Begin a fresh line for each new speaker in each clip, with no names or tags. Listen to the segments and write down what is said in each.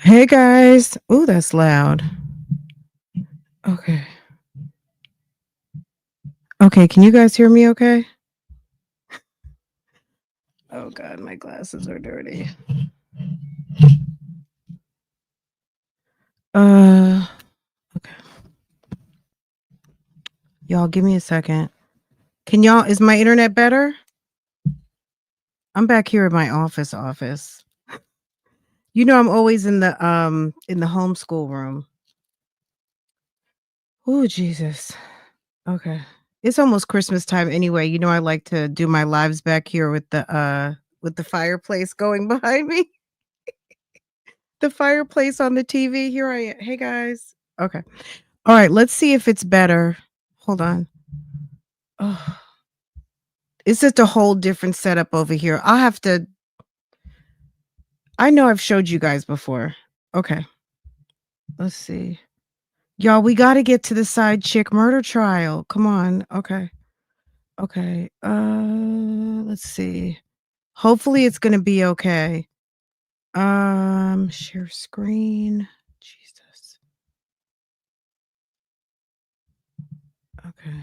Hey guys. Ooh, that's loud. Okay. Okay, can you guys hear me okay? Oh god, my glasses are dirty. Okay. Y'all give me a second. Is my internet better? I'm back here in my office. You know I'm always in the homeschool room. Oh Jesus. Okay. It's almost Christmas time anyway. You know I like to do my lives back here with the fireplace going behind me. The fireplace on the TV. Here I am. Hey guys. Okay. All right, let's see if it's better. Hold on. Oh, it's just a whole different setup over here. I know I've showed you guys before. Okay. Let's see. Y'all, we got to get to the side chick murder trial. Come on. Okay. Okay. Let's see. Hopefully it's going to be okay. Share screen. Jesus. Okay.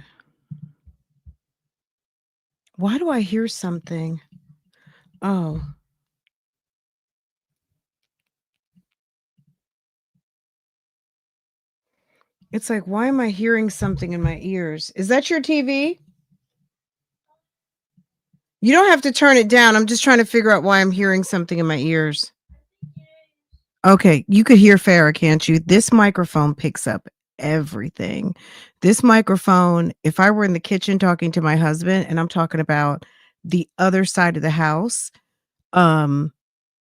Why do I hear something? Oh. It's like, why am I hearing something in my ears? Is that your TV? You don't have to turn it down. I'm just trying to figure out why I'm hearing something in my ears. Okay, you could hear Farrah, can't you? This microphone picks up everything. This microphone, if I were in the kitchen talking to my husband and I'm talking about the other side of the house, um,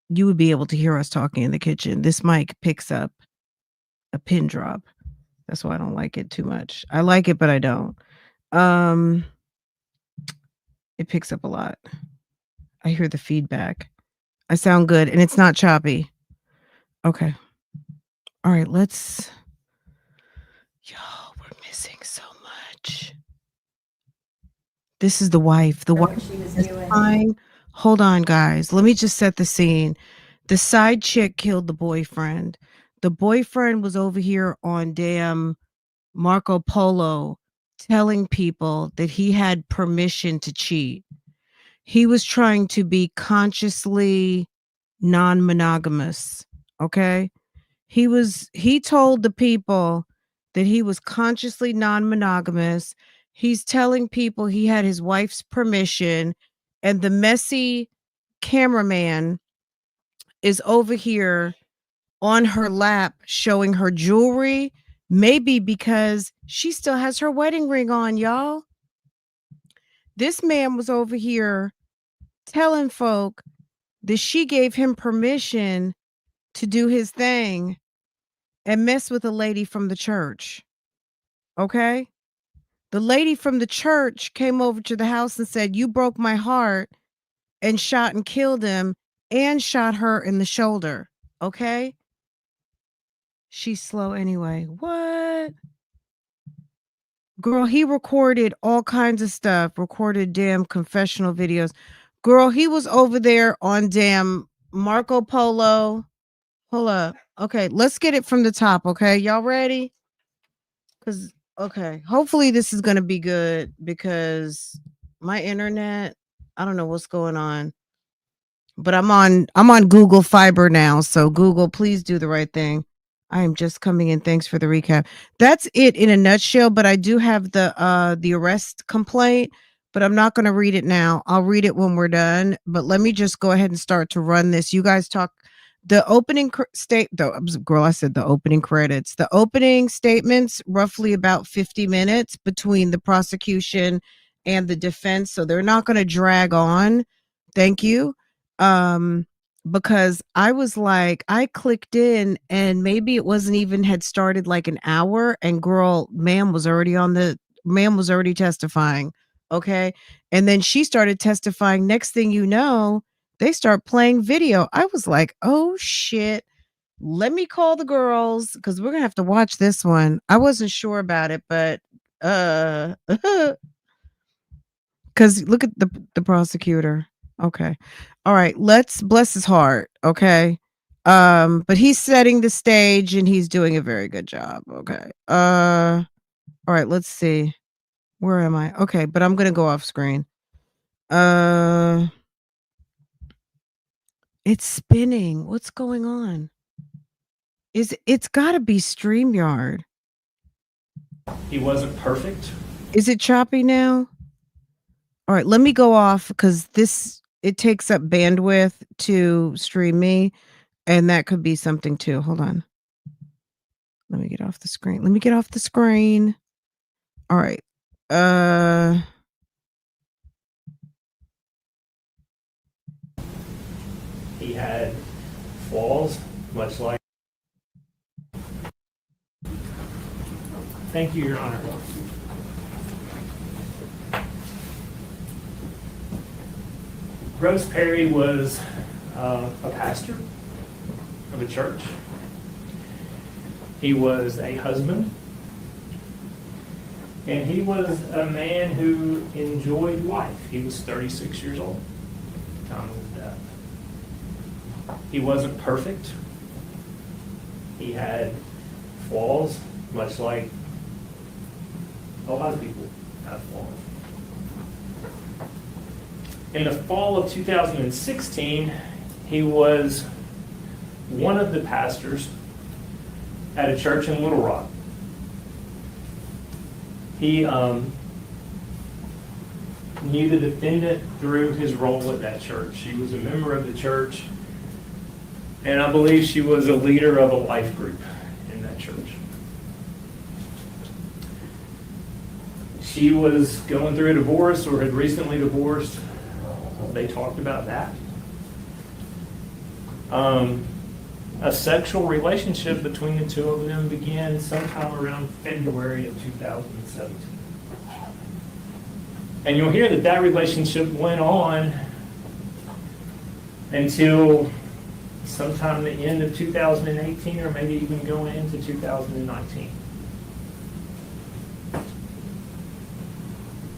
you would be able to hear us talking in the kitchen. This mic picks up a pin drop. That's why I don't like it too much. I like it, but I don't. Um, it picks up a lot. I hear the feedback. I sound good and it's not choppy. Okay. All right, y'all, we're missing so much. This is the wife. The wife is fine. Hold on, guys. Let me just set the scene. The side chick killed the boyfriend. The boyfriend was over here on damn Marco Polo telling people that he had permission to cheat. He was trying to be consciously non-monogamous, okay? He told the people that he was consciously non-monogamous. He's telling people he had his wife's permission, and the messy cameraman is over here on her lap showing her jewelry, maybe because she still has her wedding ring on, y'all. This man was over here telling folk that she gave him permission to do his thing and mess with a lady from the church. Okay? The lady from the church came over to the house and said, "You broke my heart," and shot and killed him and shot her in the shoulder. Okay? She's slow anyway. What? Girl, he recorded all kinds of stuff, recorded damn confessional videos. Girl, he was over there on damn Marco Polo. Hold up. Okay, let's get it from the top, okay? Y'all ready? Cuz okay, hopefully this is going to be good because my internet, I don't know what's going on. But I'm on Google Fiber now, so Google, please do the right thing. I am just coming in. Thanks for the recap. That's it in a nutshell, but I do have the arrest complaint, but I'm not going to read it now. I'll read it when we're done, but let me just go ahead and start to run this. You guys talk the opening girl, I said the opening credits. The opening statements roughly about 50 minutes between the prosecution and the defense, so they're not going to drag on. Thank you. um because I was like, I clicked in and maybe it wasn't even had started like an hour, and girl, ma'am was already testifying. Okay. And then she started testifying. Next thing you know, they start playing video. I was like, oh shit, let me call the girls because we're gonna have to watch this one. I wasn't sure about it, but because look at the prosecutor. Okay. All right. Let's bless his heart. Okay. But he's setting the stage and he's doing a very good job. Okay. All right, let's see. Where am I? Okay, but I'm gonna go off screen. It's spinning. What's going on? It's gotta be StreamYard.
He wasn't perfect.
Is it choppy now? All right, let me go off because it takes up bandwidth to stream me, and that could be something too. Hold on. Let me get off the screen. Let me get off the screen. All right.
He had flaws, much like. Thank you, Your Honor. Rose Perry was a pastor of a church. He was a husband. And he was a man who enjoyed life. He was 36 years old. Time of his death. He wasn't perfect. He had flaws, much like a lot of people have flaws. In the fall of 2016, he was one of the pastors at a church in Little Rock. He knew the defendant through his role at that church. She was a member of the church, and I believe she was a leader of a life group in that church. She was going through a divorce or had recently divorced. They talked about that. A sexual relationship between the two of them began sometime around February of 2017. And you'll hear that that relationship went on until sometime the end of 2018 or maybe even going into 2019.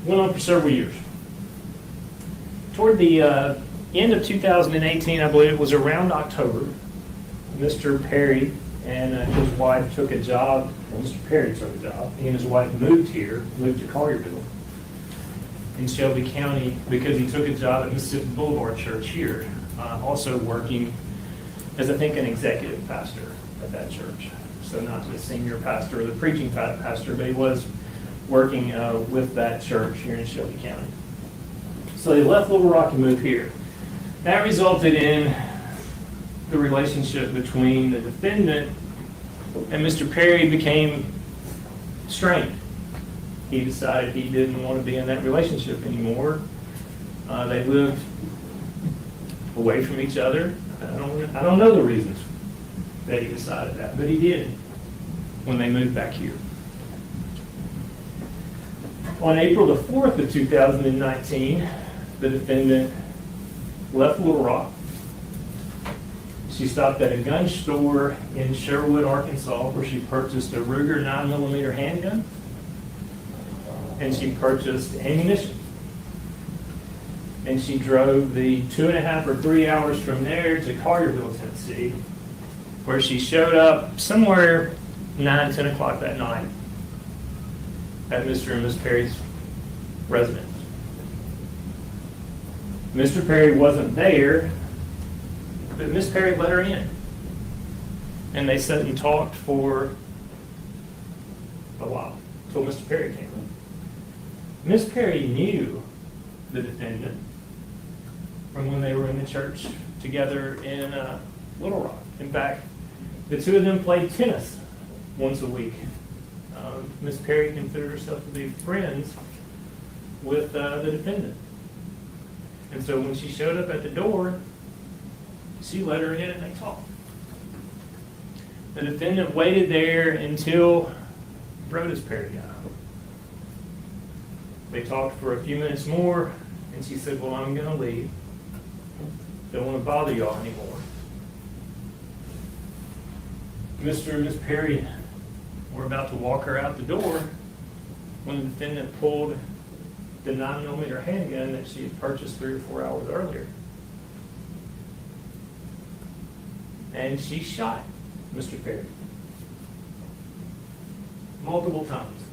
Went on for several years. Toward the end of 2018, I believe it was around October, Mr. Perry and his wife took a job, well, Mr. Perry took a job. He and his wife moved to Collierville in Shelby County because he took a job at Mississippi Boulevard Church here, also working as, I think, an executive pastor at that church. So not the senior pastor or the preaching pastor, but he was working with that church here in Shelby County. So they left Little Rock and moved here. That resulted in the relationship between the defendant and Mr. Perry became strained. He decided he didn't want to be in that relationship anymore. They lived away from each other. I don't know the reasons that he decided that, but he did when they moved back here. On April the 4th of 2019, the defendant left Little Rock. She stopped at a gun store in Sherwood, Arkansas, where she purchased a Ruger 9mm handgun, and she purchased ammunition. And she drove the 2.5 or 3 hours from there to Collierville, Tennessee, where she showed up somewhere 9, 10 o'clock that night at Mr. and Ms. Perry's residence. Mr. Perry wasn't there, but Ms. Perry let her in. And they sat and talked for a while until Mr. Perry came in. Ms. Perry knew the defendant from when they were in the church together in Little Rock. In fact, the two of them played tennis once a week. Ms. Perry considered herself to be friends with the defendant. And so when she showed up at the door, she let her in and they talked. The defendant waited there until Rhoda Perry got home. They talked for a few minutes more, and she said, "Well, I'm going to leave. Don't want to bother y'all anymore." Mr. and Ms. Perry were about to walk her out the door when the defendant pulled the 9mm handgun that she had purchased 3 or 4 hours earlier. and she shot Mr. Perry multiple times.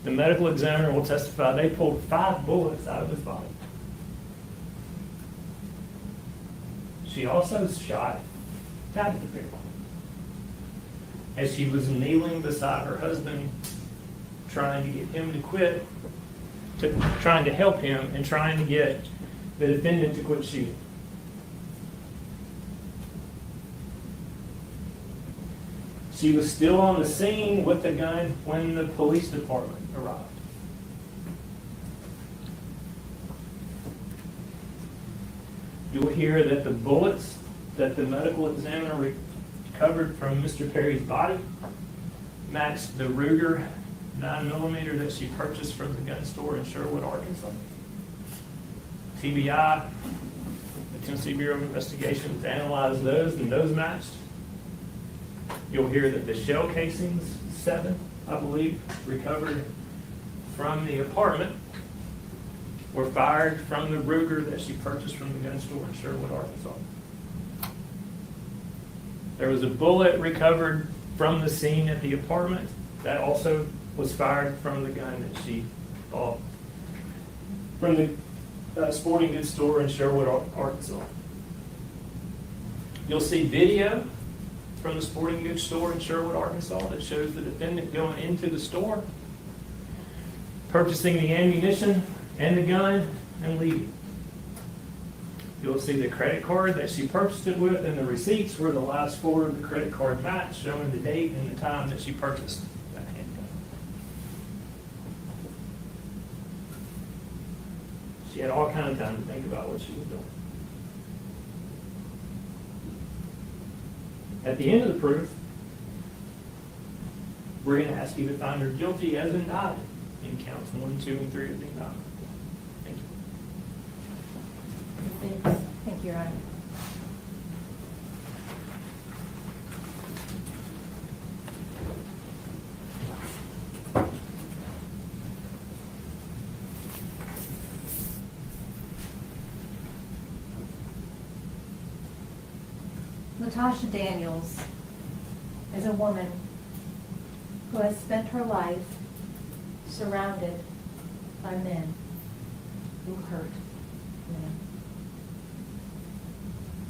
The medical examiner will testify they pulled 5 bullets out of his body. She also shot Tabitha Perry as she was kneeling beside her husband, trying to get him to quit, trying to help him, and trying to get the defendant to quit shooting. She was still on the scene with the gun when the police department arrived. You'll hear that the bullets that the medical examiner recovered from Mr. Perry's body matched the Ruger 9mm that she purchased from the gun store in Sherwood, Arkansas. TBI, the Tennessee Bureau of Investigations, analyzed those, and those matched. You'll hear that the shell casings, 7, I believe, recovered from the apartment, were fired from the Ruger that she purchased from the gun store in Sherwood, Arkansas. There was a bullet recovered from the scene at the apartment that also was fired from the gun that she bought from the sporting goods store in Sherwood, Arkansas. You'll see video from the sporting goods store in Sherwood, Arkansas that shows the defendant going into the store, purchasing the ammunition and the gun, and leaving. You'll see the credit card that she purchased it with and the receipts where the last 4 of the credit card match, showing the date and the time that she purchased that handgun. She had all kinds of time to think about what she was doing. At the end of the proof, we're going to ask you to find her guilty as indicted in counts 1, 2, and 3 of the indictment. Thank you.
Thanks. Thank you, Ryan. Latasha Daniels is a woman who has spent her life surrounded by men who hurt women.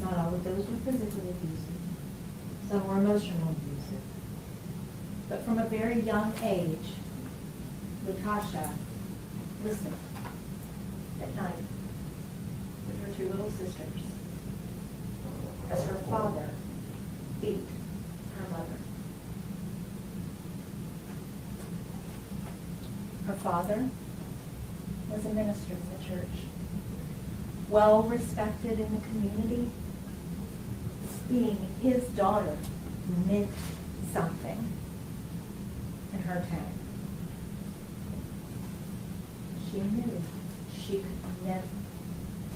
Not all of those were physically abusive. Some were emotionally abusive. But from a very young age, Latasha listened at night with her 2 little sisters as her father beat her mother. Her father was a minister in the church, well respected in the community. Being his daughter meant something in her town. She knew she could never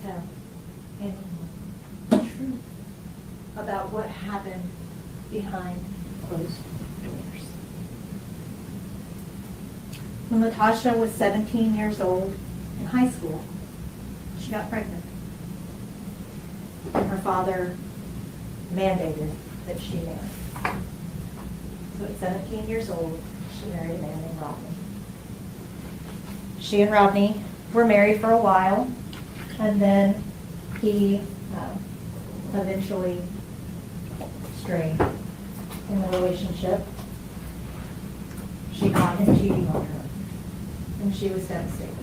tell anyone the truth about what happened behind closed doors. When Latasha was 17 years old in high school, she got pregnant. And her father mandated that she marry. So at 17 years old, she married a man named Rodney. She and Rodney were married for a while, and then he eventually strayed in the relationship. She caught him cheating on her, and she was devastated.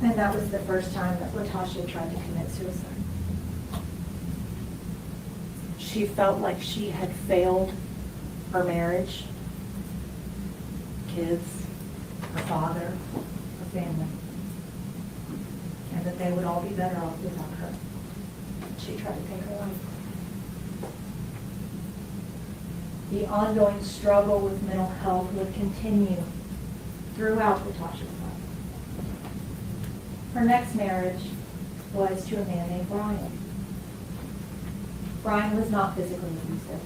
And that was the first time that Latasha tried to commit suicide. She felt like she had failed her marriage, kids, her father, her family, and that they would all be better off without her. She tried to take her life. The ongoing struggle with mental health would continue throughout Latasha's life. Her next marriage was to a man named Brian. Brian was not physically abusive.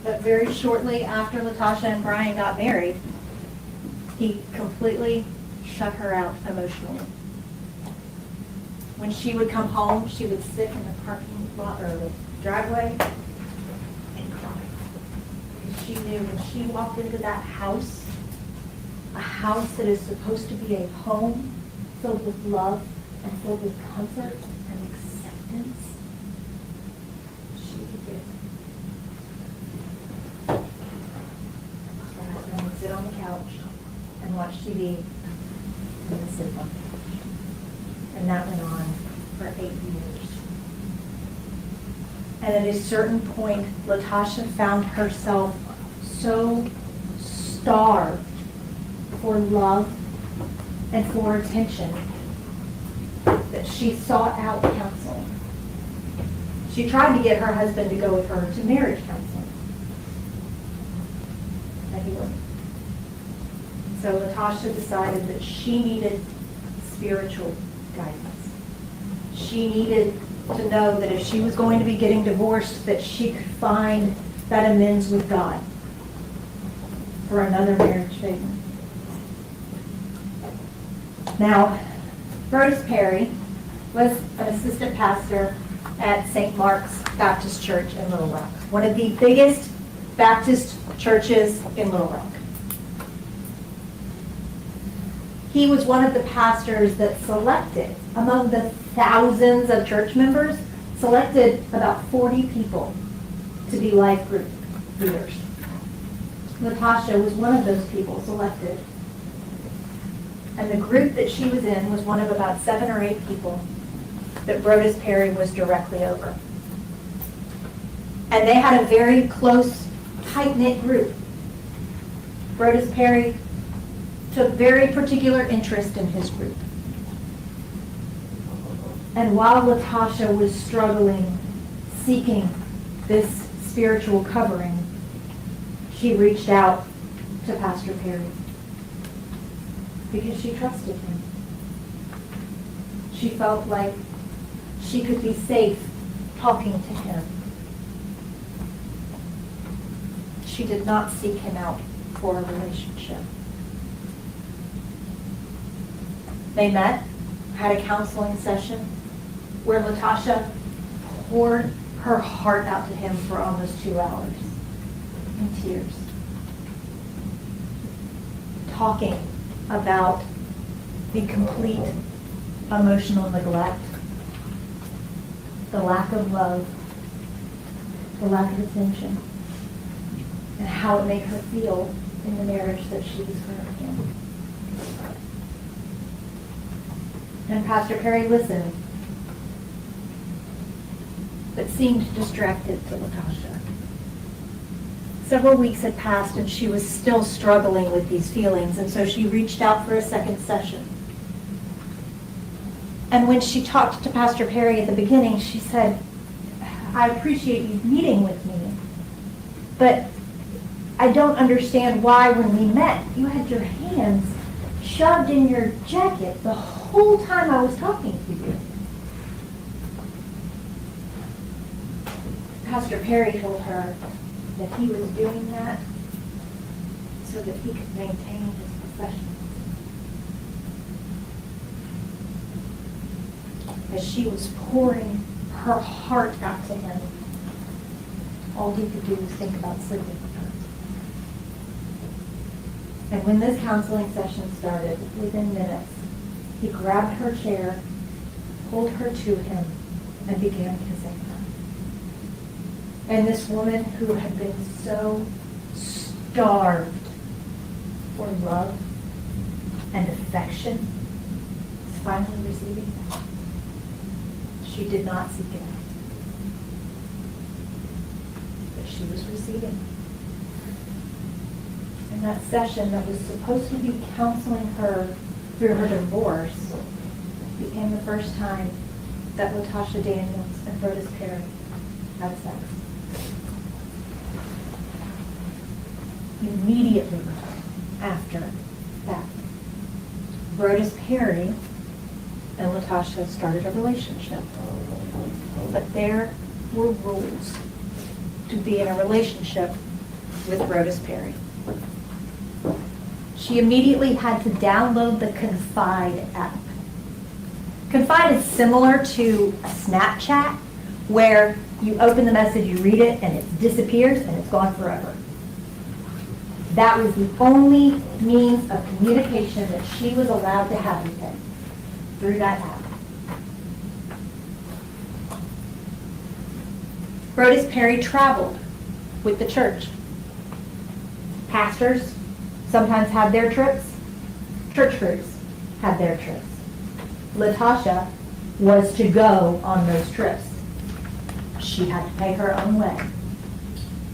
But very shortly after Latasha and Brian got married, he completely shut her out emotionally. When she would come home, she would sit in the parking lot or the driveway and cry. Because she knew when she walked into that house, a house that is supposed to be a home filled with love and filled with comfort and acceptance, she could get her husband would sit on the couch and watch TV and would sit on the couch. And that went on for 8 years. And at a certain point, Latasha found herself so starved for love and for attention that she sought out counseling. She tried to get her husband to go with her to marriage counseling. And he wouldn't. So Latasha decided that she needed spiritual guidance. She needed to know that if she was going to be getting divorced, that she could find that amends with God for another marriage favor. Now, Rhoda Perry was an assistant pastor at St. Mark's Baptist Church in Little Rock, one of the biggest Baptist churches in Little Rock. He was one of the pastors that selected, among the thousands of church members, selected about 40 people to be life group leaders. Latasha was one of those people selected. And the group that she was in was one of about 7 or 8 people that Rhoda Perry was directly over. And they had a very close, tight-knit group. Rhoda Perry took very particular interest in his group. And while Latasha was struggling, seeking this spiritual covering, she reached out to Pastor Perry because she trusted him. She felt like she could be safe talking to him. She did not seek him out for a relationship. They met, had a counseling session where Latasha poured her heart out to him for almost 2 hours in tears, talking about the complete emotional neglect, the lack of love, the lack of attention, and how it made her feel in the marriage that she was currently in. And Pastor Perry listened, but seemed distracted to Latasha. Several weeks had passed and she was still struggling with these feelings, and so she reached out for a second session. And when she talked to Pastor Perry at the beginning, she said, I appreciate you meeting with me, but I don't understand why when we met, you had your hands shoved in your jacket the whole time I was talking to you. Pastor Perry told her that he was doing that so that he could maintain his professionalism. As she was pouring her heart out to him, all he could do was think about sleeping with her. And when this counseling session started, within minutes, he grabbed her chair, pulled her to him, and began kissing her. And this woman who had been so starved for love and affection is finally receiving that. She did not seek it out, but she was receiving. And that session that was supposed to be counseling her through her divorce became the first time that Latasha Daniels and Rhoda Perry had sex. Immediately after that, Rhoda Perry and Latasha started a relationship. But there were rules to be in a relationship with Rhoda Perry. She immediately had to download the Confide app. Confide is similar to a Snapchat, where you open the message, you read it, and it disappears, and it's gone forever. That was the only means of communication that she was allowed to have with him, through that app. Brodus Perry traveled with the church. Pastors sometimes had their trips. Church groups had their trips. Latoshia was to go on those trips. She had to pay her own way.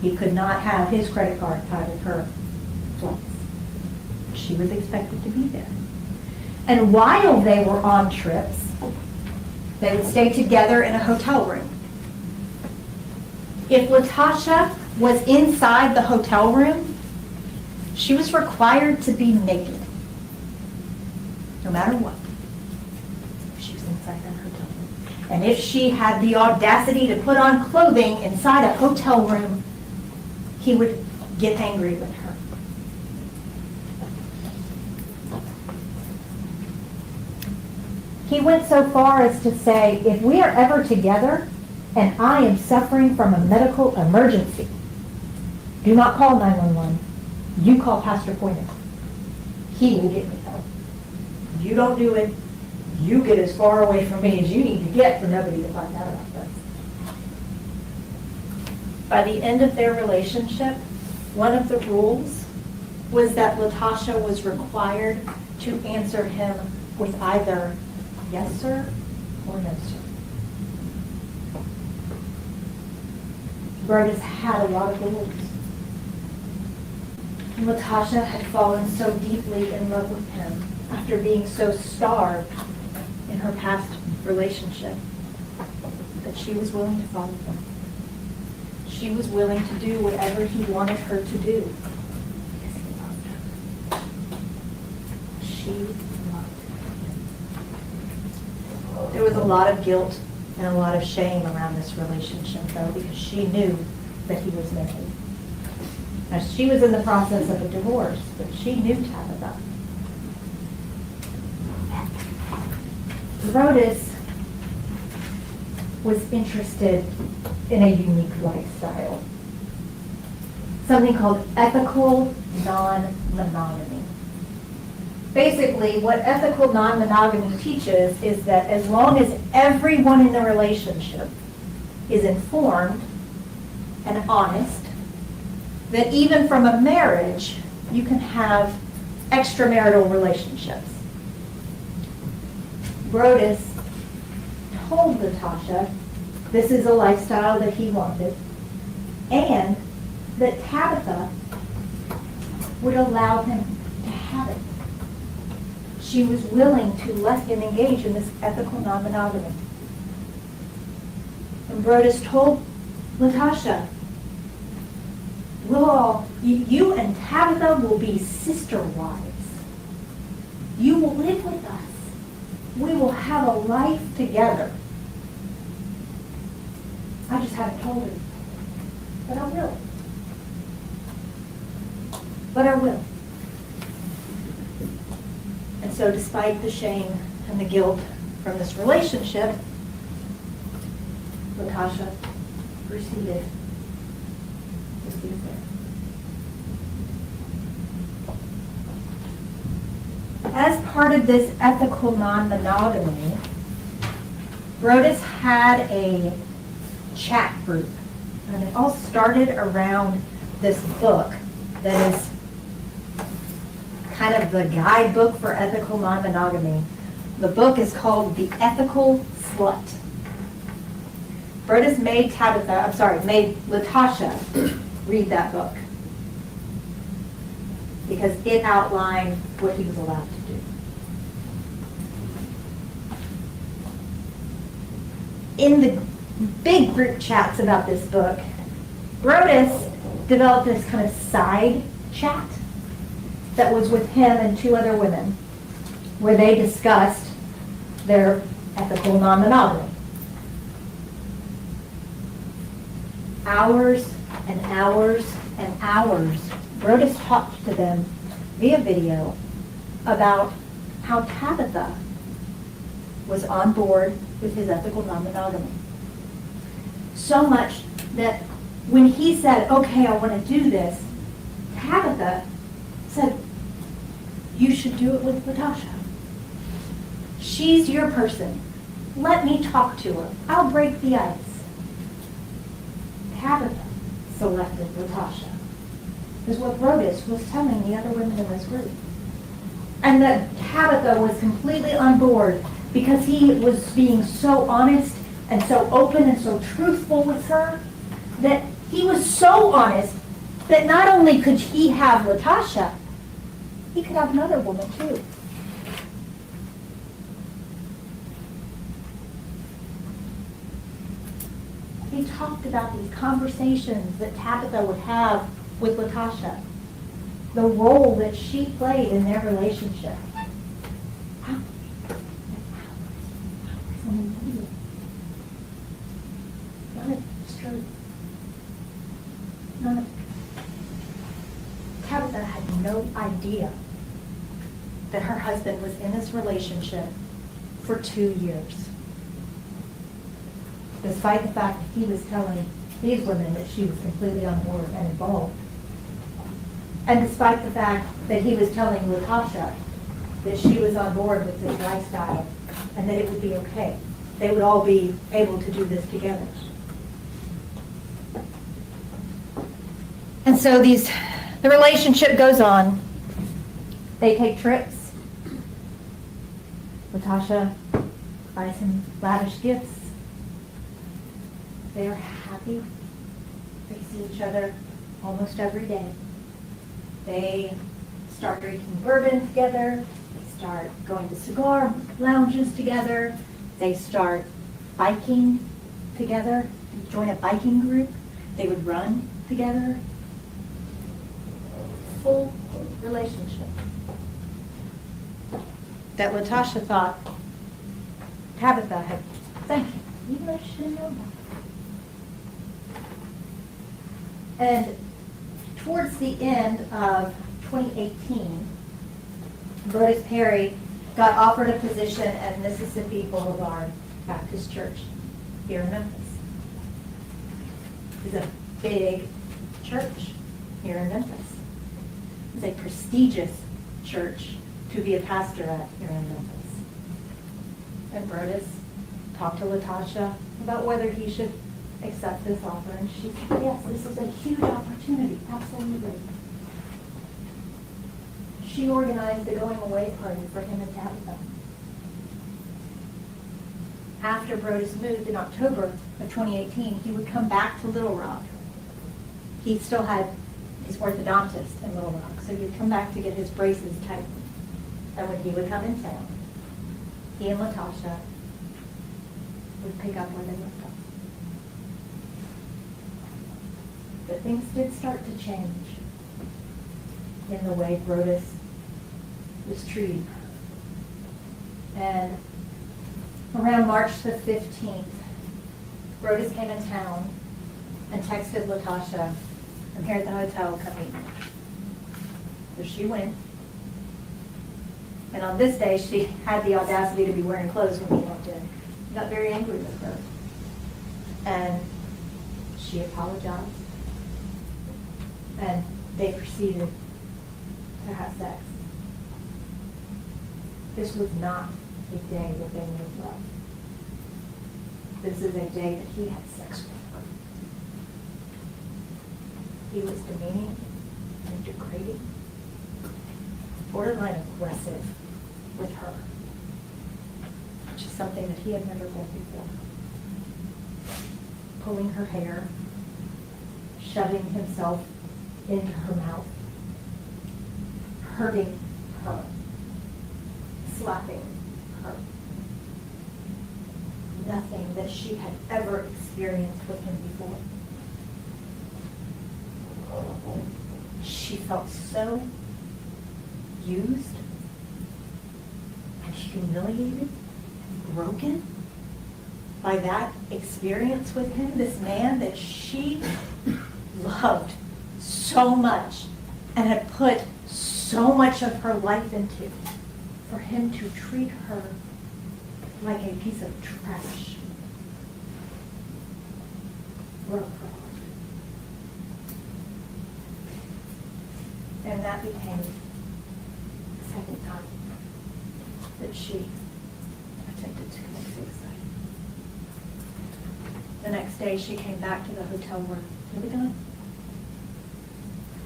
He could not have his credit card tied with her flights. She was expected to be there. And while they were on trips, they would stay together in a hotel room. If Latoshia was inside the hotel room, she was required to be naked, no matter what. She was inside that hotel room. And if she had the audacity to put on clothing inside a hotel room, he would get angry with her. He went so far as to say, if we are ever together and I am suffering from a medical emergency, do not call 911. You call Pastor Poynter. He will get me help. You don't do it. You get as far away from me as you need to get for nobody to find out about this. By the end of their relationship, one of the rules was that Latoshia was required to answer him with either yes, sir, or no, sir. Brodus had a lot of rules. Latoshia had fallen so deeply in love with him after being so starved in her past relationship that she was willing to follow him. She was willing to do whatever he wanted her to do because he loved her. She loved him. There was a lot of guilt and a lot of shame around this relationship, though, because she knew that he was married. Now, she was in the process of a divorce, but she knew Tabitha. Brodus was interested in a unique lifestyle, something called ethical non-monogamy. Basically, what ethical non-monogamy teaches is that as long as everyone in the relationship is informed and honest, that even from a marriage, you can have extramarital relationships. Brodus told Latoshia this is a lifestyle that he wanted, and that Tabitha would allow him to have it. She was willing to let him engage in this ethical non-monogamy. And Brodus told Latoshia, you and Tabitha will be sister wives. You will live with us. We will have a life together. I just haven't told her. But I will. But I will. And so despite the shame and the guilt from this relationship, Latoshia proceeded to be there. As part of this ethical non-monogamy, Brodus had a chat group. And it all started around this book that is kind of the guidebook for ethical non-monogamy. The book is called The Ethical Slut. Brodus made Latoshia read that book because it outlined what he was allowed to do. In the big group chats about this book, Brodus developed this kind of side chat that was with him and two other women, where they discussed their ethical non-monogamy. Hours and hours and hours, Brodus talked to them via video about how Tabitha was on board with his ethical non-monogamy. So much that when he said, okay, I want to do this, Tabitha said, you should do it with Latasha. She's your person. Let me talk to her. I'll break the ice. Tabitha selected Latasha, is what Brodus was telling the other women in this group. And that Tabitha was completely on board because he was being so honest and so open and so truthful with her, that he was so honest that not only could he have Latasha, he could have another woman too. He talked about these conversations that Tabitha would have with Latasha, the role that she played in their relationship. Tabitha had no idea that her husband was in this relationship for 2 years. Despite the fact that he was telling these women that she was completely on board and involved. And despite the fact that he was telling Latasha that she was on board with this lifestyle and that it would be okay. They would all be able to do this together. And so the relationship goes on. They take trips. Latasha buys him lavish gifts. They are happy. They see each other almost every day. They start drinking bourbon together. They start going to cigar lounges together. They start biking together. They join a biking group. They would run together. Full relationship. That Latasha thought Tabitha had, thank you, even though she didn't know that. And towards the end of 2018, Brodus Perry got offered a position at Mississippi Boulevard Baptist Church here in Memphis. It's a big church here in Memphis. It's a prestigious church to be a pastor at here in Memphis. And Brodus talked to Latasha about whether he should accept this offer, and she said, yes, this is a huge opportunity, absolutely. She organized a going away party for him and Tabitha. After Brodus moved in October of 2018, he would come back to Little Rock. He still had his orthodontist in Little Rock, so he'd come back to get his braces tightened. And when he would come in town, he and Latasha would pick up where they left off. But things did start to change in the way Brodus was treating her. And around March the 15th, Brodus came in town and texted Latasha, I'm here at the hotel, come meet me. So she went. And on this day, she had the audacity to be wearing clothes when he walked in. He got very angry with her. And she apologized. And they proceeded to have sex. This was not a day that they made love. This is a day that he had sex with her. He was demeaning and degrading, borderline aggressive with her, which is something that he had never done before. Pulling her hair, shoving himself into her mouth, hurting her, slapping her. Nothing that she had ever experienced with him before. She felt so used and humiliated and broken by that experience with him, this man that she loved so much and had put so much of her life into, for him to treat her like a piece of trash. Or a product. And that became the second time that she attempted to commit suicide. The next day, she came back to the hotel where he was going.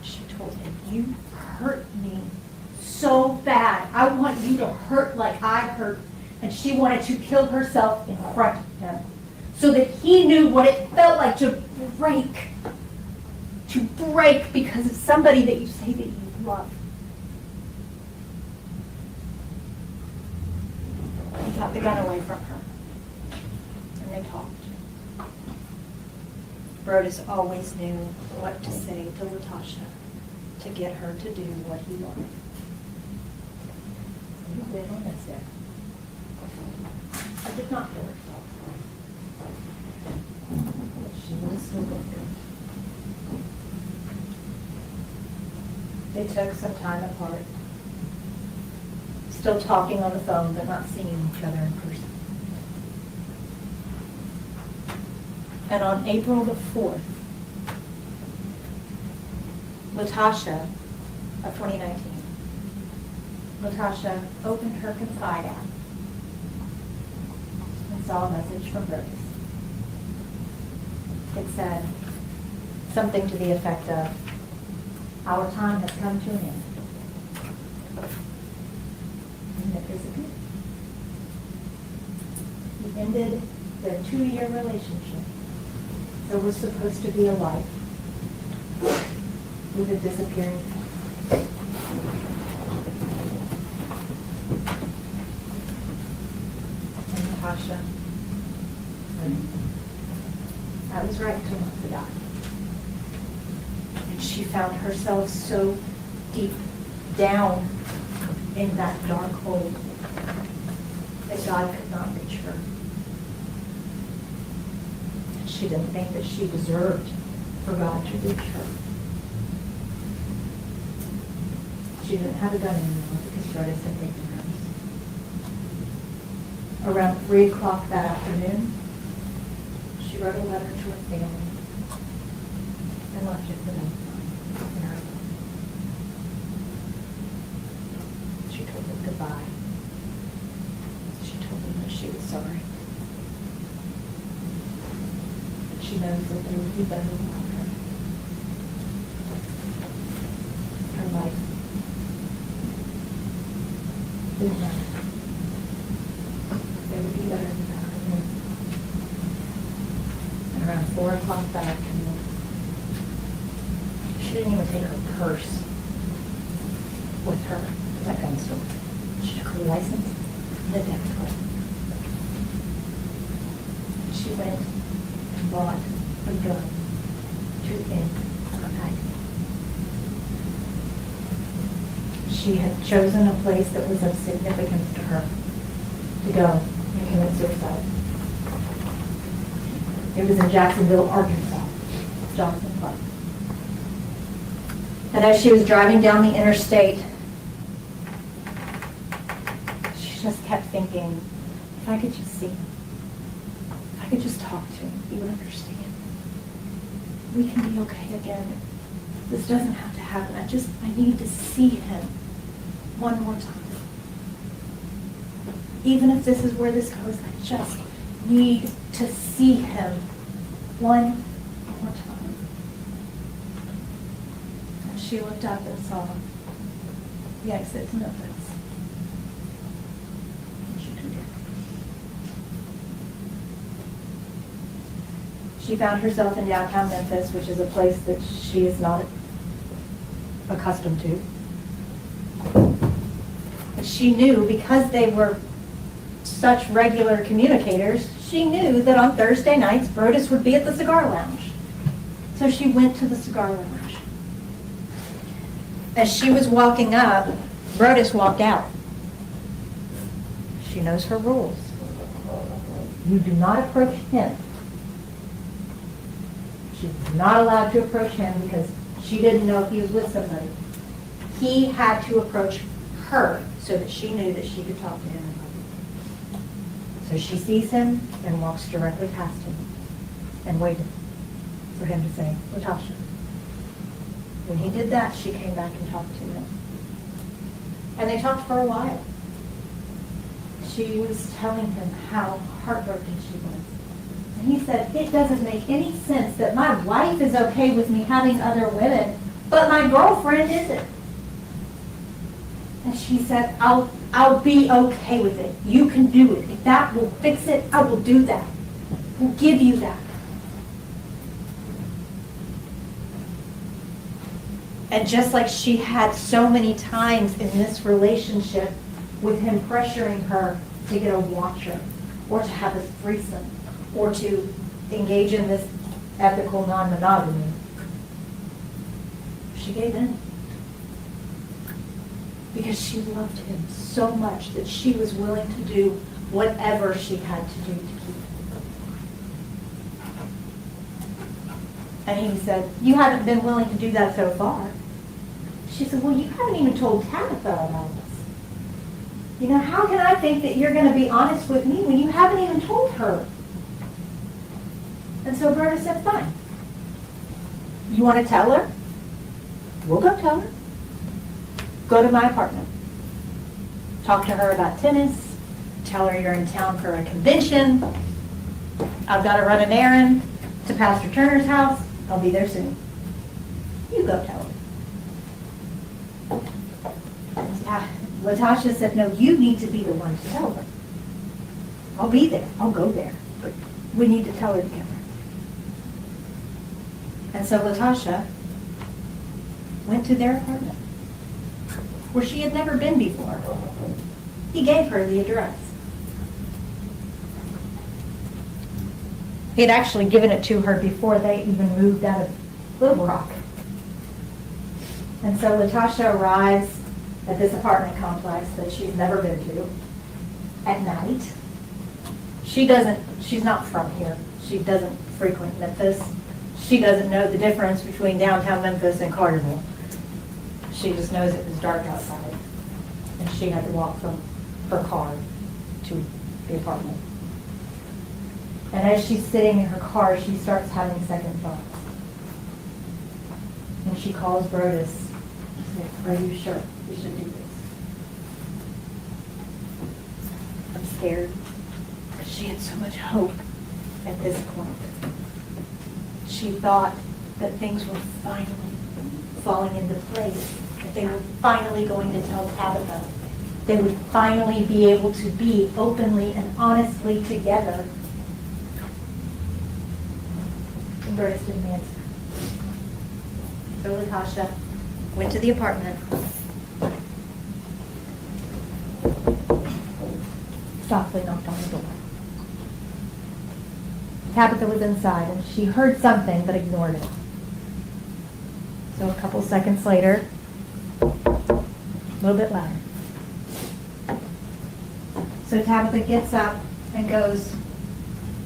She told him, "You hurt me so bad. I want you to hurt like I hurt." And she wanted to kill herself in front of him so that he knew what it felt like to break. To break because of somebody that you say that you love. He got the gun away from her. And they talked. Brodus always knew what to say to Latoshia to get her to do what he wanted. He did on this day. I did not kill herself. But she was so good. They took some time apart, still talking on the phone, but not seeing each other in person. And on April the 4th, Latoshia of 2019, Latoshia opened her Confide app and saw a message from Brodus. It said something to the effect of, "Our time has come to an end." And it disappeared. He ended their 2-year relationship. There was supposed to be a life with a disappearing friend. And Natasha, I was right to want to die. And she found herself so deep down in that dark hole that God could not reach her. And she didn't think that she deserved for God to reach her. She didn't have a gun anymore because Brodus had taken hers. Around 3 o'clock that afternoon, she wrote a letter to her family and left it for them in her room. She told them goodbye. She told them that she was sorry. But she knows that they would be better without her. Her life didn't matter. They would be better without her. And around 4 o'clock that afternoon, she didn't even take her purse with her to that gun store. She took her license and a debit card. She went and bought a gun to end her agony. She had chosen a place that was of significance to her to go and commit suicide. It was in Jacksonville, Arkansas, Johnson Park. And as she was driving down the interstate, she just kept thinking, if I could just see him, if I could just talk to him, he would understand. We can be okay again. This doesn't have to happen. I need to see him one more time. Even if this is where this goes, I just need to see him one more time. And she looked up and saw the exit to Memphis. And she took it. She found herself in downtown Memphis, which is a place that she is not accustomed to. But she knew, because they were such regular communicators, she knew that on Thursday nights, Brodus would be at the cigar lounge. So she went to the cigar lounge. As she was walking up, Brodus walked out. She knows her rules. You do not approach him. She was not allowed to approach him because she didn't know if he was with somebody. He had to approach her so that she knew that she could talk to him. So she sees him and walks directly past him and waited for him to say, Latasha. When he did that, she came back and talked to him. And they talked for a while. She was telling him how heartbroken she was. And he said, it doesn't make any sense that my wife is okay with me having other women, but my girlfriend isn't. And she said, I'll be okay with it. You can do it. If that will fix it, I will do that. We'll give you that. And just like she had so many times in this relationship with him pressuring her to get a watcher or to have a threesome or to engage in this ethical non-monogamy, she gave in. Because she loved him so much that she was willing to do whatever she had to do to keep him. And he said, you haven't been willing to do that so far. She said, well, you haven't even told Tabitha about this. You know, how can I think that you're going to be honest with me when you haven't even told her? And so Berta said, fine. You want to tell her? We'll go tell her. Go to my apartment. Talk to her about tennis. Tell her you're in town for a convention. I've got to run an errand to Pastor Turner's house. I'll be there soon. You go tell her. Latasha said, no, you need to be the one to tell her. I'll be there. I'll go there. But we need to tell her together. And so Latasha went to their apartment, where she had never been before. He gave her the address. He had actually given it to her before they even moved out of Little Rock. And so Latasha arrives at this apartment complex that she's never been to at night. She's not from here. She doesn't frequent Memphis. She doesn't know the difference between downtown Memphis and Carterville. She just knows it was dark outside, and she had to walk from her car to the apartment. And as she's sitting in her car, she starts having second thoughts. And she calls Brodus. She says, are you sure we should do this? I'm scared, because she had so much hope at this point. She thought that things were finally falling into place, that they were finally going to tell Tabitha. They would finally be able to be openly and honestly together. And Brodus didn't answer. So Latasha went to the apartment, softly knocked on the door. Tabitha was inside, and she heard something but ignored it. So a couple seconds later, a little bit louder. So Tabitha gets up and goes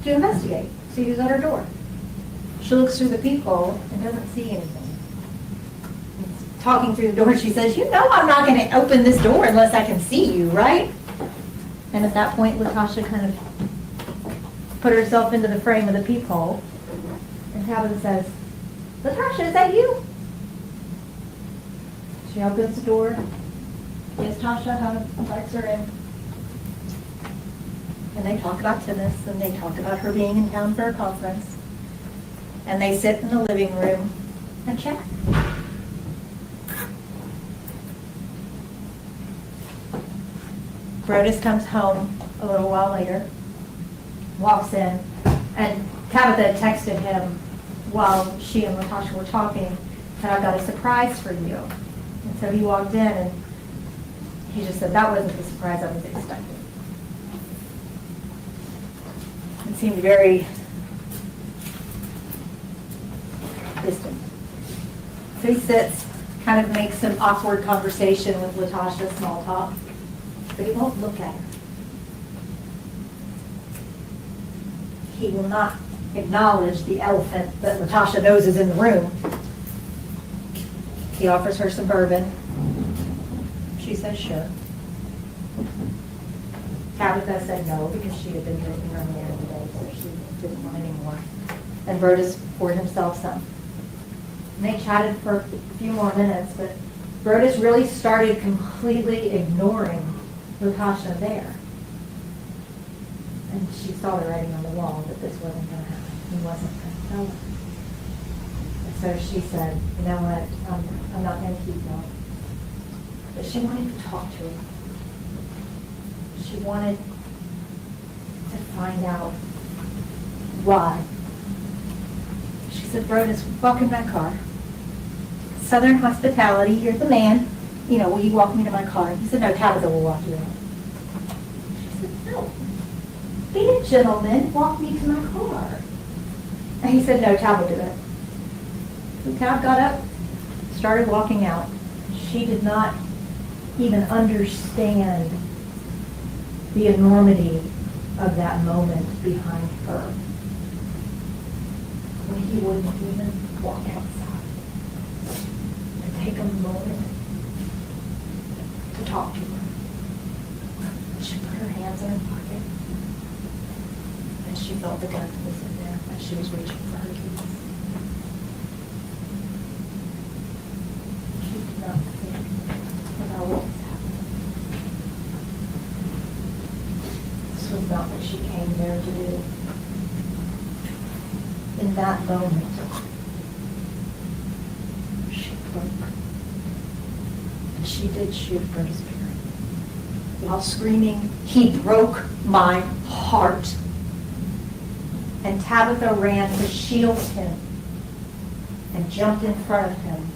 to investigate, see who's at her door. She looks through the peephole and doesn't see anything. Talking through the door, she says, you know I'm not going to open this door unless I can see you, right? And at that point, Latasha kind of put herself into the frame of the peephole. And Tabitha says, Latasha, is that you? She opens the door. Yes, Tasha, invites her in. And they talk about tennis, and they talk about her being in town for a conference. And they sit in the living room and chat. Brodus comes home a little while later, walks in, and Tabitha texted him while she and Latasha were talking, and I've got a surprise for you. And so he walked in, and he just said, that wasn't the surprise I was expecting. It seemed very distant. So he sits, kind of makes some awkward conversation with Latasha, small talk, but he won't look at her. He will not acknowledge the elephant that Latasha knows is in the room. He offers her some bourbon. She says sure. Tabitha said no because she had been drinking earlier in the day, so she didn't want any more. And Brotus poured himself some. And they chatted for a few more minutes, but Brotus really started completely ignoring Latasha there. And she saw the writing on the wall that this wasn't going to happen. He wasn't going to tell her. And so she said, you know what, I'm not going to keep going. But she wanted to talk to him. She wanted to find out why. She said, Brotus, walk in my car. Southern hospitality, you're the man. You know, will you walk me to my car? He said, no, Tabitha will walk you out. She said, no. Be a gentleman, walk me to my car. And he said, no, Tab will do it. So Tab got up, started walking out. She did not even understand the enormity of that moment behind her. When he wouldn't even walk outside and take a moment to talk to her. She put her hands in her pocket and she felt the gun was in there as she was reaching for her keys. She did not think about what was happening. This was not what she came there to do. In that moment, she broke. And she did shoot Brotus Perry. While screaming, he broke my heart. And Tabitha ran to shield him and jumped in front of him.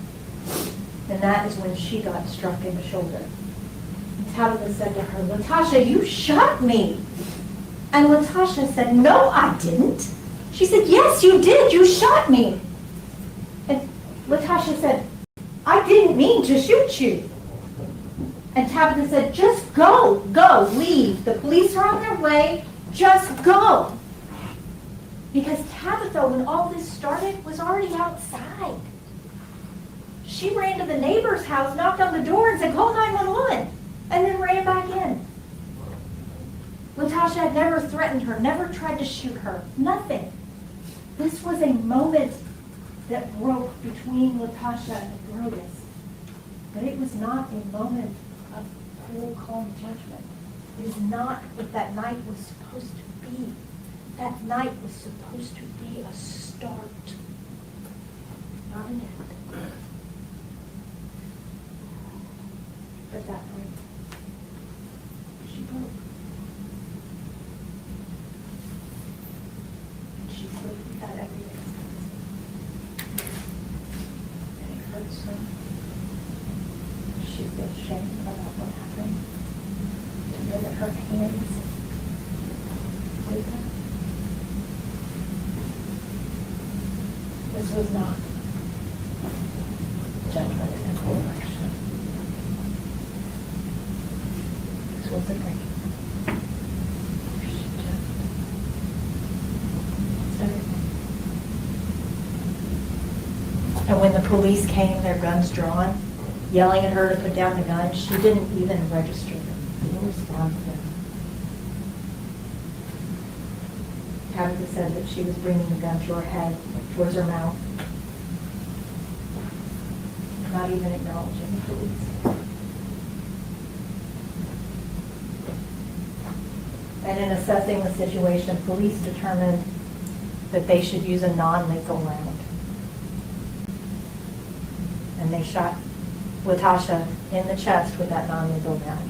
And that is when she got struck in the shoulder. And Tabitha said to her, Latasha, you shot me. And Latasha said, no, I didn't. She said, yes, you did. You shot me. And Latasha said, I didn't mean to shoot you. And Tabitha said, just go, leave. The police are on their way. Just go. Because Tabitha, when all this started, was already outside. She ran to the neighbor's house, knocked on the door, and said, call 911, and then ran back in. Latasha had never threatened her, never tried to shoot her, nothing. This was a moment that broke between Latasha and Brotus. But it was not a moment of cool, calm judgment. It is not what that night was supposed to be. That night was supposed to be a start, not an end. But that night, she broke. And she lived with that every day. And it hurts her. She feels shame about what happened. To know that her hands with her. This was not judgment and correction. This was a break. She just started. And when the police came, their guns drawn, yelling at her to put down the gun, she didn't even register them. She didn't respond to them. Tabitha said that she was bringing the gun to her head, towards her mouth, not even acknowledging the police. And in assessing the situation, police determined that they should use a non-lethal round. And they shot Latasha in the chest with that non-lethal round.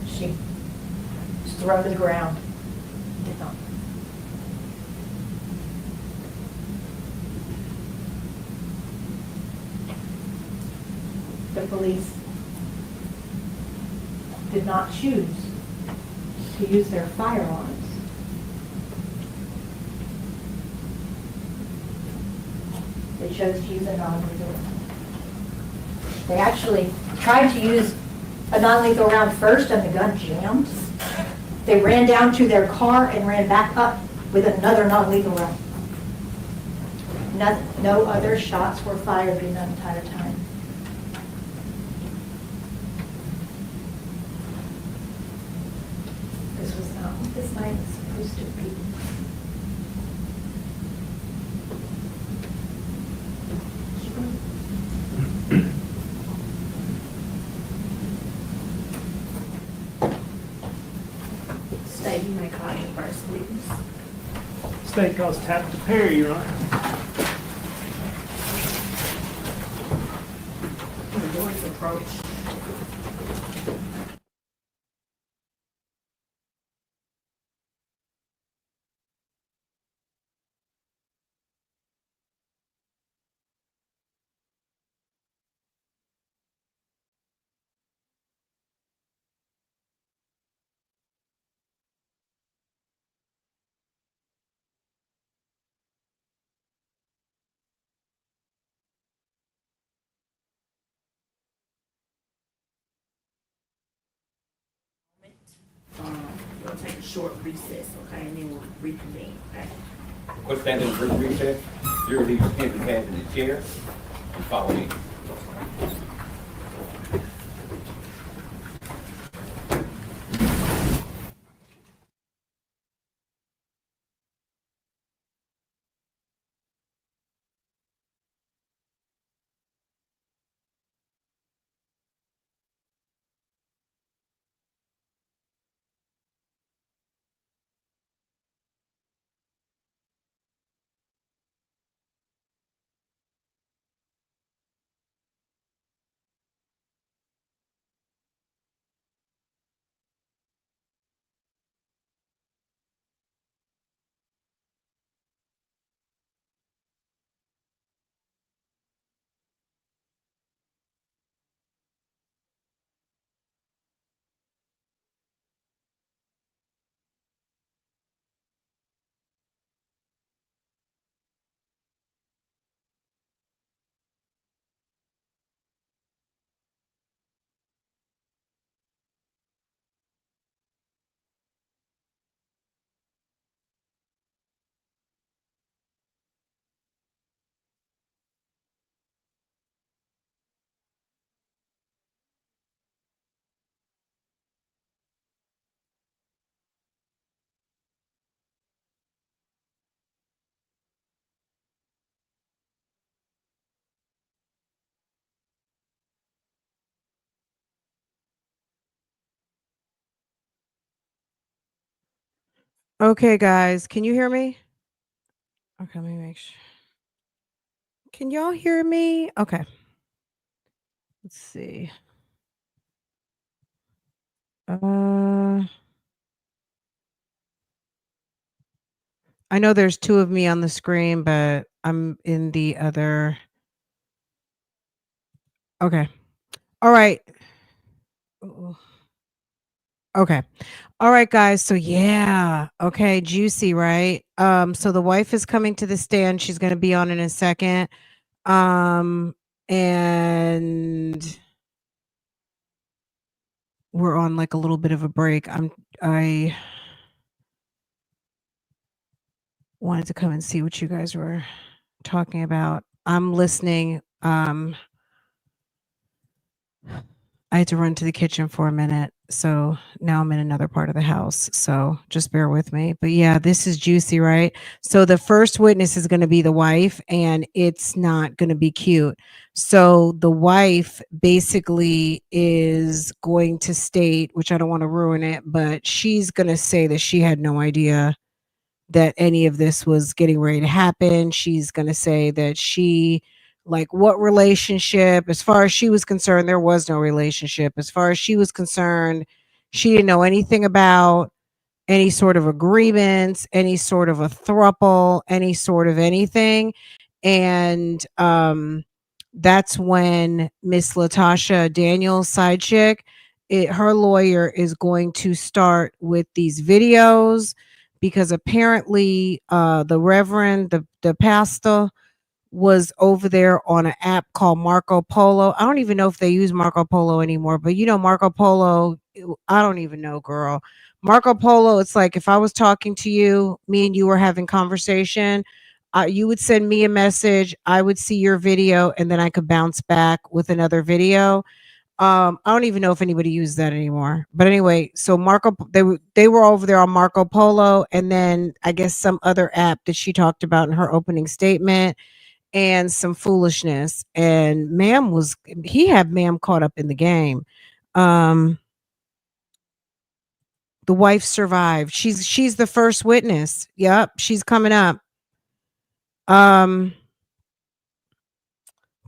She was thrown to the ground. Did not. The police did not choose to use their firearms. They chose to use a non-lethal round. They actually tried to use a non-lethal round first and the gun jammed. They ran down to their car and ran back up with another non-lethal round. No other shots were fired during that entire time. This light is supposed to be. State you may call your first witness.
State calls Tabitha Perry, Your Honor.
The doors approach. We'll take a short recess, okay, and then we'll reconvene, okay?
What's that in brief recess? You're leave your pen pad in the chair and follow me.
Okay, guys, can you hear me? Okay, let me make sure. Can y'all hear me? Okay. Let's see. Uh, I know there's two of me on the screen, but I'm in the other. Okay. All right. Ooh. Okay. All right, guys. So yeah. Okay, juicy, right? So the wife is coming to the stand. She's gonna be on in a second. Um, and we're on like a little bit of a break. I wanted to come and see what you guys were talking about. I'm listening. I had to run to the kitchen for a minute. So now I'm in another part of the house. So just bear with me. But yeah, this is juicy, right? So the first witness is going to be the wife, and it's not going to be cute. So the wife basically is going to state, which I don't want to ruin it, but she's going to say that she had no idea that any of this was getting ready to happen. She's going to say that like, what relationship? As far as she was concerned, there was no relationship. As far as she was concerned, she didn't know anything about any sort of agreements, any sort of a throuple, any sort of anything. And that's when Miss Latasha Daniels, side chick, her lawyer is going to start with these videos because apparently the reverend, the pastor, was over there on an app called Marco Polo. I don't even know if they use Marco Polo anymore, but you know, Marco Polo, I don't even know, girl. Marco Polo, it's like if I was talking to you, me and you were having conversation, you would send me a message, I would see your video, and then I could bounce back with another video. I don't even know if anybody uses that anymore. But anyway, so they were over there on Marco Polo, and then I guess some other app that she talked about in her opening statement, and some foolishness. And he had ma'am caught up in the game. Um the wife survived. She's the first witness. Yep, she's coming up. Um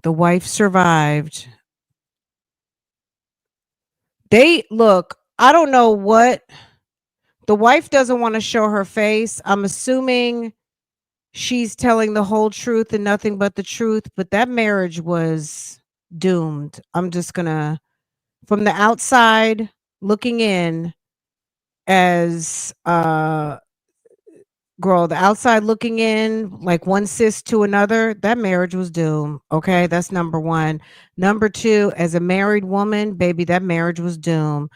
the wife survived. They look, I don't know what the wife doesn't want to show her face. I'm assuming she's telling the whole truth and nothing but the truth, but that marriage was doomed. I'm just gonna, from the outside looking in, as girl, the outside looking in, like one sis to another, that marriage was doomed. Okay, that's number one. Number two, as a married woman, baby, that marriage was doomed.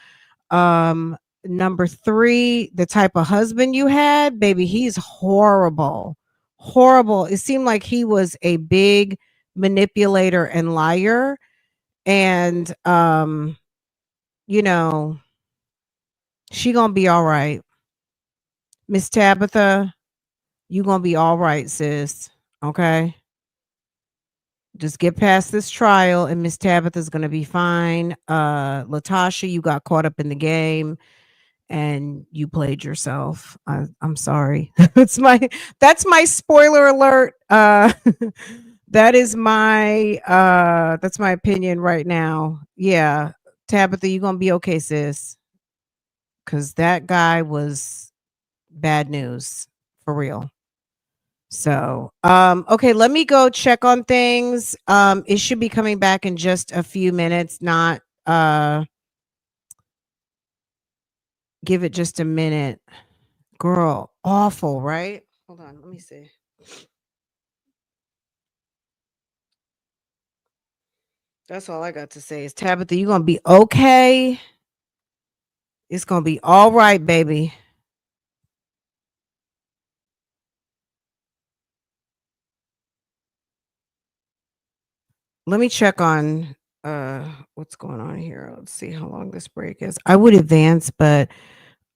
Um, Number three, the type of husband you had, baby, he's horrible. Horrible. It seemed like he was a big manipulator and liar. And you know, she gonna be all right. Miss Tabitha, you gonna be all right, sis. Okay. Just get past this trial and Miss Tabitha's gonna be fine. Latosha, you got caught up in the game and you played yourself. I'm sorry. That's my spoiler alert. That's my opinion right now. Yeah. Tabitha, you gonna be okay, sis. Cause that guy was bad news for real. So okay, let me go check on things. It should be coming back in just a few minutes, not give it just a minute. Girl, awful, right? Hold on, let me see. That's all I got to say is Tabitha, you gonna be okay. It's gonna be all right, baby. Let me check on what's going on here. Let's see how long this break is. I would advance, but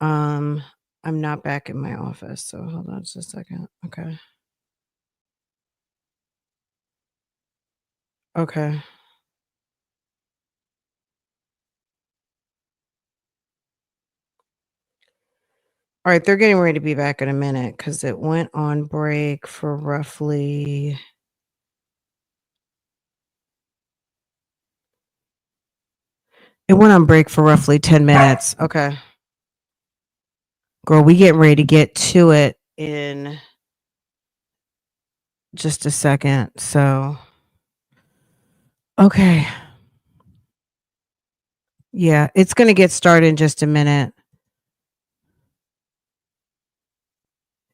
I'm not back in my office, so hold on just a second. Okay. Okay. All right, they're getting ready to be back in a minute because it went on break for roughly. It went on break for roughly 10 minutes. Okay. Girl, we getting ready to get to it in just a second. So, okay. Yeah, it's going to get started in just a minute.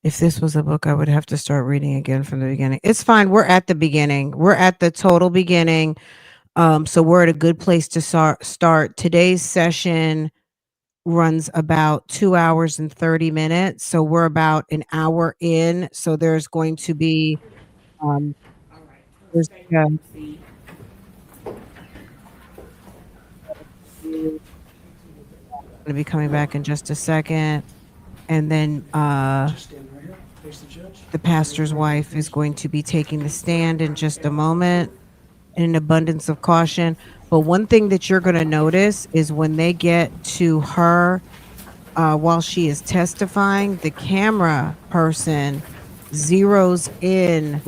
If this was a book, I would have to start reading again from the beginning. It's fine. We're at the beginning. We're at the total beginning. So we're at a good place to start. Today's session runs about 2 hours and 30 minutes. So we're about an hour in. So there's going to be there's going to be coming back in just a second. And then the pastor's wife is going to be taking the stand in just a moment, in an abundance of caution. But one thing that you're going to notice is when they get to her while she is testifying, the camera person zeroes in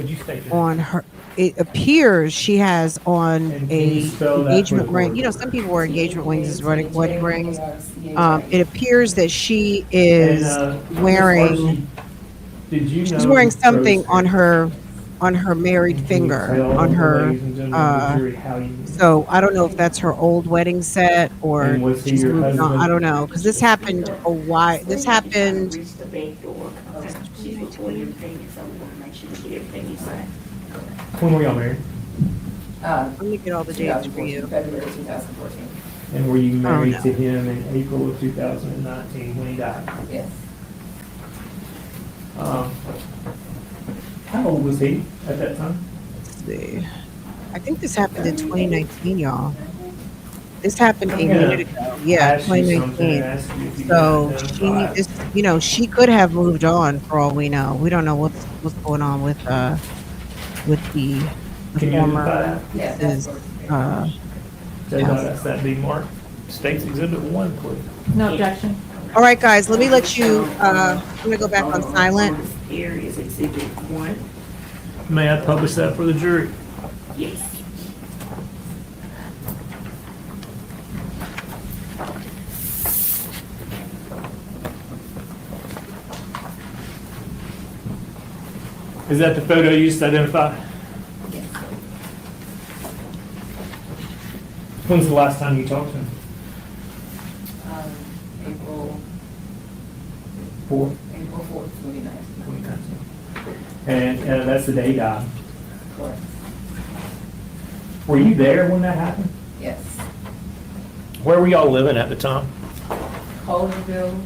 on her. It appears she has on a engagement ring. You know, some people wear engagement rings as wedding rings. It appears that she is wearing. She's wearing something on her married finger, on her. So I don't know if that's her old wedding set or she's moving on. I don't know, because this happened a while. This happened.
The bank door. She's recording everything, so we want to make sure we get everything you say.
When were y'all married?
Let me get all the dates for you.
February 2014.
And were you married
no.
to him in April of 2019 when he died?
Yes.
How old was he at that time?
Let's see. I think this happened in 2019, y'all. This happened a
I'm gonna
minute ago. Yeah,
ask you something,
2019.
ask you if you
So
can
she
identify.
is, you know, she could have moved on for all we know. We don't know what's going on with the
Can you
former
identify that?
Yeah,
Mrs.
that's
Uh,
Judge, I'll ask that be marked State's Exhibit 1, please.
No objection.
all right, guys, let me let you. I'm gonna go back on silent.
Here is exhibit 1.
May I publish that for the jury?
Yes.
Is that the photo you used to identify?
Yes.
When's the last time you talked to him?
April
Four.
4th, 2019.
And that's the day he died.
Correct.
Were you there when that happened?
Yes.
Where were y'all living at the time?
Holderville,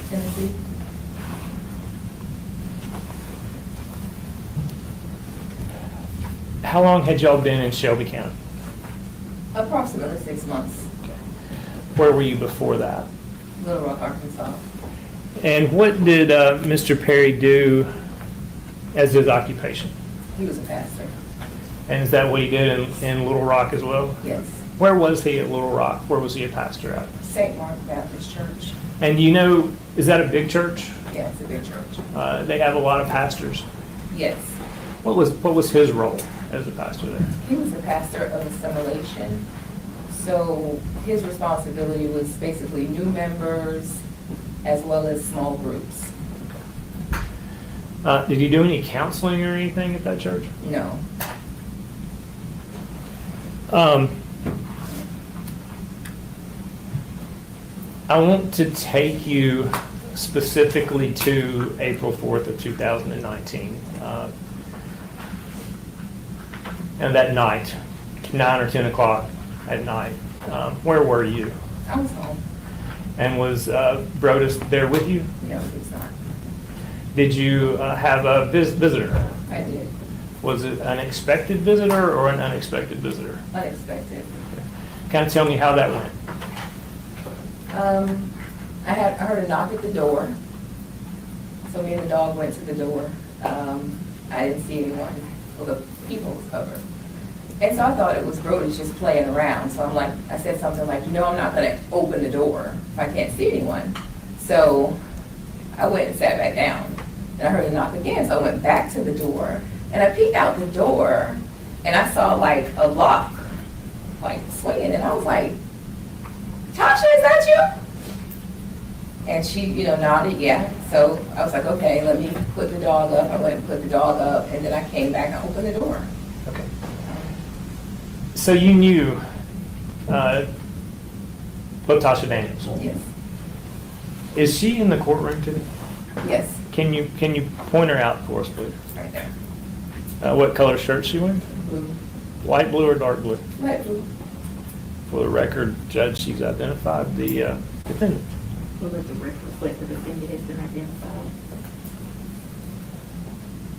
Tennessee.
How long had y'all been in Shelby County?
Approximately 6 months.
Where were you before that?
Little Rock, Arkansas.
And what did Mr. Perry do as his occupation?
He was a pastor.
And is that what he did in Little Rock as well?
Yes.
Where was he at Little Rock? Where was he a pastor at?
St. Mark Baptist Church.
And you know, is that a big church?
Yeah, it's a big church.
They have a lot of pastors.
Yes.
What was his role as a pastor there?
He was a pastor of assimilation. So his responsibility was basically new members as well as small groups.
Did he do any counseling or anything at that church?
No.
I want to take you specifically to April 4th of 2019. And that night, 9 or 10 o'clock at night, where were you?
I was home.
And was Brodus there with you?
No, he was not.
Did you have a visitor?
I did.
Was it an expected visitor or an unexpected visitor?
Unexpected.
Kind of tell me how that went.
I heard a knock at the door. So me and the dog went to the door. I didn't see anyone. Well, the people was covered. And so I thought it was Brodus just playing around. So I said something like, I'm not going to open the door if I can't see anyone. So I went and sat back down. And I heard a knock again. So I went back to the door. And I peeked out the door. And I saw like a lock, like swinging. And I was like, Tasha, is that you? And she, nodded, yeah. So I was like, okay, let me put the dog up. I went and put the dog up. And then I came back and opened the door.
Okay. So you knew Latasha Daniels.
Yes.
Is she in the courtroom today?
Yes,
Can you point her out for us, please?
right there.
What color shirt she wearing?
Blue.
Light blue or dark blue?
Light blue.
For the record, Judge, she's identified the defendant.
Well, let the record reflect the defendant has been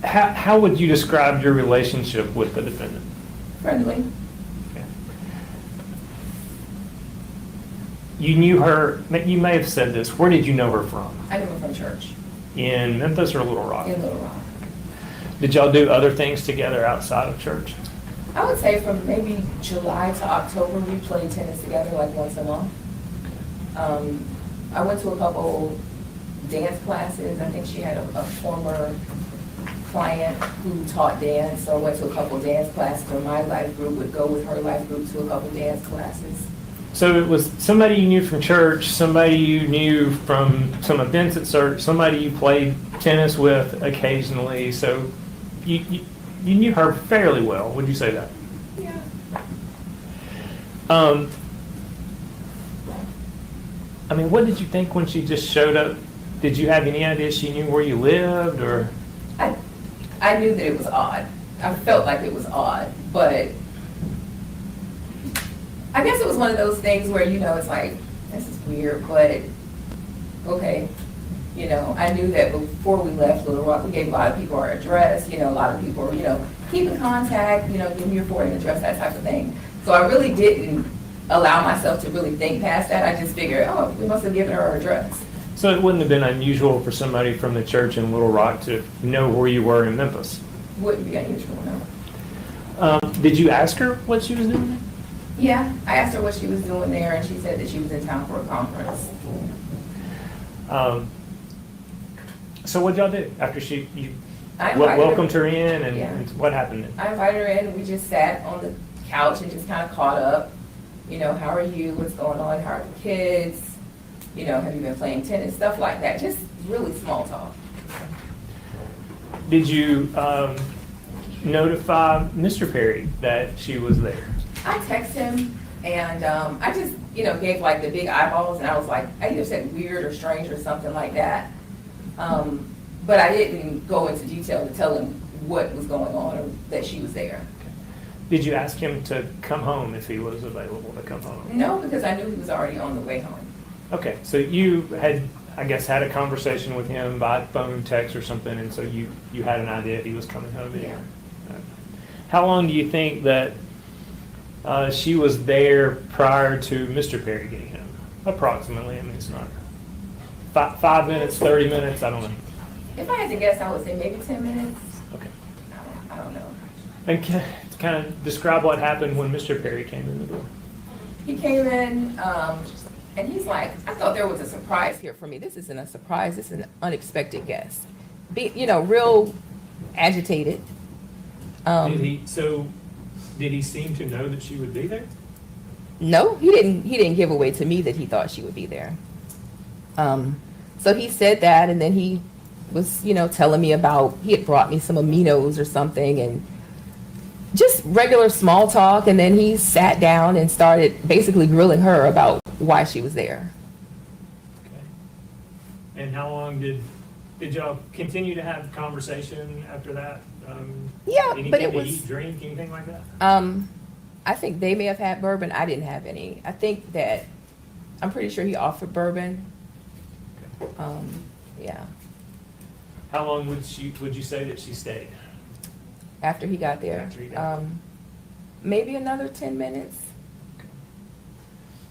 identified.
How would you describe your relationship with the defendant?
Friendly.
Okay. You knew her, you may have said this, where did you know her from?
I knew her from church
In Memphis or Little Rock?
in Little Rock.
Did y'all do other things together outside of church?
I would say from maybe July to October, we played tennis together like once a month. I went to a couple dance classes. I think she had a former client who taught dance, so I went to a couple dance classes, or my life group would go with her life group to a couple dance classes.
So it was somebody you knew from church, somebody you knew from some events at church, somebody you played tennis with occasionally, so you knew her fairly well, would you say that?
Yeah.
I mean, what did you think when she just showed up? Did you have any idea she knew where you lived, or?
I knew that it was odd. I felt like it was odd, but I guess it was one of those things where, it's like, this is weird, but okay. I knew that before we left Little Rock, we gave a lot of people our address, a lot of people, keep in contact, give me your forwarding address, that type of thing. So I really didn't allow myself to really think past that. I just figured, oh, we must have given her address.
So it wouldn't have been unusual for somebody from the church in Little Rock to know where you were in Memphis.
Wouldn't be unusual, no.
Did you ask her what she was doing there?
Yeah, I asked her what she was doing there, and she said that she was in town for a conference.
So what'd y'all do after you
I invited her-
welcomed her in, and
Yeah.
and what happened then?
I invited her in, and we just sat on the couch and just kind of caught up. You know, how are you? What's going on? How are the kids? You know, have you been playing tennis? Stuff like that. Just really small talk.
Did you notify Mr. Perry that she was there?
I texted him, and I just, you know, gave like the big eyeballs, and I was like, I either said weird or strange or something like that. But I didn't go into detail to tell him what was going on or that she was there.
Did you ask him to come home if he was available to come home?
No, because I knew he was already on the way home.
Okay, so you had, I guess, had a conversation with him by phone, text, or something, and so you had an idea he was coming home.
Yeah.
How long do you think that she was there prior to Mr. Perry getting home? Approximately. I mean, it's not 5 minutes, 30 minutes. I don't know.
If I had to guess, I would say maybe 10 minutes.
Okay.
I don't know.
And kind of describe what happened when Mr. Perry came in the door.
He came in, and he's like, I thought there was a surprise here for me. This isn't a surprise. This is an unexpected guest. You know, real agitated.
Did he seem to know that she would be there?
No, he didn't give away to me that he thought she would be there. So he said that, and then he was, you know, telling me about, he had brought me some aminos or something, and just regular small talk. And then he sat down and started basically grilling her about why she was there.
Okay. And how long did y'all continue to have conversation after that?
Yeah,
anything
but it
to
was,
eat, drink, anything like that?
I think they may have had bourbon. I didn't have any. I think that, I'm pretty sure he offered bourbon. Yeah,
How long would you say that she stayed?
after he got there.
After he got
Maybe another 10 minutes.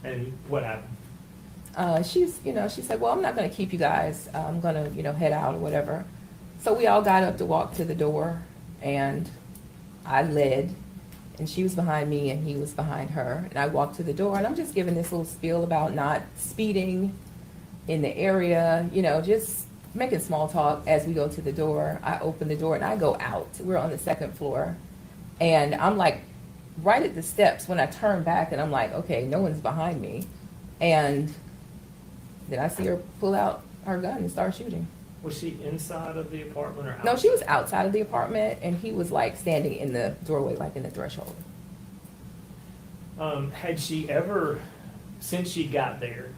And what happened?
She said, well, I'm not gonna keep you guys. I'm gonna, head out or whatever. So we all got up to walk to the door, and I led, and she was behind me and he was behind her. And I walked to the door, and I'm just giving this little spiel about not speeding in the area, just making small talk as we go to the door. I open the door and I go out. We're on the second floor, and I'm like right at the steps when I turn back, and I'm like, okay, no one's behind me. And then I see her pull out her gun and start shooting.
Was she inside of the apartment or outside?
No, she was outside of the apartment, and he was like standing in the doorway, like in the threshold.
Had she ever, since she got there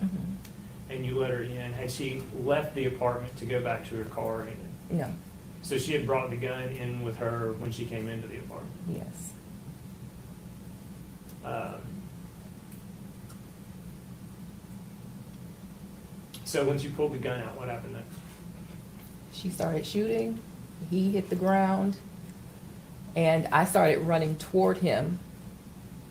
and you let her in, had she left the apartment to go back to her car or anything?
No,
So she had brought the gun in with her when she came into the apartment?
yes.
So once you pulled the gun out, what happened next?
She started shooting, he hit the ground, and I started running toward him,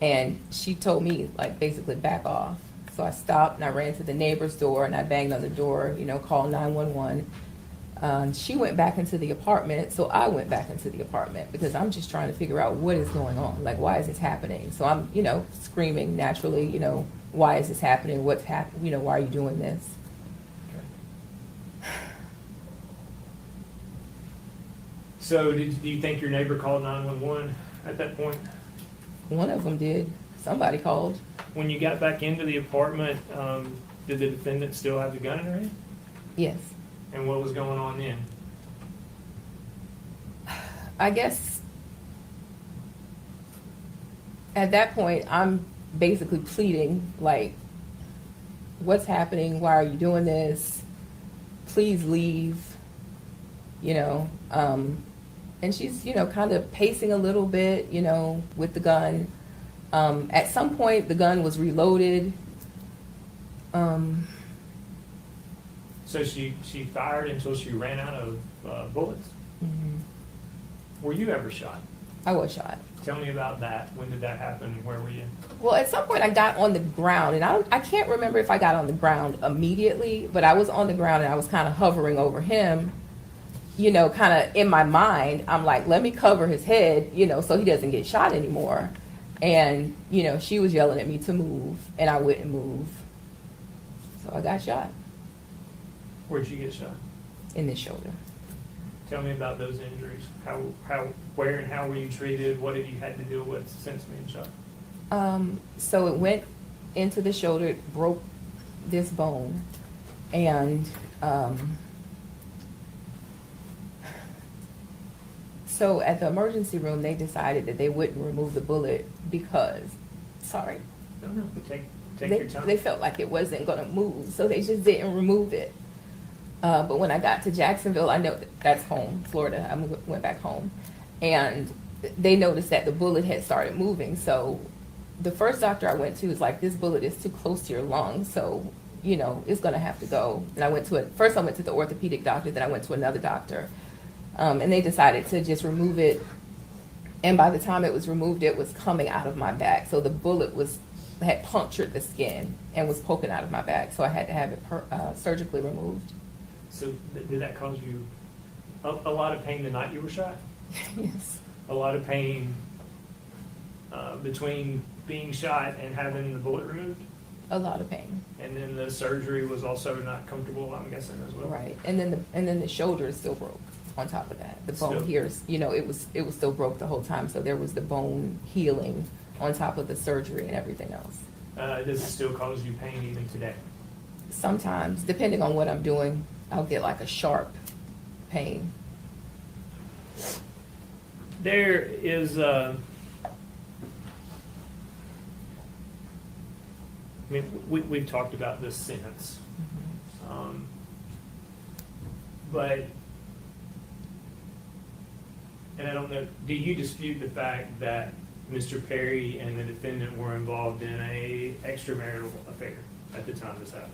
and she told me, like, basically back off. So I stopped and I ran to the neighbor's door and I banged on the door, called 911. She went back into the apartment, so I went back into the apartment because I'm just trying to figure out what is going on. Like, why is this happening? So I'm, screaming naturally, why is this happening? What's happening? Why are you doing this?
So do you think your neighbor called 911 at that point?
One of them did. Somebody called.
When you got back into the apartment, did the defendant still have the gun in her hand?
Yes.
And what was going on then?
I guess at that point, I'm basically pleading, like, what's happening? Why are you doing this? Please leave, and she's, kind of pacing a little bit, with the gun. At some point, the gun was reloaded.
So she fired until she ran out of bullets?
Mhm.
Were you ever shot?
I was shot.
Tell me about that. When did that happen? Where were you?
Well, at some point I got on the ground, and I can't remember if I got on the ground immediately, but I was on the ground and I was kind of hovering over him, you know, kind of in my mind. I'm like, let me cover his head, you know, so he doesn't get shot anymore. And, you know, she was yelling at me to move, and I wouldn't move. So I got shot
Where'd you get shot?
in the shoulder.
Tell me about those injuries. Where and how were you treated? What have you had to deal with since being shot?
So it went into the shoulder, it broke this bone, and so at the emergency room, they decided that they wouldn't remove the bullet because, sorry,
No. Take
they,
your time.
they felt like it wasn't gonna move, so they just didn't remove it. But when I got to Jacksonville, I know that's home, Florida. I went back home, and they noticed that the bullet had started moving. So the first doctor I went to was like, "This bullet is too close to your lung, so you know it's gonna have to go." And I went to first I went to the orthopedic doctor, then I went to another doctor, and they decided to just remove it. And by the time it was removed, it was coming out of my back. So the bullet had punctured the skin and was poking out of my back. So I had to have it surgically removed.
So did that cause you a lot of pain the night you were shot?
Yes.
A lot of pain between being shot and having the bullet removed?
A lot of pain.
And then the surgery was also not comfortable, I'm guessing, as well?
Right. And then the shoulder is still broke on top of that. The bone
Still.
here is, you know, it was still broke the whole time. So there was the bone healing on top of the surgery and everything else.
Does it still cause you pain even today?
Sometimes, depending on what I'm doing, I'll get like a sharp pain.
There is, I mean, we've talked about this since, but, and I don't know, do you dispute the fact that Mr. Perry and the defendant were involved in a extramarital affair at the time this happened?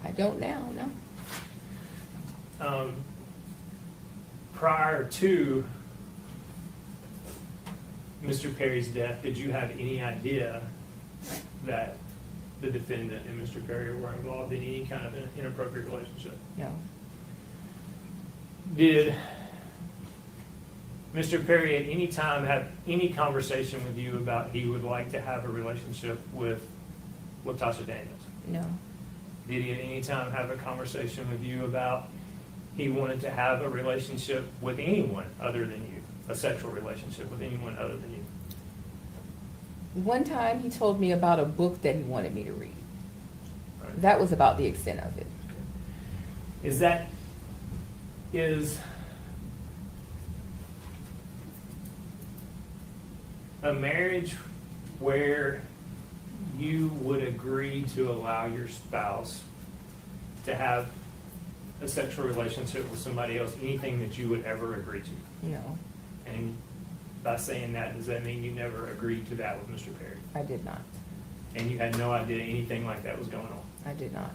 I don't now, no.
Prior to Mr. Perry's death, did you have any idea that the defendant and Mr. Perry were involved in any kind of an inappropriate relationship?
No.
Did Mr. Perry at any time have any conversation with you about he would like to have a relationship with Latasha Daniels?
No.
Did he at any time have a conversation with you about he wanted to have a relationship with anyone other than you, a sexual relationship with anyone other than you?
One time he told me about a book that he wanted me to read.
Right.
That was about the extent of it.
Is a marriage where you would agree to allow your spouse to have a sexual relationship with somebody else, anything that you would ever agree to?
No,
And by saying that, does that mean you never agreed to that with Mr. Perry?
I did not.
And you had no idea anything like that was going on?
I did not.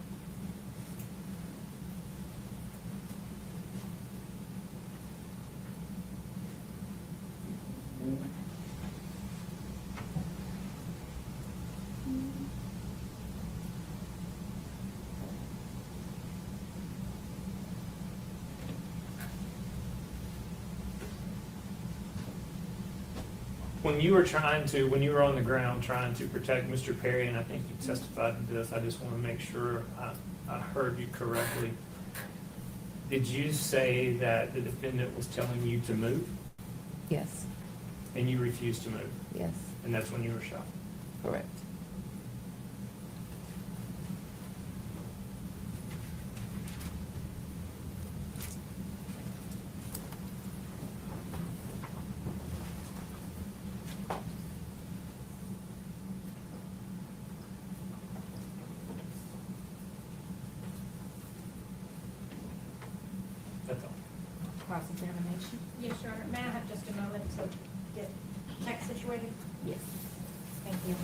When you were on the ground trying to protect Mr. Perry, and I think you testified to this, I just want to make sure I heard you correctly. Did you say that the defendant was telling you to move,
Yes,
and you refused to move,
yes,
and that's when you were shot?
correct.
That's all.
Cross-examination?
Yes, Your Honor. May I have just a moment to get tech situated?
Yes.
Thank you.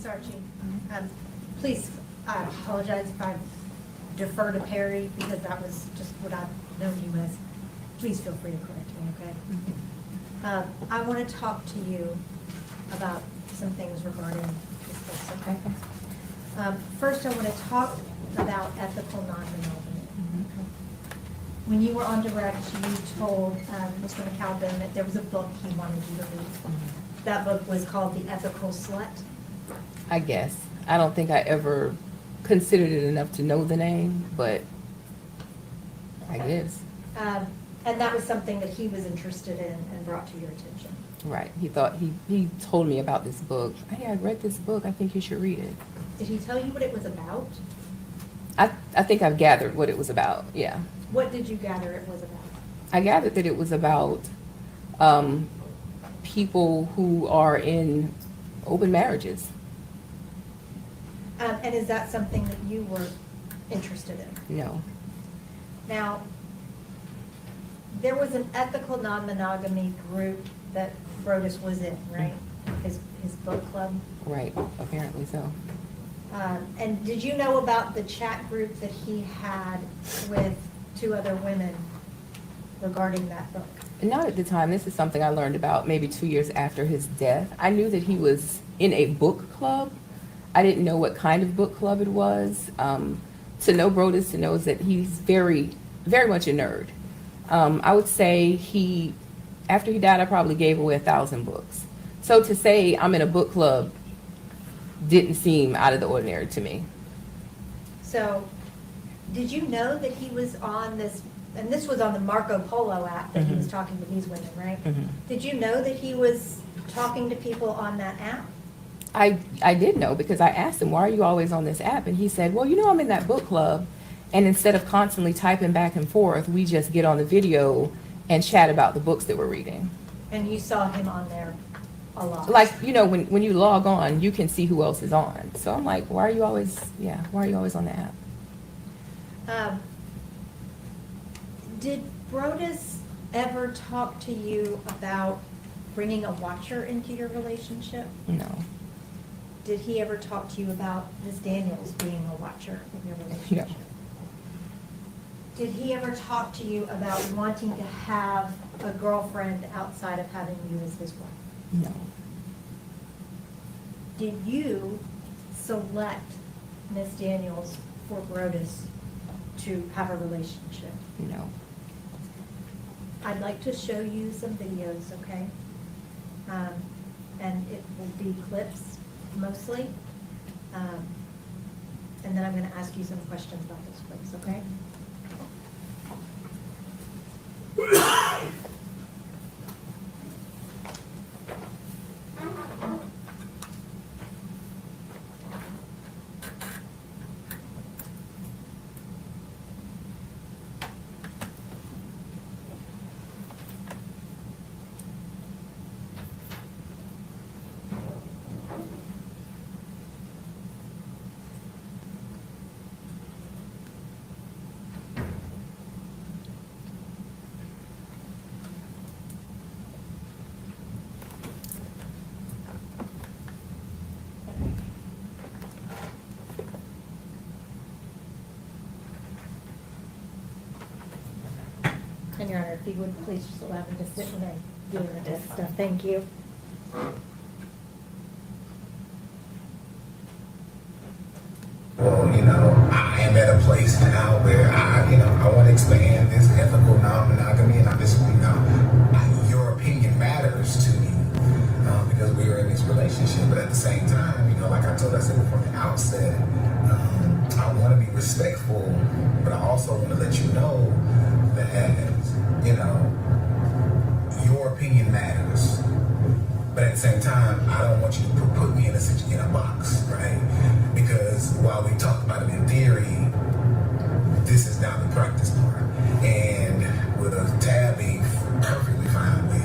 Thanks, Archie. Please, I apologize if I defer to Perry, because that was just what I've known you as. Please feel free to correct me, okay? I want to talk to you about some things regarding this case, okay? First, I want to talk about ethical non-monogamy. When you were on direct, you told Mr. McAlpin that there was a book he wanted you to read. That book was called The Ethical Slut.
I guess. I don't think I ever considered it enough to know the name, but I guess.
And that was something that he was interested in and brought to your attention.
Right. He told me about this book. Hey, I read this book. I think you should read it.
Did he tell you what it was about?
I think I've gathered what it was about. Yeah.
What did you gather it was about?
I gathered that it was about people who are in open marriages.
And is that something that you were interested in?
No.
Now, there was an ethical non-monogamy group that Brodus was in, right? His book club.
Right. Apparently so.
And did you know about the chat group that he had with 2 other women regarding that book?
Not at the time. This is something I learned about maybe 2 years after his death. I knew that he was in a book club. I didn't know what kind of book club it was. To know Brodus, to know that he's very, very much a nerd. I would say after he died, I probably gave away 1,000 books. So to say I'm in a book club didn't seem out of the ordinary to me.
So, did you know that he was on this, and this was on the Marco Polo app that he was talking to these women, right? Did you know that he was talking to people on that app?
I did know, because I asked him, why are you always on this app? And he said, well, I'm in that book club, and instead of constantly typing back and forth, we just get on the video and chat about the books that we're reading.
And you saw him on there a lot?
Like, when you log on, you can see who else is on. So I'm like, why are you always on the app?
Did Brodus ever talk to you about bringing a watcher into your relationship?
No.
Did he ever talk to you about Ms. Daniels being a watcher in your relationship?
No.
Did he ever talk to you about wanting to have a girlfriend outside of having you as his wife?
No.
Did you select Ms. Daniels for Brodus to have a relationship?
No.
I'd like to show you some videos, okay? And it will be clips mostly. And then I'm going to ask you some questions about those clips, okay? And Your Honor, if you would please just allow me to sit when I'm doing this stuff. Thank you.
Well, I am at a place now where I want to expand this ethical non-monogamy, and I just, your opinion matters to me because we are in this relationship. But at the same time, like I said from the outset, I want to be respectful, but I also want to let you know that, your opinion matters. But at the same time, I don't want you to put me in a box, right? Because while we talked about it in theory, this is now the practice part. And with Tabby perfectly fine with,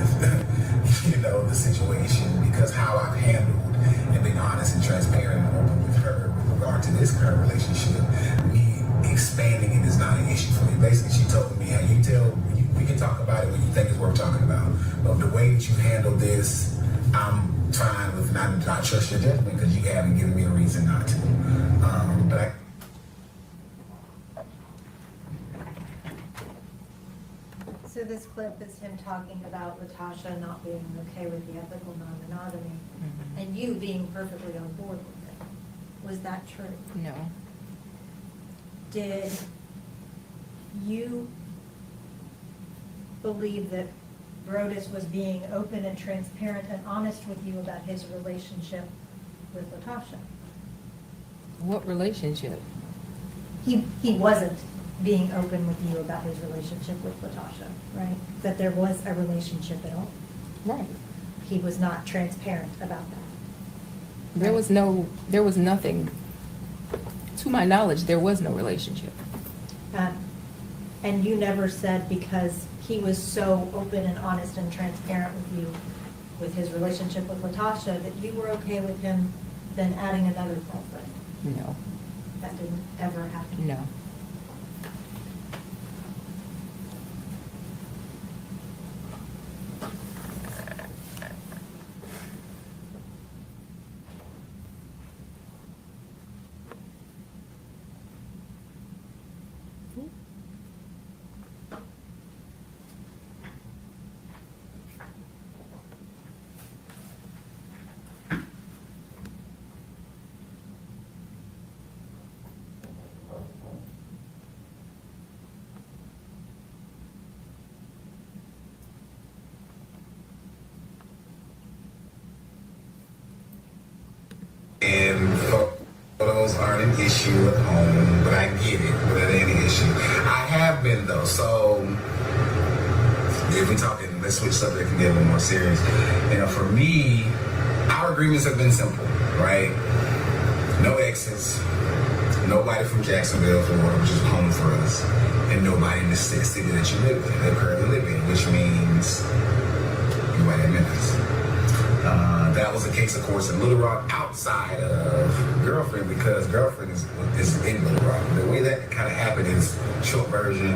the situation, because how I've handled and been honest and transparent and open with her with regard to this current relationship, me expanding it is not an issue for me. Basically, she told me, we can talk about it when you think it's worth talking about. But the way that you handle this, I'm fine with not trust your judgment because you haven't given me a reason not to. But I,
So this clip is him talking about Latasha not being okay with the ethical non-monogamy, and you being perfectly on board with it. Was that true?
No.
Did you believe that Brodus was being open and transparent and honest with you about his relationship with Latasha?
What relationship?
He wasn't being open with you about his relationship with Latasha, right? That there was a relationship at all.
Right.
He was not transparent about that.
There was nothing, to my knowledge, there was no relationship.
And you never said because he was so open and honest and transparent with you with his relationship with Latasha that you were okay with him then adding another girlfriend.
No.
That didn't ever happen.
No.
and photos aren't an issue at home, but I get it, but it ain't an issue. I have been though, so if we're talking, let's switch subject and get a little more serious. You know, for me, our agreements have been simple, right? No exes, nobody from Jacksonville, Florida, which is home for us, and nobody in the city that you live in, that currently live in, which means nobody in Memphis. That was the case, of course, in Little Rock outside of Girlfriend because Girlfriend is in Little Rock. The way that kind of happened is, short version,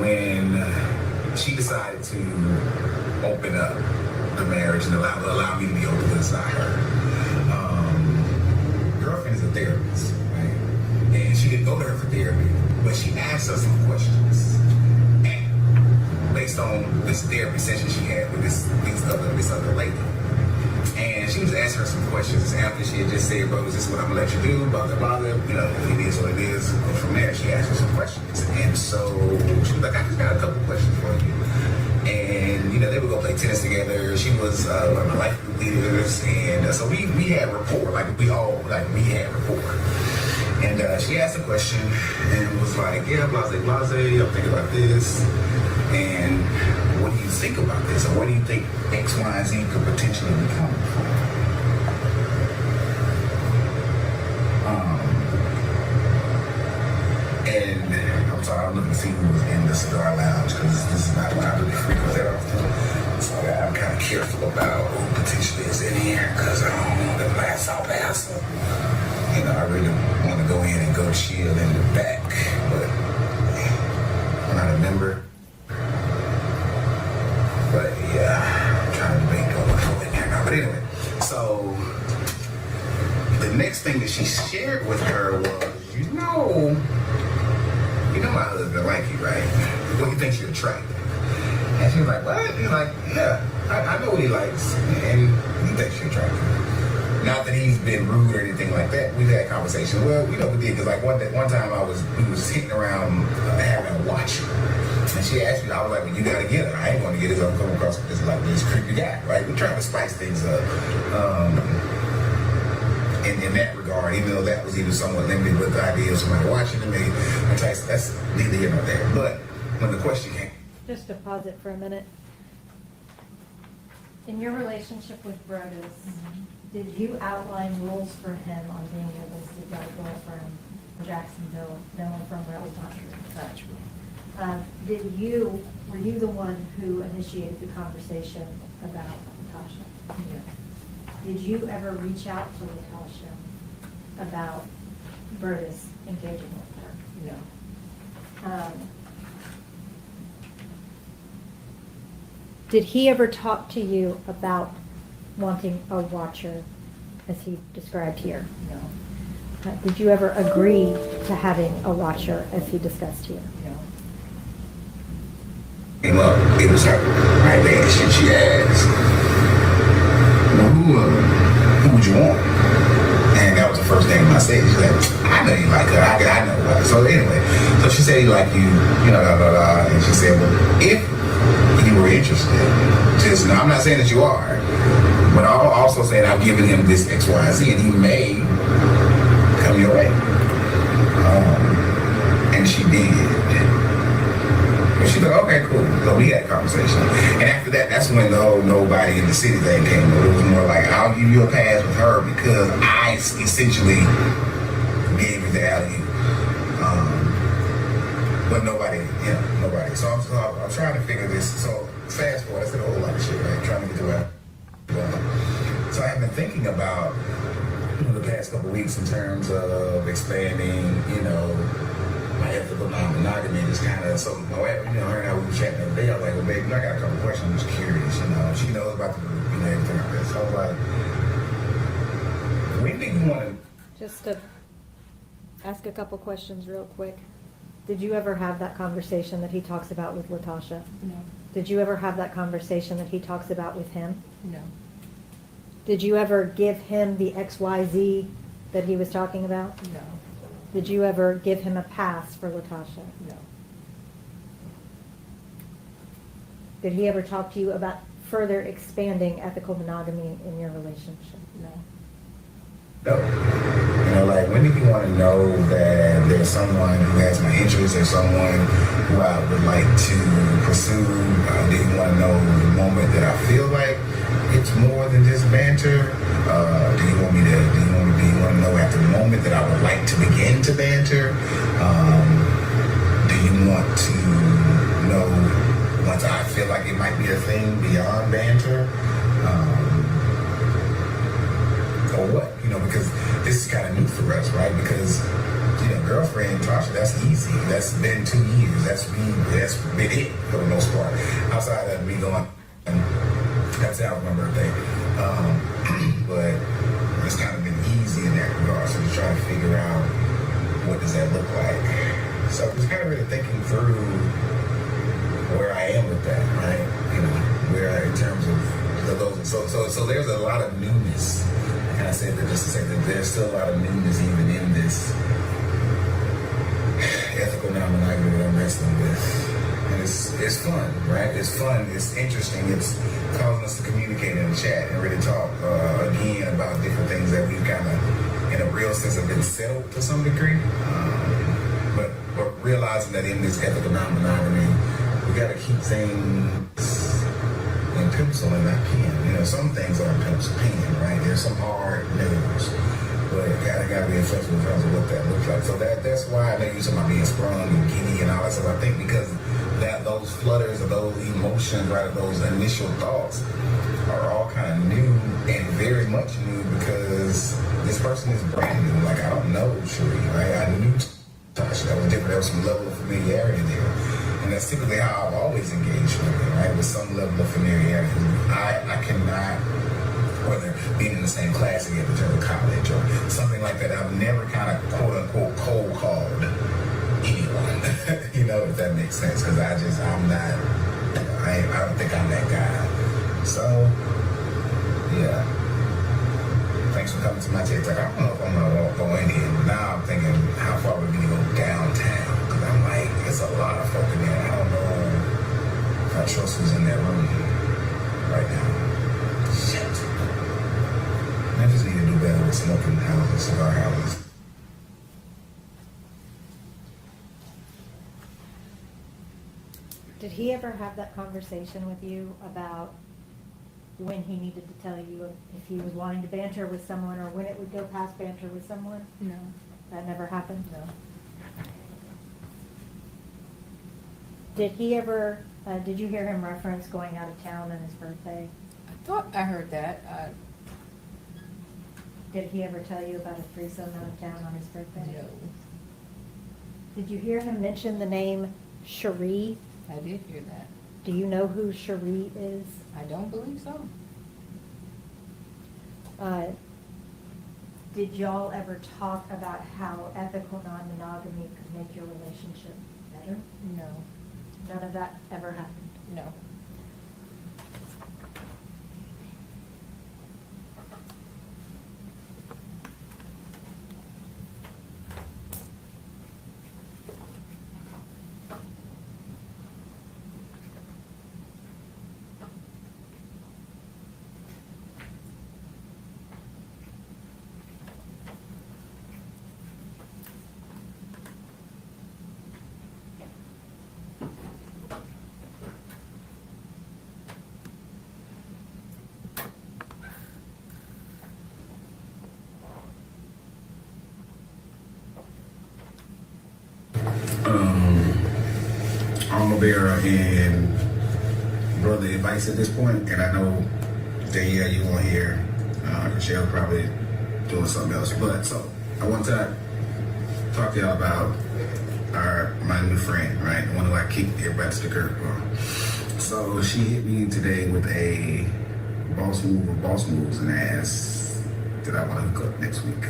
when she decided to open up the marriage and allow me to be open inside her. Girlfriend is a therapist, right? And she didn't go to her for therapy, but she asked us some questions. And based on this therapy session she had with this other lady. And she was asking her some questions after she had just said, bro, is this what I'm gonna let you do? Blah, blah, blah. You know, it is what it is. And from there, she asked her some questions. And so she was like, I just got a couple questions for you. And, you know, they would go play tennis together. She was one of my life group leaders. And so we had rapport, we had rapport. And she asked a question and was like, yeah, blase, blase, I'm thinking about this. And what do you think about this? Or what do you think X, Y, and Z could potentially become? And I'm sorry, I'm looking to see who's in the cigar lounge because this is not what I really frequent that often. So I'm kind of careful about who potentially is in here because I don't want the blast out there. So, you know, I really want to go in and go chill in the back, but I'm not a member. But yeah, I'm trying to make over in there now. But anyway, so the next thing that she shared with her was, you know my husband like you, right? Well, he thinks you're attractive. And she was like, what? He's like, yeah, I know what he likes, and he thinks you're attractive. Not that he's been rude or anything like that. We've had conversations. Well, you know, we did, because like one time we was hitting around having a watch. And she asked me, I was like, well, you gotta get her. I ain't gonna get her, so I'm coming across this creepy guy, right? We're trying to spice things up. In that regard, even though that was even somewhat limited with the idea of somebody watching me, that's neither here nor there. But when the question came,
Just to pause it for a minute. In your relationship with Brodus, did you outline rules for him on being able to get a girlfriend in Jacksonville, knowing from where we not true?
Not true.
Were you the one who initiated the conversation about Latasha?
Yeah.
Did you ever reach out to Latoshia about Brodus engaging with her?
No.
Did he ever talk to you about wanting a watcher, as he described here?
No,
Did you ever agree to having a watcher, as he discussed here?
no.
Came up, it was her, right there. She asked, well, who would you want? And that was the first thing I said. She said, I know you like her. I know her. So anyway, so she said he like you, blah, blah, blah. And she said, well, if you were interested, just, now I'm not saying that you are, but I'm also saying I've given him this X, Y, and Z, and he may come your way. And she did. And she thought, okay, cool. So we had a conversation. And after that, that's when the whole nobody in the city thing came up. It was more like, I'll give you a pass with her because I essentially gave it to alley. But nobody, nobody. So I'm trying to figure this. So fast forward, I said a whole lot of shit, right? Trying to get to where I'm going. So I've been thinking about the past couple of weeks in terms of expanding, my ethical non-monogamy. Just kind of, so my wife, her and I, we were chatting the other day. I was like, well, baby, I got a couple questions. I'm just curious, She knows about the group, everything like that. So I was like, when do you want to?
Just to ask a couple questions real quick. Did you ever have that conversation that he talks about with Latasha?
No,
Did you ever have that conversation that he talks about with him?
no,
Did you ever give him the XYZ that he was talking about?
no,
Did you ever give him a pass for Latasha?
no,
Did he ever talk to you about further expanding ethical monogamy in your relationship?
no.
No. Like, when do you want to know that there's someone who has my interest or someone who I would like to pursue? Do you want to know the moment that I feel like it's more than just banter? Do you want to know at the moment that I would like to begin to banter? Do you want to know once I feel like it might be a thing beyond banter? Or what? Because this is kind of new for us, right? Because, girlfriend, Tasha, that's easy. That's been 2 years. That's been it for the most part. Outside of me going, that's out my birthday. But it's kind of been easy in that regard. So just trying to figure out what does that look like. So just kind of really thinking through where I am with that, right? Where in terms of those. So there's a lot of newness. And I said that just to say that there's still a lot of newness even in this ethical non-monogamy that I'm wrestling with. And it's fun, right? It's fun, it's interesting, it's causing us to communicate and chat and really talk again about different things that we've kind of, in a real sense, have been settled to some degree. But realizing that in this ethical non-monogamy, we got to keep things in pencil and not pen. Some things are pencil pen, right? There's some hard news, but it gotta be flexible in terms of what that looks like. So that's why I know you're talking about being sprung and giddy and all that stuff. I think because those flutters or those emotions, right, or those initial thoughts are all kind of new and very much new because this person is brand new. Like, I don't know Cherie, right? I knew Tasha. That was different. There was some level of familiarity there. And that's typically how I've always engaged women, right? With some level of familiarity. I cannot, whether being in the same class together during college or something like that, I've never kind of quote unquote cold called anyone, if that makes sense. Because I'm not, I don't think I'm that guy. So, yeah. Thanks for coming to my TikTok. I don't know if I'm gonna go in here, but now I'm thinking how far would we go downtown? Because I'm like, there's a lot of folk in there. I don't know if I trust who's in that room right now. Shit. I just need to do better with smoking houses, cigar houses.
Did he ever have that conversation with you about when he needed to tell you if he was wanting to banter with someone or when it would go past banter with someone?
No,
That never happened?
no.
Did he ever, did you hear him reference going out of town on his birthday?
I thought I heard that.
Did he ever tell you about a threesome out of town on his birthday?
No,
Did you hear him mention the name Cherie?
I did hear that.
Do you know who Cherie is?
I don't believe so.
Did y'all ever talk about how ethical non-monogamy could make your relationship better?
No,
None of that ever happened?
no.
Alma Bear and brother advice at this point, and I know Danielle, you won't hear. Michelle probably doing something else, but so I want to talk to y'all about my new friend, right? The one who I kicked everybody to the curb on. So she hit me today with a boss move or boss moves and asked that I want to hook up next week.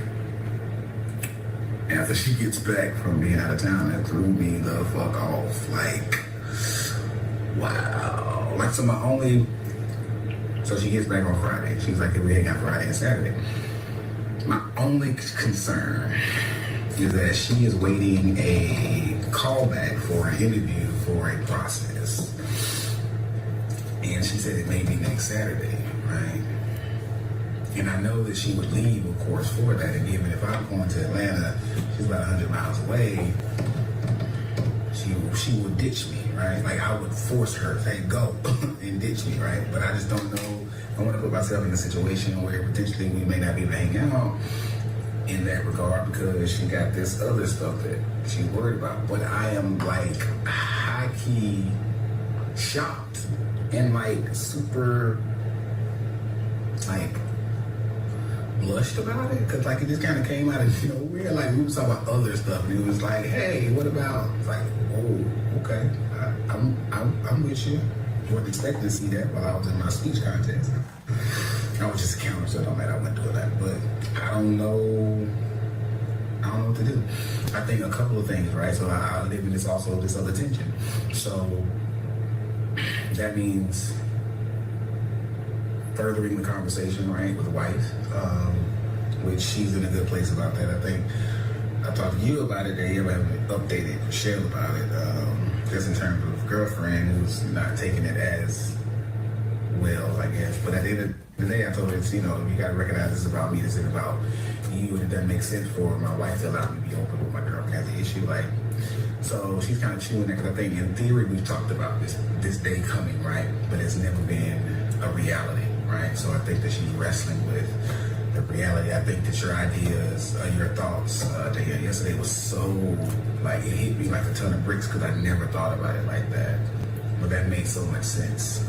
After she gets back from being out of town, that threw me the fuck off. Like, wow. Like, so she gets back on Friday. She's like, we hang out Friday and Saturday. My only concern is that she is waiting a callback for an interview for a process. And she said it may be next Saturday, right? And I know that she would leave, of course, for that. And given if I'm going to Atlanta, she's about 100 miles away, she would ditch me, right? Like, I would force her to say, go, and ditch me, right? But I just don't know. I want to put myself in a situation where potentially we may not be able to hang out in that regard because she got this other stuff that she's worried about. But I am, like, high-key shocked and, like, super, like, blushed about it, because like it just kind of came out of nowhere. Like we were talking about other stuff, and it was like, "Hey, what about?" It's like, "Oh, okay, I'm with you." You weren't expecting to see that while I was in my speech contest. I was just a counter, so it don't matter. I went doing that, but I don't know what to do. I think a couple of things, right? So I live in this other tension. So that means furthering the conversation, right, with the wife, which she's in a good place about that. I think I talked to you about it, that you haven't updated Michelle about it, just in terms of girlfriend who's not taking it as well, I guess. But at the end of the day, I told her, you gotta recognize this is about me, this is about you, and it doesn't make sense for my wife to allow me to be open with my girlfriend as an issue, like. So she's kind of chewing that, because I think in theory we've talked about this day coming, right? But it's never been a reality, right? So I think that she's wrestling with the reality. I think that your ideas, your thoughts yesterday was so, like, it hit me like a ton of bricks, because I never thought about it like that. But that made so much sense.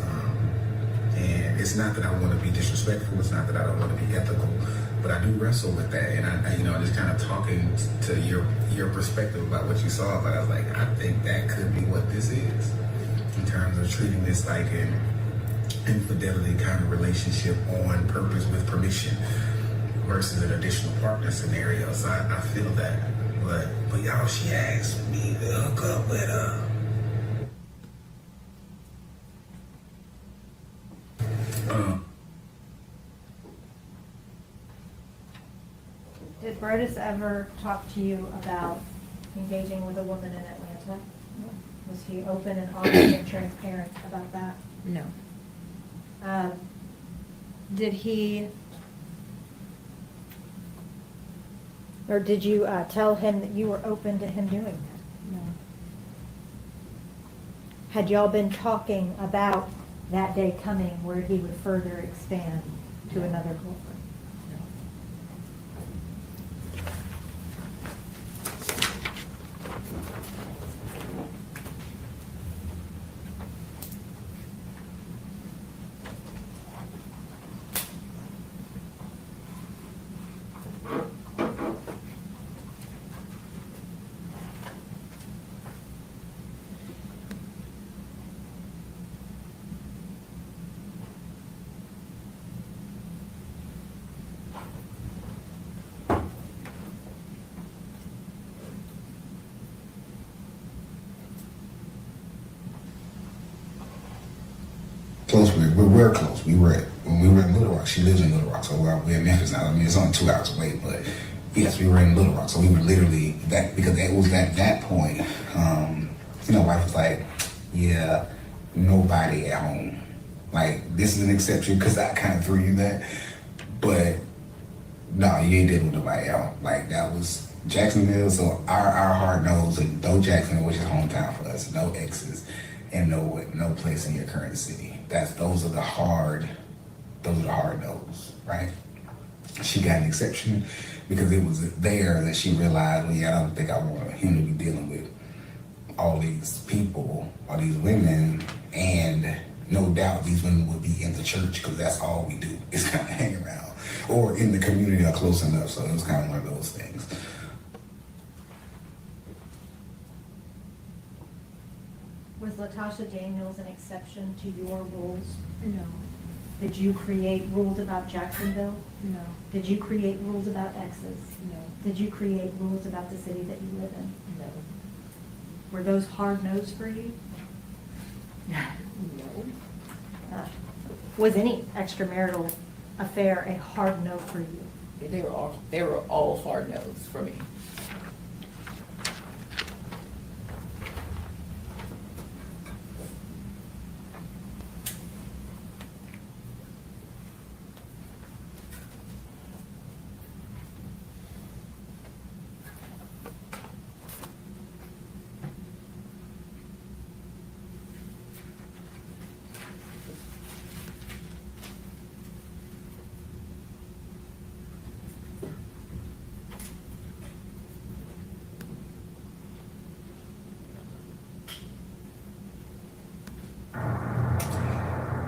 And it's not that I want to be disrespectful. It's not that I don't want to be ethical. But I do wrestle with that, and I just kind of talking to your perspective about what you saw. But I was like, I think that could be what this is, in terms of treating this like an infidelity kind of relationship on purpose with permission, versus an additional partner scenario. So I feel that, but y'all, she asked me to hook up with her.
Did Brodus ever talk to you about engaging with a woman in Atlanta? Was he open and honest and transparent about that?
No.
Did he, or did you tell him that you were open to him doing that?
No.
Had y'all been talking about that day coming where he would further expand to another girlfriend?
close. We're close. When we were in Little Rock. She lives in Little Rock, so we're in Memphis now. I mean, it's only 2 hours away, but yes, we were in Little Rock. So we were literally that, because that was at that point. Wife was like, yeah, nobody at home. Like, this is an exception because I kind of threw you that, but no, you ain't dealing with nobody at home. Like, that was Jacksonville, so our hard nose, and though Jacksonville was your hometown for us, no exes and no place in your current city. Those are the hard no's, right? She got an exception because it was there that she realized, well, yeah, I don't think I want him to be dealing with all these people, all these women, and no doubt these women would be in the church because that's all we do is kind of hang around, or in the community or close enough. So it was kind of one of those things.
Was Latasha Daniels an exception to your rules?
No,
Did you create rules about Jacksonville?
no,
Did you create rules about exes?
no,
Did you create rules about the city that you live in?
no,
Were those hard no's for you?
no.
Was any extramarital affair a hard no for you?
They were all hard no's for me.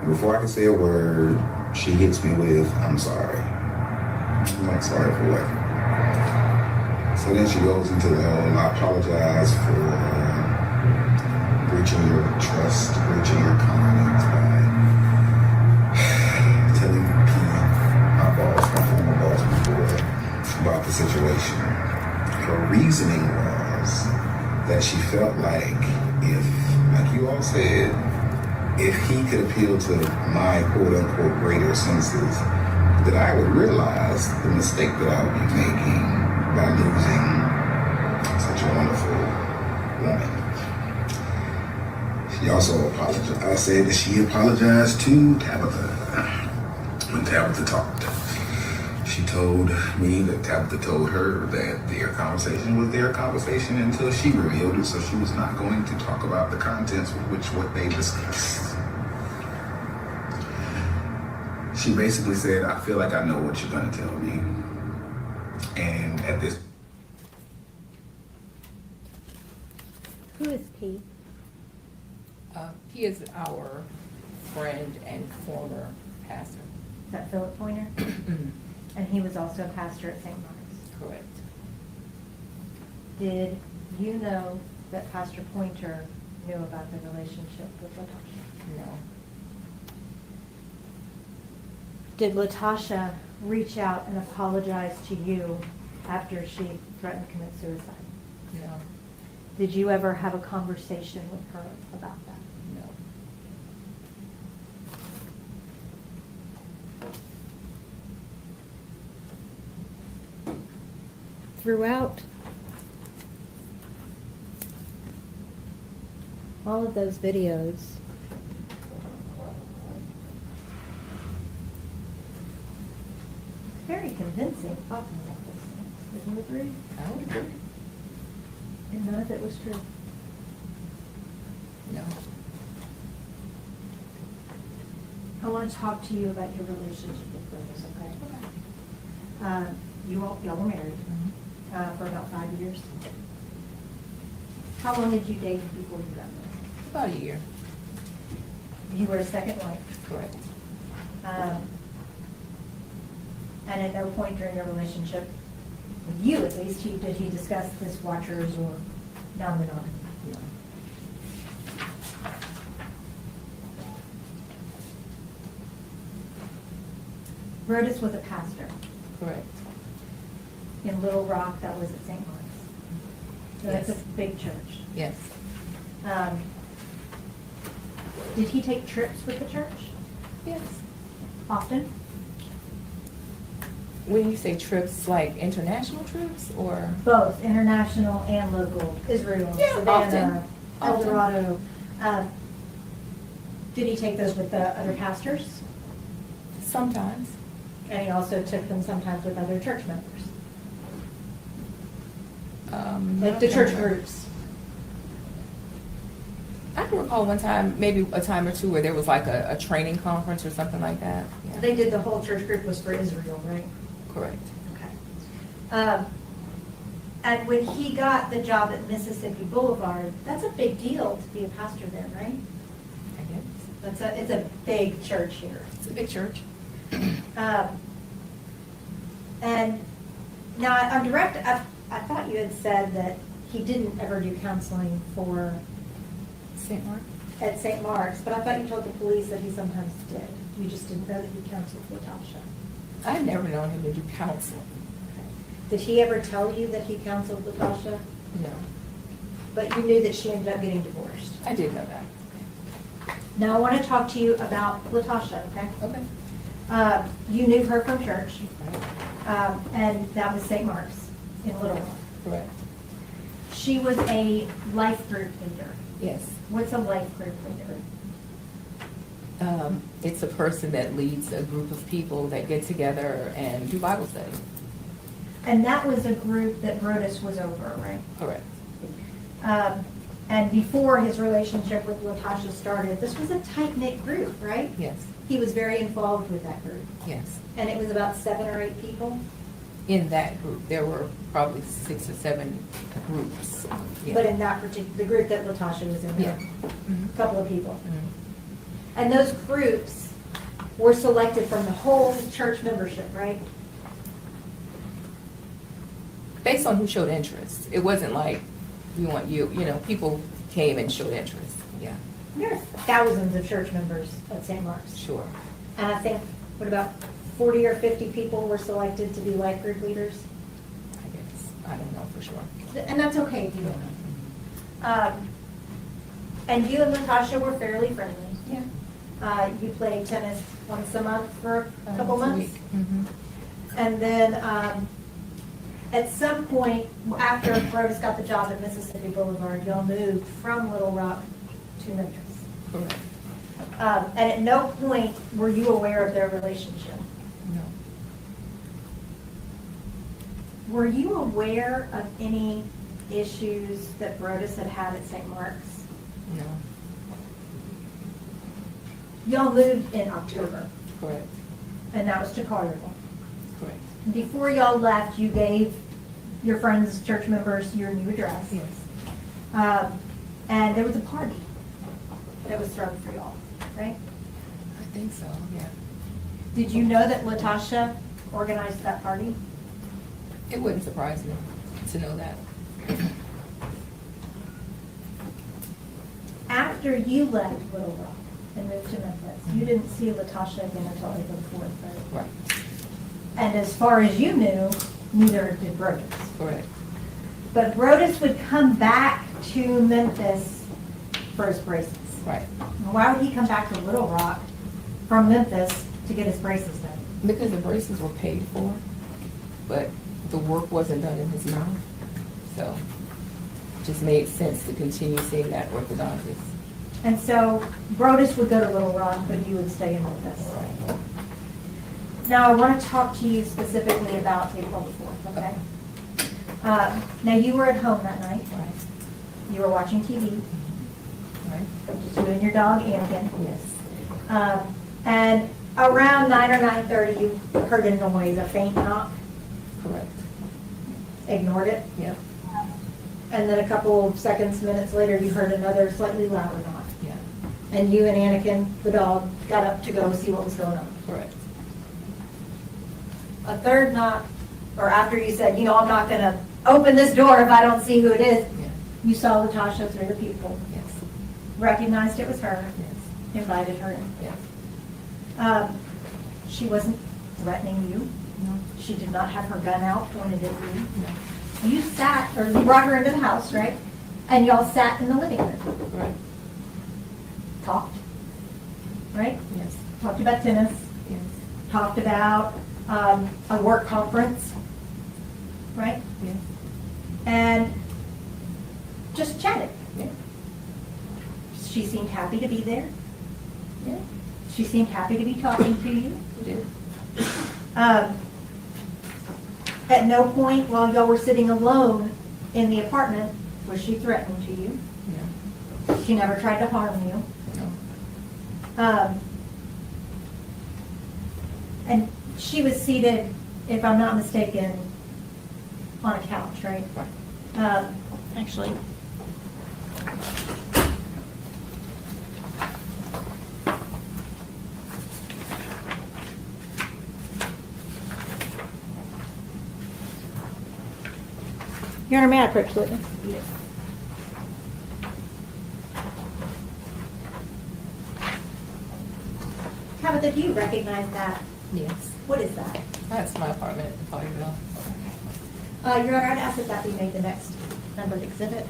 Before I can say a word, she hits me with, I'm sorry. I'm like, sorry for what? So then she goes into the whole, I apologize for breaching your trust, breaching your confidence by telling my boss, my former boss before, about the situation. Her reasoning was that she felt like you all said, if he could appeal to my quote-unquote greater senses, that I would realize the mistake that I would be making by losing such a wonderful woman. She also apologized. I said that she apologized to Tabitha when Tabitha talked. She told me that Tabitha told her that their conversation was their conversation until she revealed it, so she was not going to talk about the contents with what they discussed. She basically said, I feel like I know what you're going to tell me. And at this...
Who is P?
He is our friend and former pastor.
Is that Philip Pointer? And he was also a pastor at St. Mark's.
Correct.
Did you know that Pastor Pointer knew about the relationship with Latasha?
No.
Did Latasha reach out and apologize to you after she threatened to commit suicide?
No.
Did you ever have a conversation with her about that?
No.
Throughout all of those videos, very convincing talking about those things. Would you agree?
I would agree.
And none of it was true.
No.
I want to talk to you about your relationship with Curtis, okay? Y'all were married for about 5 years. How long did you date before you got married?
About a year.
You were a second wife.
Correct.
And at no point during your relationship, with you at least, did he discuss this watchers or non-monogamy?
No.
Brodus was a pastor
Correct.
in Little Rock that was at St. Mark's. So that's a
Yes.
big church.
Yes.
Did he take trips with the church?
Yes.
Often?
When you say trips, like international trips or?
Both, international and local, Israel,
Yeah,
Savannah, El
often.
Dorado. Did he take those with the other pastors?
Sometimes.
And he also took them sometimes with other church members, like the church groups.
I can recall one time, maybe a time or two, where there was like a training conference or something like that. Yeah.
They did, the whole church group was for Israel, right?
Correct.
Okay. And when he got the job at Mississippi Boulevard, that's a big deal to be a pastor there, right?
I guess.
It's a big church here.
It's a big church.
And now on direct, I thought you had said that he didn't ever do counseling for,
St. Mark?
at St. Mark's, but I thought you told the police that he sometimes did. You just didn't know that he counseled Latoshia.
I've never known him to do counseling.
Did he ever tell you that he counseled Latoshia?
No.
But you knew that she ended up getting divorced.
I did know that.
Now I want to talk to you about Latoshia, okay?
Okay.
You knew her from church,
Right.
and that was St. Mark's in Little Rock.
Correct.
She was a life group leader.
Yes.
What's a life group leader?
It's a person that leads a group of people that get together and do Bible study.
And that was a group that Brodus was over, right?
Correct.
And before his relationship with Latasha started, this was a tight-knit group, right?
Yes.
He was very involved with that group.
Yes.
And it was about 7 or 8 people?
In that group, there were probably 6 or 7 groups. Yeah.
But in that particular, the group that Latasha was in,
Yeah.
a couple of people.
Mhm.
And those groups were selected from the whole church membership, right?
Based on who showed interest. It wasn't like, we want you, people came and showed interest. Yeah,
There are thousands of church members at St. Mark's.
sure.
And I think, what about 40 or 50 people were selected to be life group leaders?
I guess. I don't know for sure.
And that's okay if you don't know. And you and Latasha were fairly friendly.
Yeah.
You played tennis once a month for a couple
Once a
months.
week. Mhm.
And then at some point, after Brodus got the job at Mississippi Boulevard, y'all moved from Little Rock to Memphis.
Correct.
And at no point were you aware of their relationship.
No.
Were you aware of any issues that Brodus had had at St. Mark's?
No.
Y'all moved in October,
Correct.
and that was to Carterville.
Correct.
Before y'all left, you gave your friends, church members, your new address.
Yes.
And there was a party that was thrown for y'all, right?
I think so, yeah.
Did you know that Latasha organized that party?
It wouldn't surprise me to know that.
After you left Little Rock and moved to Memphis, you didn't see Latasha again until April 4th, right?
Right.
And as far as you knew, neither did Brodus.
Correct.
But Brodus would come back to Memphis for his braces.
Right.
Why would he come back to Little Rock from Memphis to get his braces done?
Because the braces were paid for, but the work wasn't done in his mouth. So it just made sense to continue seeing that orthodontist.
And so Brodus would go to Little Rock, but you would stay in Memphis. Now, I want to talk to you specifically about April 4th, okay? Now, you were at home that night.
Right.
You were watching TV.
Right.
Just you and your dog, Anakin.
Yes.
And around 9 or 9:30, you heard a noise, a faint knock,
Correct.
ignored it.
Yep.
And then a couple of seconds, minutes later, you heard another slightly louder knock.
Yeah.
And you and Anakin, the dog, got up to go see what was going on.
Correct.
A third knock, or after you said, I'm not going to open this door if I don't see who it is,
Yeah.
you saw Latasha through the people,
Yes.
recognized it was her,
Yes.
invited her in.
Yes.
She wasn't threatening you.
No.
She did not have her gun out pointed at you.
No.
You sat, or you brought her into the house, right? And y'all sat in the living room,
Right.
talked, right?
Yes.
talked about tennis,
Yes.
talked about a work conference, right?
Yes.
And just chatted.
Yeah.
She seemed happy to be there.
Yeah.
She seemed happy to be talking to you.
You did.
At no point while y'all were sitting alone in the apartment was she threatening to you.
No.
She never tried to harm you.
No.
And she was seated, if I'm not mistaken, on a couch, right? Actually. Your Honor, may I approach the witness?
Yes.
Tabitha, do you recognize that?
Yes.
What is that?
That's my apartment in Collierville.
Your Honor, I'd ask that that be made the next numbered exhibit.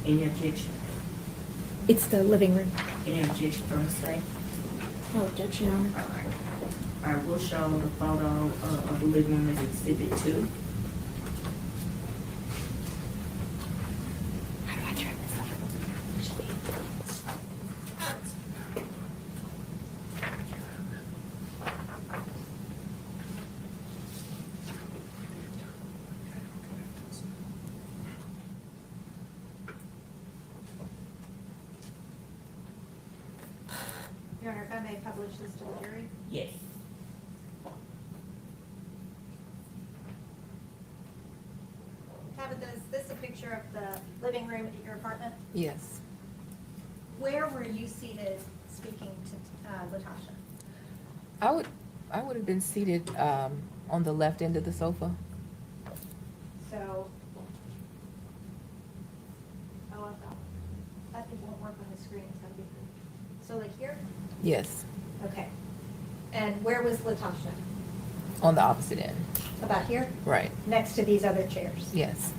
Any objection?
It's the living room.
Any objection from the state?
No objection, Your Honor.
All right. I will show the photo of the living room as exhibit 2.
How do I turn this off? Your Honor, if I may publish this to the jury.
Yes.
Tabitha, is this a picture of the living room at your apartment?
Yes.
Where were you seated speaking to Latasha?
I would have been seated on the left end of the sofa.
So, that thing won't work on the screen, it's gotta be, so like here?
Yes.
Okay. And where was Latasha?
On the opposite end.
About here?
Right.
Next to these other chairs?
Yes.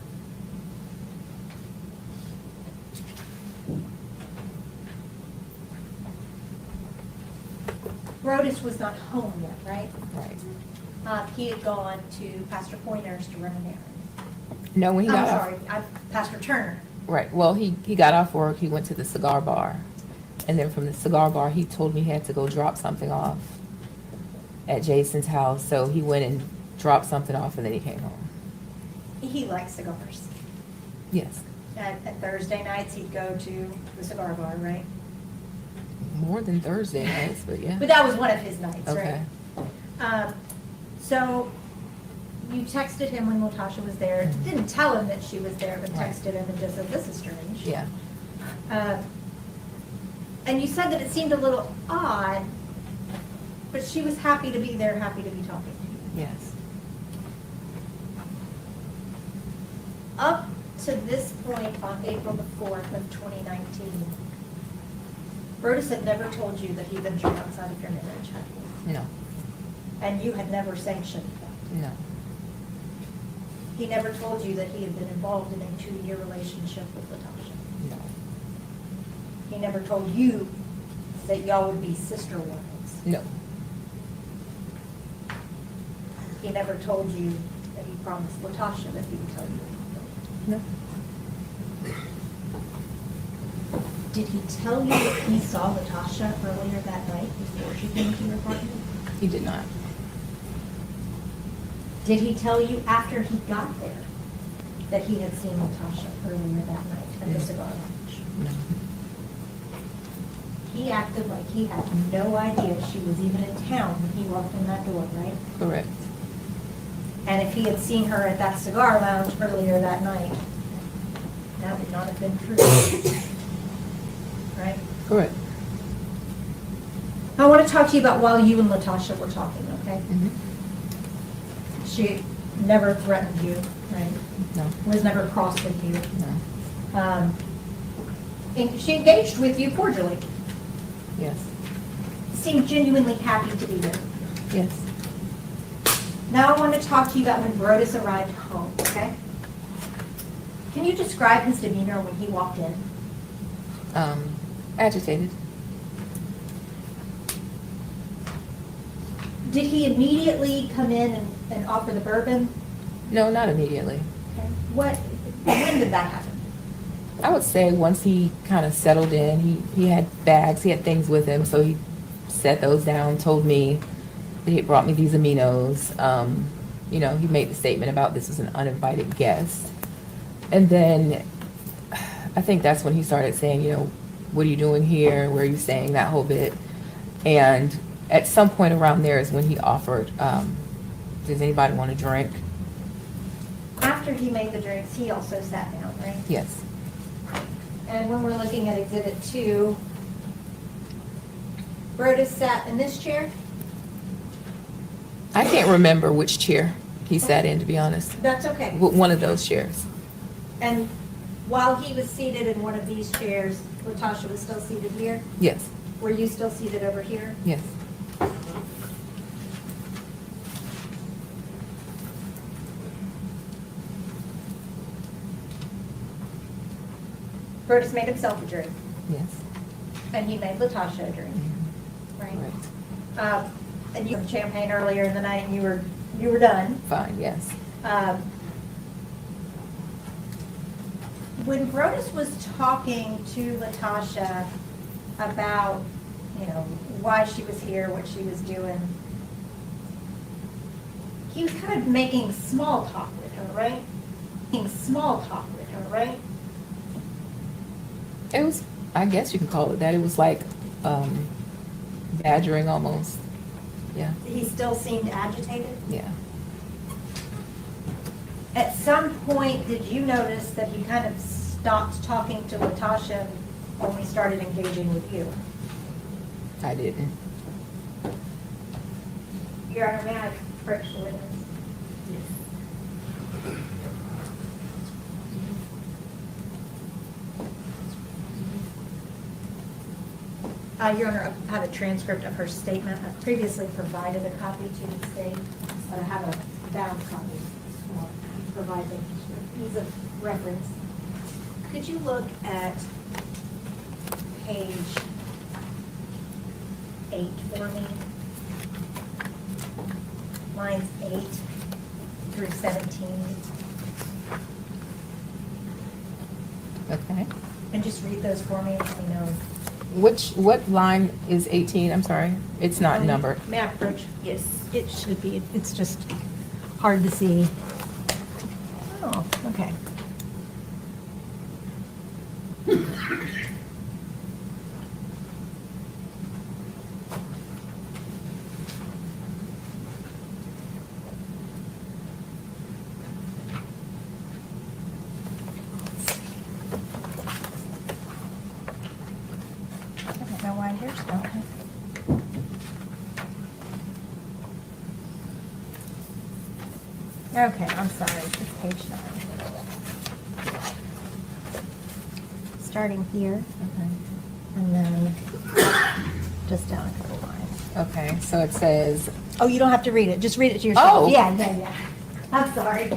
Brodus was not home yet, right?
Right.
He had gone to Pastor Pointer's to run an errand.
No, when he
I'm
got
sorry, Pastor Turner.
Right. Well, he got off work. He went to the cigar bar. And then from the cigar bar, he told me he had to go drop something off at Jason's house. So he went and dropped something off and then he came home.
He likes cigars.
Yes.
And Thursday nights, he'd go to the cigar bar, right?
More than Thursday nights, but yeah.
But that was one of his nights,
Okay.
right? So you texted him when Latasha was there. Didn't tell him that she was there, but
Right.
texted him and just said, this is strange.
Yeah.
And you said that it seemed a little odd, but she was happy to be there, happy to be talking to you.
Yes.
Up to this point on April the 4th of 2019, Brodus had never told you that he ventured outside of your marriage, had he?
No.
And you had never sanctioned that.
No.
He never told you that he had been involved in a 2-year relationship with Latasha.
No.
He never told you that y'all would be sister wives.
No.
He never told you that he promised Latasha that he would tell you.
No.
Did he tell you that he saw Latasha earlier that night before she came to your apartment?
He did not.
Did he tell you after he got there that he had seen Latasha earlier that night at the cigar lounge?
No.
He acted like he had no idea she was even in town when he walked in that door, right?
Correct.
And if he had seen her at that cigar lounge earlier that night, that would not have been true. Right?
Correct.
I want to talk to you about while you and Latasha were talking, okay?
Mm-hmm.
She never threatened you, right?
No.
Was never cross with you.
No.
And she engaged with you cordially.
Yes.
Seemed genuinely happy to be there.
Yes.
Now I want to talk to you about when Brodus arrived home, okay? Can you describe his demeanor when he walked in?
Agitated.
Did he immediately come in and offer the bourbon?
No, not immediately.
When did that happen?
I would say once he kind of settled in, he had bags, he had things with him, so he set those down, told me that he had brought me these aminos. You know, he made the statement about this was an uninvited guest. And then I think that's when he started saying, you know, what are you doing here? Where are you staying? That whole bit. And at some point around there is when he offered, does anybody want a drink?
After he made the drinks, he also sat down, right?
Yes.
And when we're looking at Exhibit 2, Brodus sat in this chair?
I can't remember which chair he sat in, to be honest.
That's okay.
One of those chairs.
And while he was seated in one of these chairs, Latasha was still seated here?
Yes,
Were you still seated over here?
yes.
Brodus made himself a drink,
Yes.
and he made Latasha a drink, right?
Right.
And you had champagne earlier in the night, and you were done.
Fine, yes.
When Brodus was talking to Latasha about, you know, why she was here, what she was doing, he was kind of making small talk with her, right? Making small talk with her, right?
It was, I guess you can call it that. It was like badgering almost. Yeah,
He still seemed agitated.
yeah.
At some point, did you notice that he kind of stopped talking to Latasha when we started engaging with you?
I didn't.
Your Honor, may I approach the witness? Your Honor, I have a transcript of her statement. I previously provided a copy to the state, but I have a bound copy. I'll provide the ease of reference. Could you look at page 8 for me? Lines 8 through 17.
Okay.
And just read those for me, let me know.
What line is 18? I'm sorry. It's not numbered.
May I approach? Yes, it should be. It's just hard to see. Oh, okay. I don't know why yours don't. Okay, I'm sorry, it's page 9. Starting here,
Okay.
and then just down a couple lines.
Okay, so it says,
Oh, you don't have to read it, just read it to yourself.
Oh.
Yeah. I'm sorry.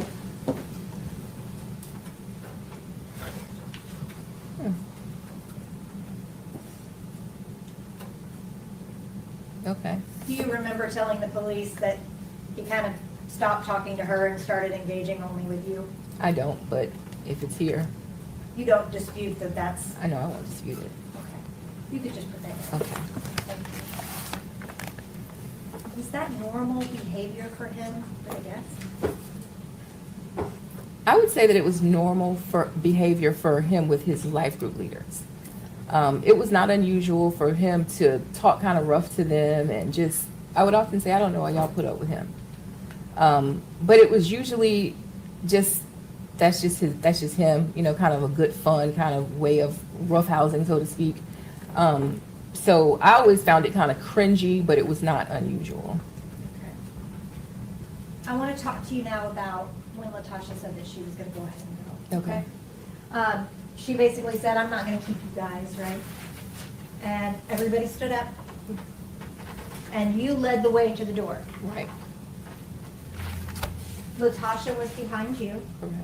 okay.
Do you remember telling the police that he kind of stopped talking to her and started engaging only with you?
I don't, but if it's here,
You don't dispute that that's,
I know I won't dispute it.
okay. You could just put that in.
Okay.
Thank you. Is that normal behavior for him, I guess?
I would say that it was normal for behavior for him with his life group leaders. It was not unusual for him to talk kind of rough to them and just, I would often say, I don't know why y'all put up with him. But it was usually just, that's just him, you know, kind of a good fun kind of way of roughhousing, so to speak. So I always found it kind of cringy, but it was not unusual.
I want to talk to you now about when Latasha said that she was going to go ahead and go.
Okay.
She basically said, I'm not going to keep you guys, right? And everybody stood up. And you led the way to the door.
Right.
Latasha was behind you,
Correct.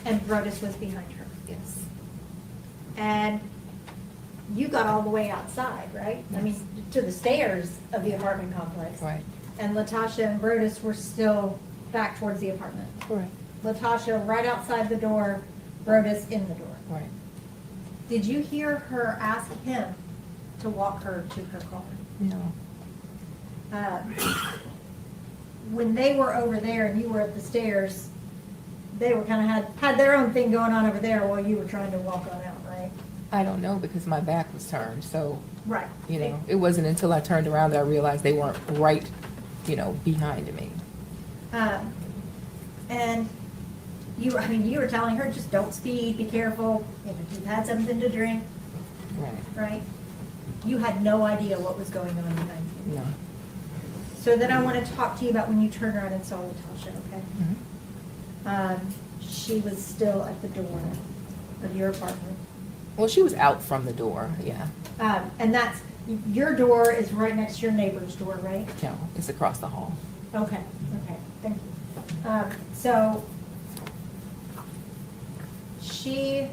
and Brodus was behind her.
Yes.
And you got all the way outside, right? I mean, to the stairs of the apartment complex.
Right.
And Latasha and Brutus were still back towards the apartment.
Correct.
Latasha right outside the door, Brutus in the door.
Right.
Did you hear her ask him to walk her to her car?
No.
Uh, When they were over there and you were at the stairs, they were kind of had their own thing going on over there while you were trying to walk on out, right?
I don't know because my back was turned, so,
Right.
you know, it wasn't until I turned around that I realized they weren't right, you know, behind me.
And you, I mean, you were telling her, just don't speed, be careful, if you've had something to drink,
Right.
right? You had no idea what was going on behind you.
No.
So then I want to talk to you about when you turned around and saw Latasha, okay?
Mhm.
She was still at the door of your apartment.
Well, she was out from the door, yeah.
And that's, your door is right next to your neighbor's door, right?
No, it's across the hall.
Okay, okay, thank you. So she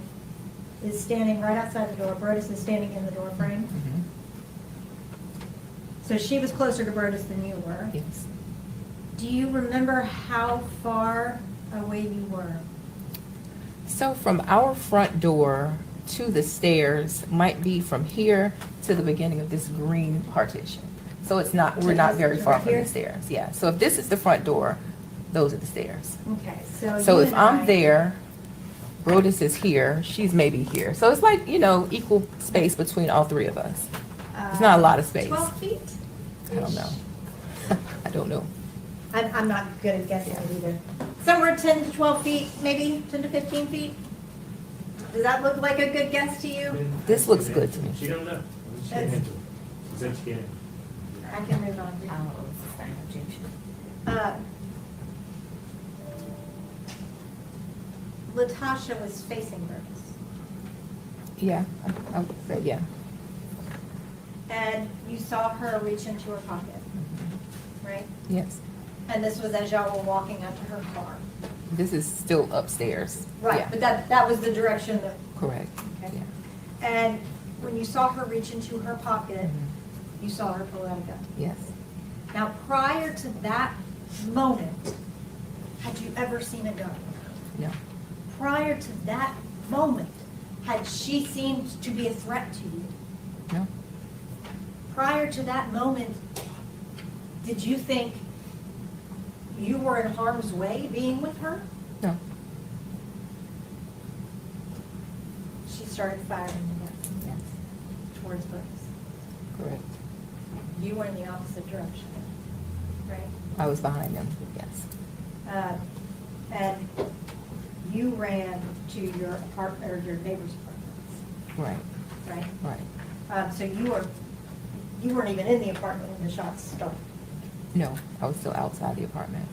is standing right outside the door. Brutus is standing in the door frame.
Mhm.
So she was closer to Brutus than you were.
Yes.
Do you remember how far away you were?
So from our front door to the stairs might be from here to the beginning of this green partition. So it's not, we're not very far
Right
from
here?
the stairs, yeah. So if this is the front door, those are the stairs.
Okay, so
So
you
if
and
I'm
I-
there, Brodus is here, she's maybe here. So it's like, you know, equal space between all three of us. It's not a lot of space.
12 feet?
I don't know. I don't know.
I'm not good at guessing it either. Somewhere 10 to 12 feet, maybe 10 to 15 feet? Does that look like a good guess to you?
This looks good to me.
She don't know. She can't
That's-
handle it. She said she can't.
I can move on. Latasha was facing Brutus,
Yeah, I would say, yeah.
and you saw her reach into her pocket, right?
Yes.
And this was as y'all were walking out to her car.
This is still upstairs.
Right,
Yeah,
but that was the direction that,
correct.
okay.
Yeah.
And when you saw her reach into her pocket,
Mhm.
you saw her pull out a gun.
Yes.
Now, prior to that moment, had you ever seen a gun?
No.
Prior to that moment, had she seemed to be a threat to you?
No.
Prior to that moment, did you think you were in harm's way being with her?
No.
She started firing the gun,
Yes.
towards Brutus.
Correct.
You were in the opposite direction, right?
I was behind them. Yes.
And you ran to your apartment, or your neighbor's apartments,
Right.
right?
Right.
So you weren't even in the apartment when the shots started.
No, I was still outside the apartment.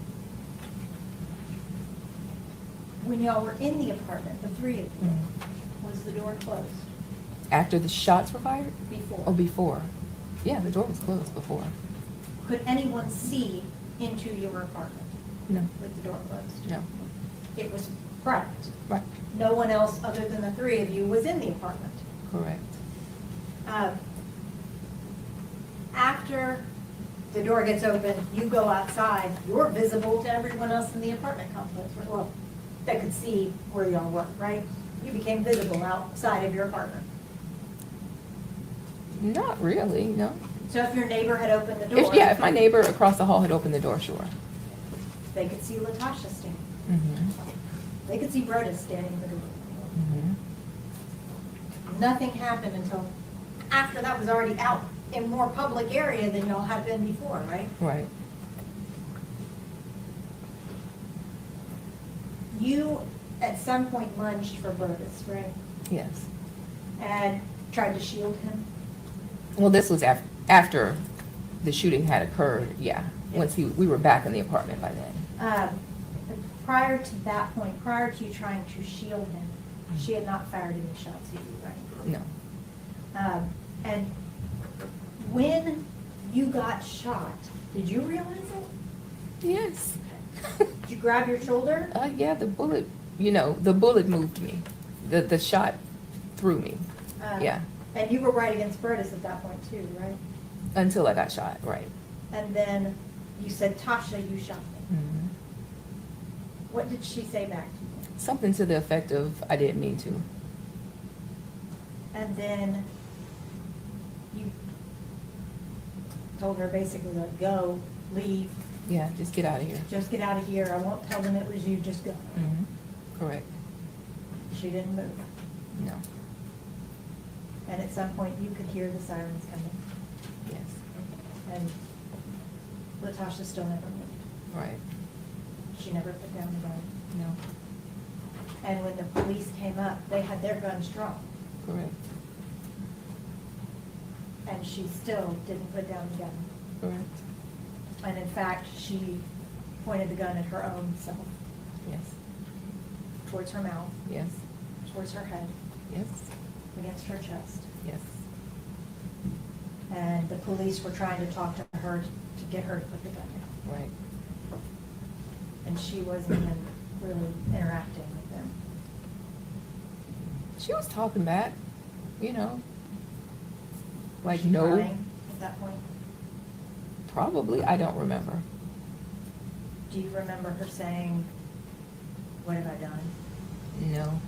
When y'all were in the apartment, the three of you, was the door closed
After the shots were fired?
before?
Oh, before. Yeah, the door was closed before.
Could anyone see into your apartment
No.
with the door closed?
No.
It was private.
Right.
No one else other than the three of you was in the apartment.
Correct.
After the door gets open, you go outside, you're visible to everyone else in the apartment complex. Well, that could see where y'all were, right? You became visible outside of your apartment.
Not really, no.
So if your neighbor had opened the door.
If my neighbor across the hall had opened the door, sure.
They could see Latasha standing.
Mm-hmm.
They could see Brodus standing in the door.
Mm-hmm.
Nothing happened until after that was already out in more public area than y'all had been before, right?
Right.
You, at some point, lunged for Brodus, right?
Yes.
And tried to shield him.
Well, this was after the shooting had occurred, yeah. Once we were back in the apartment by then.
Prior to that point, prior to you trying to shield him, she had not fired any shots at you, right?
No.
And when you got shot, did you realize it?
Yes.
Did you grab your shoulder?
Yeah, the bullet moved me. The shot threw me. Yeah.
And you were right against Brodus at that point too, right?
Until I got shot, right.
And then You said, Tasha, you shot me.
Mhm.
What did she say back to you?
Something to the effect of, I didn't mean to.
And then you told her basically, like, go, leave,
Yeah, just get out of here.
just get out of here. I won't tell them it was you, just go.
Mhm. Correct.
She didn't move.
No.
And at some point, you could hear the sirens coming.
Yes.
And Latasha still never moved.
Right.
She never put down the gun.
No.
And when the police came up, they had their guns drawn.
Correct.
And she still didn't put down the gun.
Correct.
And in fact, she pointed the gun at her own self,
Yes.
towards her mouth,
Yes.
towards her head,
Yes.
against her chest.
Yes.
And the police were trying to talk to her to get her to put the gun down.
Right.
And she wasn't even really interacting with them.
She was talking back, you know. Like,
Was she
no,
crying at that point?
probably, I don't remember.
Do you remember her saying, "What have I done?"
No.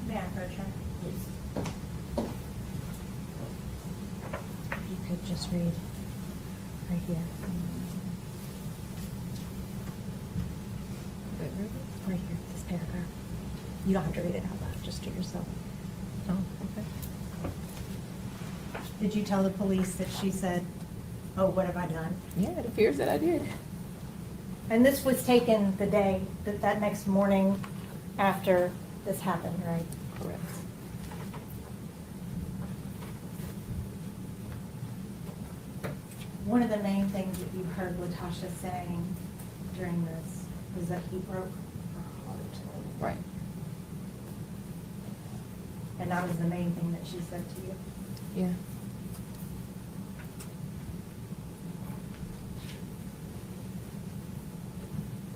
May I approach her? If you could just read right here. Right here, this paragraph. You don't have to read it out loud, just to yourself.
Oh, okay.
Did you tell the police that she said, "Oh, what have I done?"
Yeah, it appears that I did.
And this was taken the day, that next morning after this happened, right?
Correct.
One of the main things that you heard Latasha saying during this was that he broke her heart.
Right.
And that was the main thing that she said to you.
Yeah.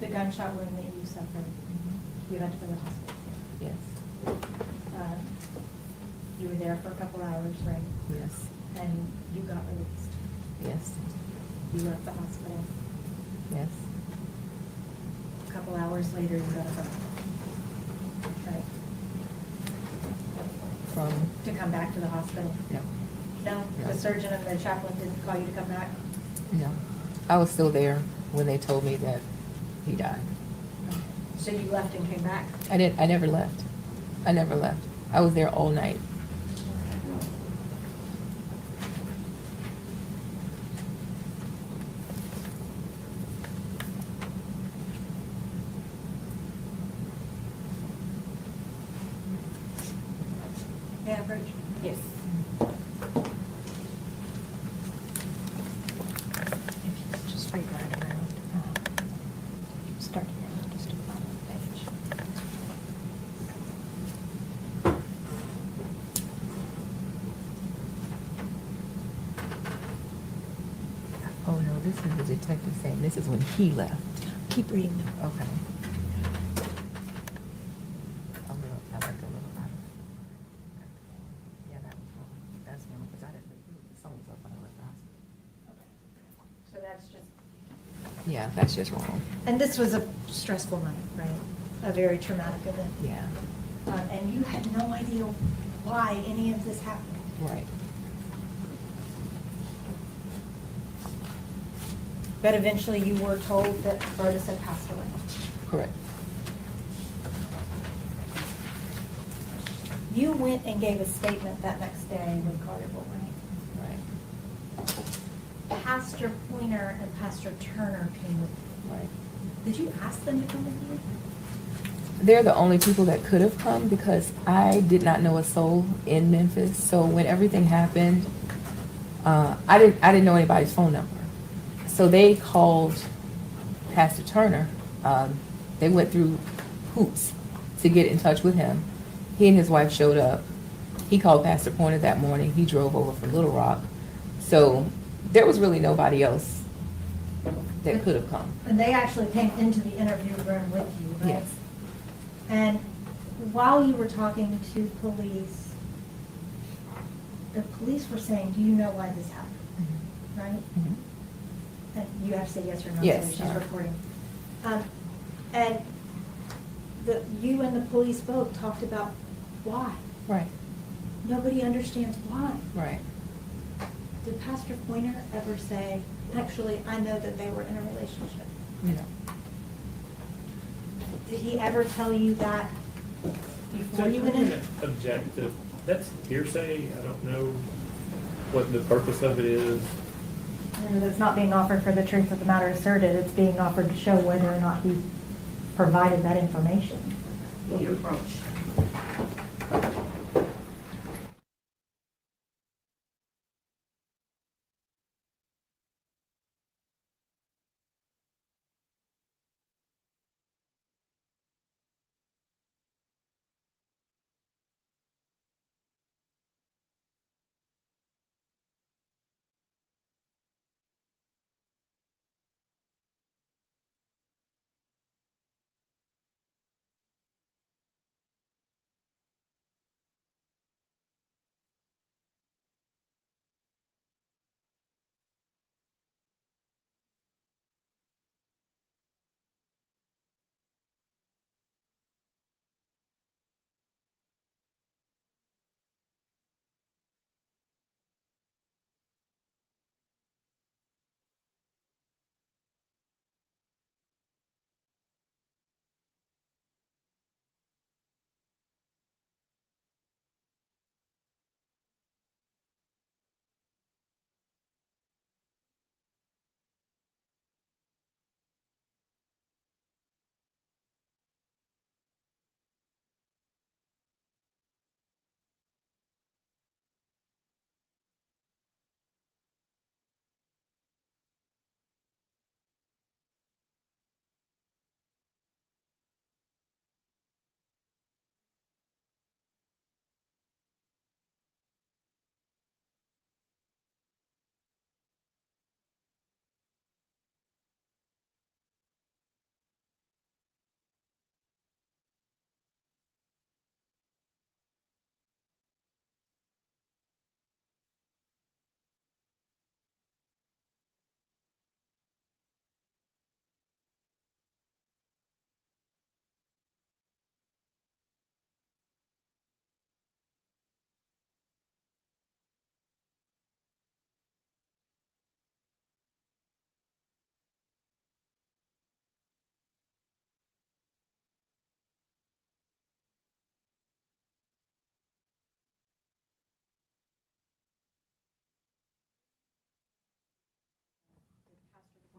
The gunshot wound that you suffered, you had to go to the hospital.
Yes.
You were there for a couple hours, right?
Yes.
And you got released.
Yes.
You left the hospital.
Yes.
A couple hours later, you got a phone. Right?
From,
To come back to the hospital.
no,
No, the surgeon and the chaplain didn't call you to come back?
no. I was still there when they told me that he died.
So you left and came back?
I never left. I never left. I was there all night.
May I approach?
Yes.
If you could just read right around. Start here, just to the bottom of the page.
Oh, no, this is the detective saying this is when he left.
Keep reading.
Okay. A little, I like a little louder. Yeah, that's one, because I didn't, the song was up when I left the hospital.
So that's just.
Yeah, that's just wrong.
And this was a stressful night, right? A very traumatic event.
Yeah,
And you had no idea why any of this happened.
right.
But eventually you were told that Bertus had passed away.
Correct.
You went and gave a statement that next day with Carnival, right?
Right.
Pastor Pointer and Pastor Turner came with you.
Right.
Did you ask them to come with you?
They're the only people that could have come because I did not know a soul in Memphis. So when everything happened, I didn't know anybody's phone number. So they called Pastor Turner They went through hoops to get in touch with him. He and his wife showed up. He called Pastor Pointer that morning. He drove over from Little Rock. So there was really nobody else that could have come.
And they actually came into the interview room with you, right?
Yes.
And while you were talking to police, the police were saying, do you know why this happened? Right?
Mhm.
And you have to say yes or no.
Yes,
so She's
all right.
recording. And you and the police both talked about why.
Right,
Nobody understands why.
right.
Did Pastor Pointer ever say, actually, I know that they were in a relationship?
You know.
Did he ever tell you that
So
before you
I'm
went in?
gonna object to, that's hearsay, I don't know what the purpose of it is.
And it's not being offered for the truth of the matter asserted, it's being offered to show whether or not he provided that information.
The approach.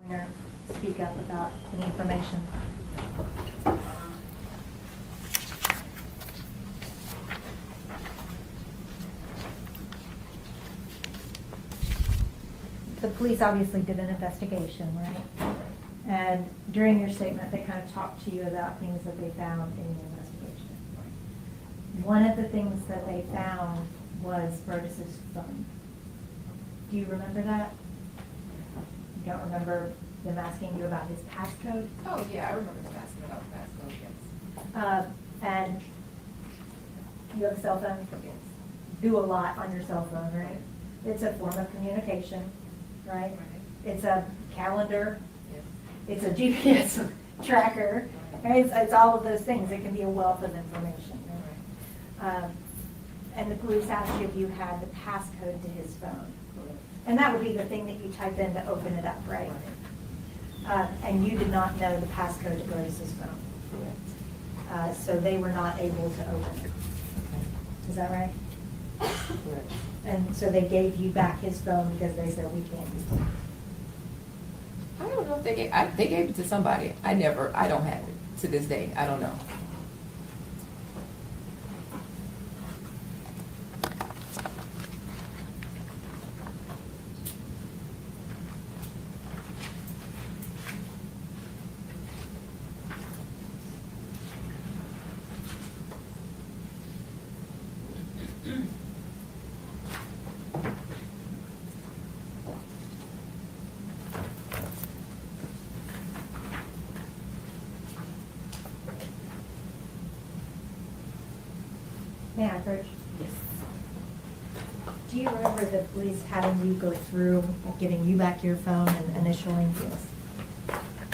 Pointer speak up about any information? The police obviously did an investigation, right? And during your statement, they kind of talked to you about things that they found in the investigation. One of the things that they found was Broadus's phone. Do you remember that? You don't remember them asking you about his passcode?
Oh, yeah, I remember them asking about the passcode, yes.
And you have a cell phone?
Yes.
Do a lot on your cell phone, right? It's a form of communication, right? It's a calendar,
Yes.
it's a GPS tracker, right? It's all of those things. It can be a wealth of information, right? And the police asked you if you had the passcode to his phone. And that would be the thing that you type in to open it up, right? And you did not know the passcode to Broadus's phone.
Correct.
So they were not able to open it. Is that right?
Correct.
And so they gave you back his phone because they said, we can't use it.
I don't know if they gave it to somebody. I don't have it to this day. I don't know.
May I approach?
Yes.
Do you remember the police having you go through, giving you back your phone and initialing? Yes.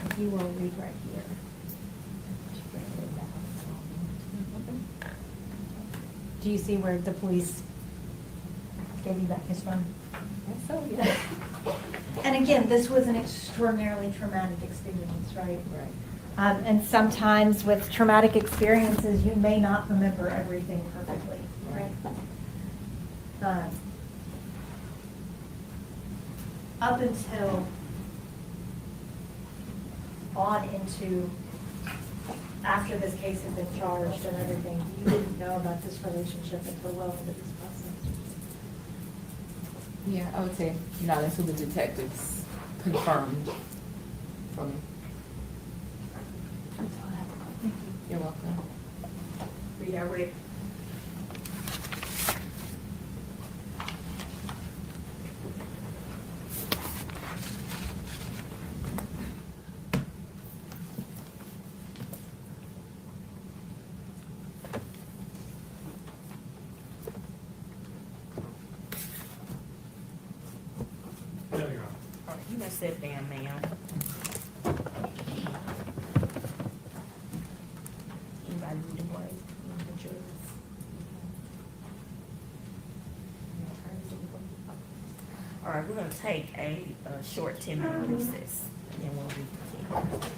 If you will read right here. Do you see where the police gave you back his phone?
So, yeah.
And again, this was an extraordinarily traumatic experience, right?
Right.
And sometimes with traumatic experiences, you may not remember everything perfectly, right? Up until on into after this case had been charged and everything, you didn't know about this relationship until well into this process.
Yeah, I would say not until the detectives confirmed for me.
That's all I have. Thank you.
You're welcome.
Rita, Rick.
No, Your Honor.
All right, you may sit down, ma'am. Anybody need to wait? The jurors? All right, we're gonna take a short 10-minute recess, and then we'll reconvene.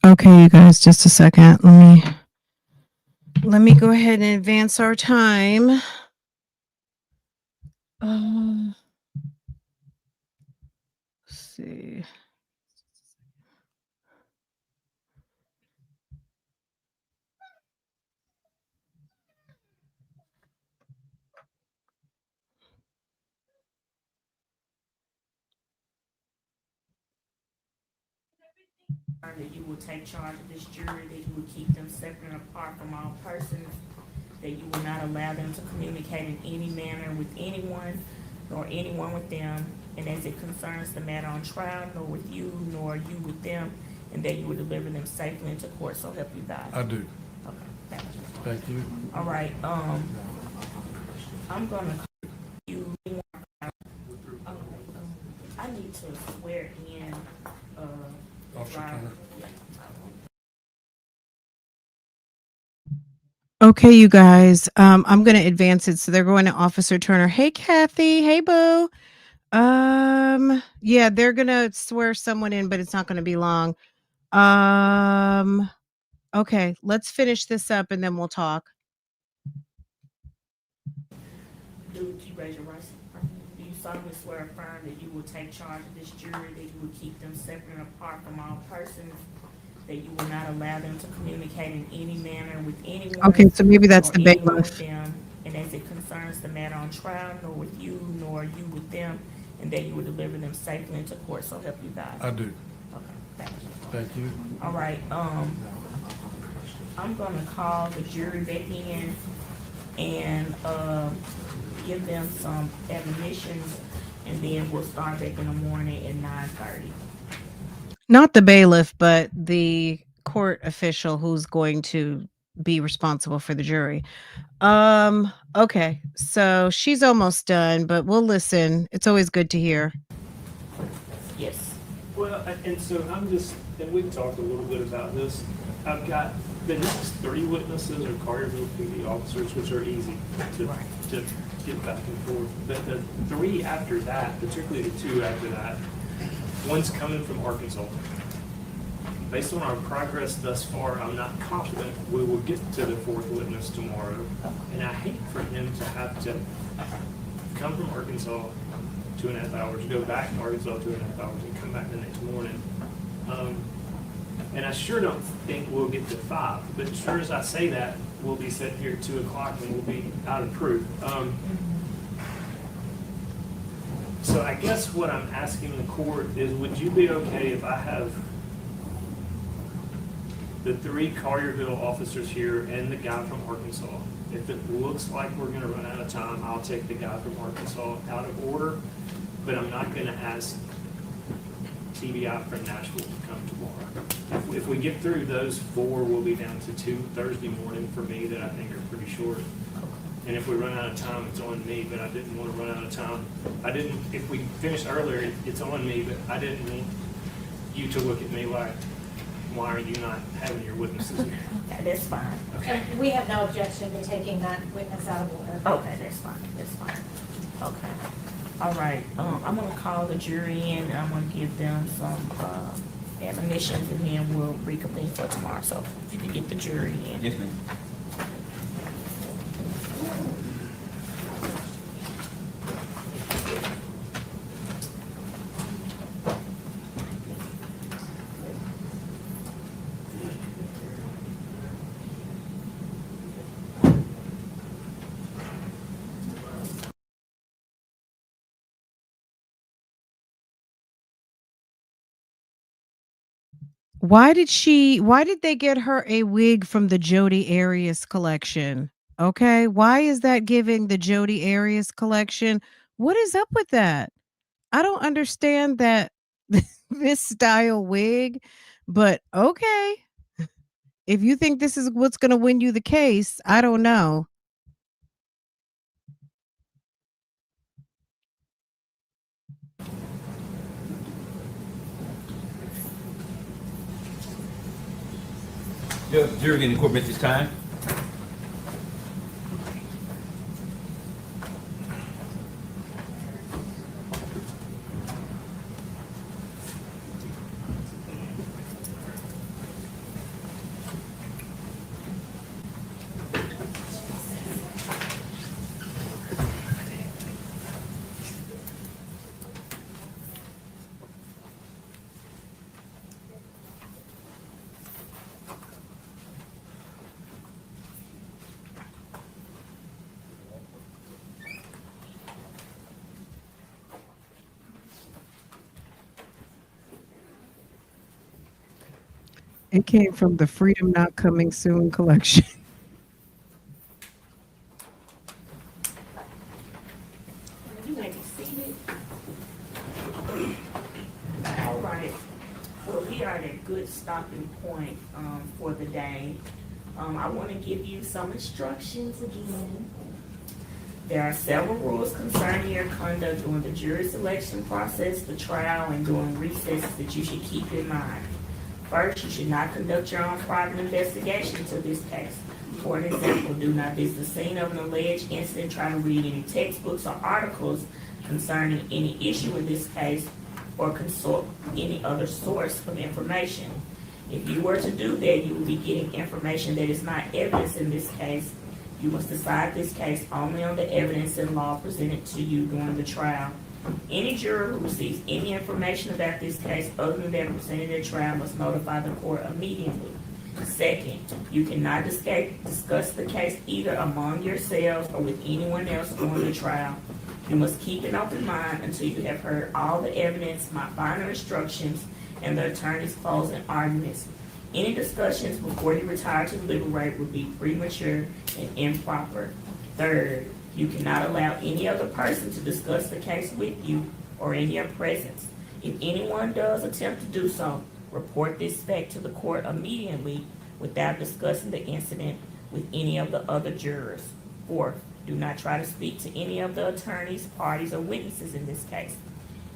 Okay, you guys, just a second. Let me go ahead and advance our time. Let's see.
That you will take charge of this jury, that you will keep them separate and apart from all persons, that you will not allow them to communicate in any manner with anyone, nor anyone with them, and as it concerns the matter on trial, nor with you, nor you with them, and that you will deliver them safely into court, so help you God.
I do.
Okay, thank you.
Thank you.
All right, I'm gonna call you. I need to swear in,
Officer
driver.
Turner.
Okay, you guys. I'm gonna advance it. So they're going to Officer Turner. Hey, Kathy. Hey, Boo. Yeah, they're gonna swear someone in, but it's not gonna be long. Okay, let's finish this up and then we'll talk.
Do you raise your right hand? Do you solemnly swear or affirm that you will take charge of this jury, that you will keep them separate and apart from all persons, that you will not allow them to communicate in any manner with anyone?
Okay, so maybe that's
nor
the
anyone with
bailiff.
them, and as it concerns the matter on trial, nor with you, nor you with them, and that you will deliver them safely into court, so help you God.
I do.
Okay, thank you.
Thank you.
All right, I'm gonna call the jury back in and, give them some admonitions, and then we'll start back in the morning at 9:30.
Not the bailiff, but the court official who's going to be responsible for the jury. Okay, so she's almost done, but we'll listen. It's always good to hear.
Yes.
Well, and so and we've talked a little bit about this. I've got the next 3 witnesses are Carterville PD officers, which are easy to get back and forth. But the 3 after that, particularly the 2 after that, one's coming from Arkansas. Based on our progress thus far, I'm not confident we will get to the 4th witness tomorrow. And I hate for him to have to come from Arkansas 2.5 hours, go back to Arkansas 2.5 hours, and come back the next morning. And I sure don't think we'll get to 5, but sure as I say that, we'll be sitting here at 2 o'clock and we'll be out of proof. So I guess what I'm asking the court is, would you be okay if I have the 3 Collierville officers here and the guy from Arkansas. If it looks like we're gonna run out of time, I'll take the guy from Arkansas out of order, but I'm not gonna ask TBI from Nashville to come tomorrow. If we get through those 4, we'll be down to 2 Thursday morning for me that I think are pretty short. And if we run out of time, it's on me, but I didn't want to run out of time. If we finish earlier, it's on me, but I didn't need you to look at me like, why are you not having your witnesses here?
Okay, that's fine.
Okay.
And we have no objection to taking that witness out of order.
Okay, that's fine, that's fine. Okay. All right, I'm gonna call the jury in, and I'm gonna give them some, admonitions, and then we'll reconvene for tomorrow. So if you can get the jury in.
Yes, ma'am.
Why did they get her a wig from the Jodi Arias collection? Okay, why is that giving the Jodi Arias collection? What is up with that? I don't understand that this style wig, but okay. If you think this is what's going to win you the case, I don't know.
Jury in the court at this time.
It came from the Freedom Not Coming Soon collection.
You may be seated. All right. Well, we are at a good stopping point for the day. I want to give you some instructions again. There are several rules concerning your conduct during the jury selection process, the trial, and during recess that you should keep in mind. First, you should not conduct your own private investigation into this case. For an example, do not visit the scene of an alleged incident, try to read any textbooks or articles concerning any issue in this case, or consult any other source of information. If you were to do that, you will be getting information that is not evidence in this case. You must decide this case only on the evidence and law presented to you during the trial. Any juror who receives any information about this case other than that presented at trial must notify the court immediately. Second, you cannot discuss the case either among yourselves or with anyone else during the trial. You must keep an open mind until you have heard all the evidence, my final instructions, and the attorney's closing arguments. Any discussions before you retire to deliberate would be premature and improper. Third, you cannot allow any other person to discuss the case with you or in your presence. If anyone does attempt to do so, report this fact to the court immediately without discussing the incident with any of the other jurors. Fourth, do not try to speak to any of the attorneys, parties, or witnesses in this case,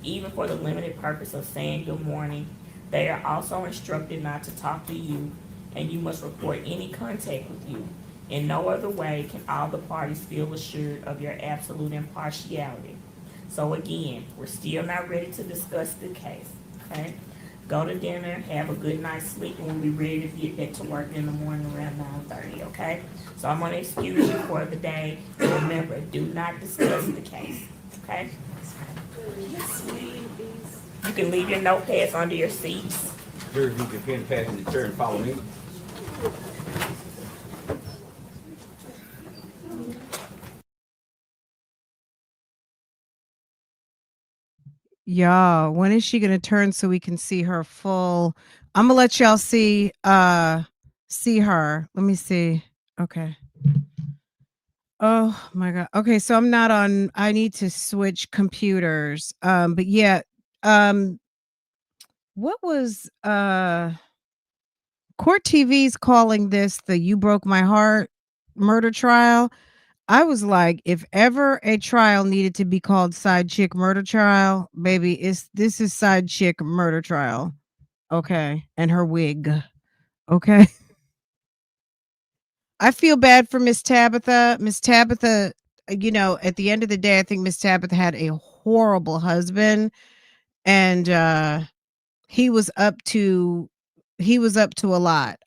even for the limited purpose of saying good morning. They are also instructed not to talk to you, and you must report any contact with you. In no other way can all the parties feel assured of your absolute impartiality. So again, we're still not ready to discuss the case, okay? Go to dinner, have a good night's sleep, and we'll be ready to get back to work in the morning around 9:30, okay? So I'm gonna excuse you for the day, and remember, do not discuss the case, okay? You can leave your notepads under your seats.
Jury, you can pen pass in the chair and follow me.
Y'all, when is she gonna turn so we can see her full? I'm gonna let y'all see see her. Let me see. Okay. Oh my god. Okay, so I'm not on. I need to switch computers. But yeah. Um, what was Court TV's calling this the "You Broke My Heart" murder trial? I was like, if ever a trial needed to be called Side Chick Murder Trial, baby, this is Side Chick Murder Trial. Okay, and her wig. Okay. I feel bad for Miss Tabitha. Miss Tabitha, at the end of the day, I think Miss Tabitha had a horrible husband, and he was up to a lot.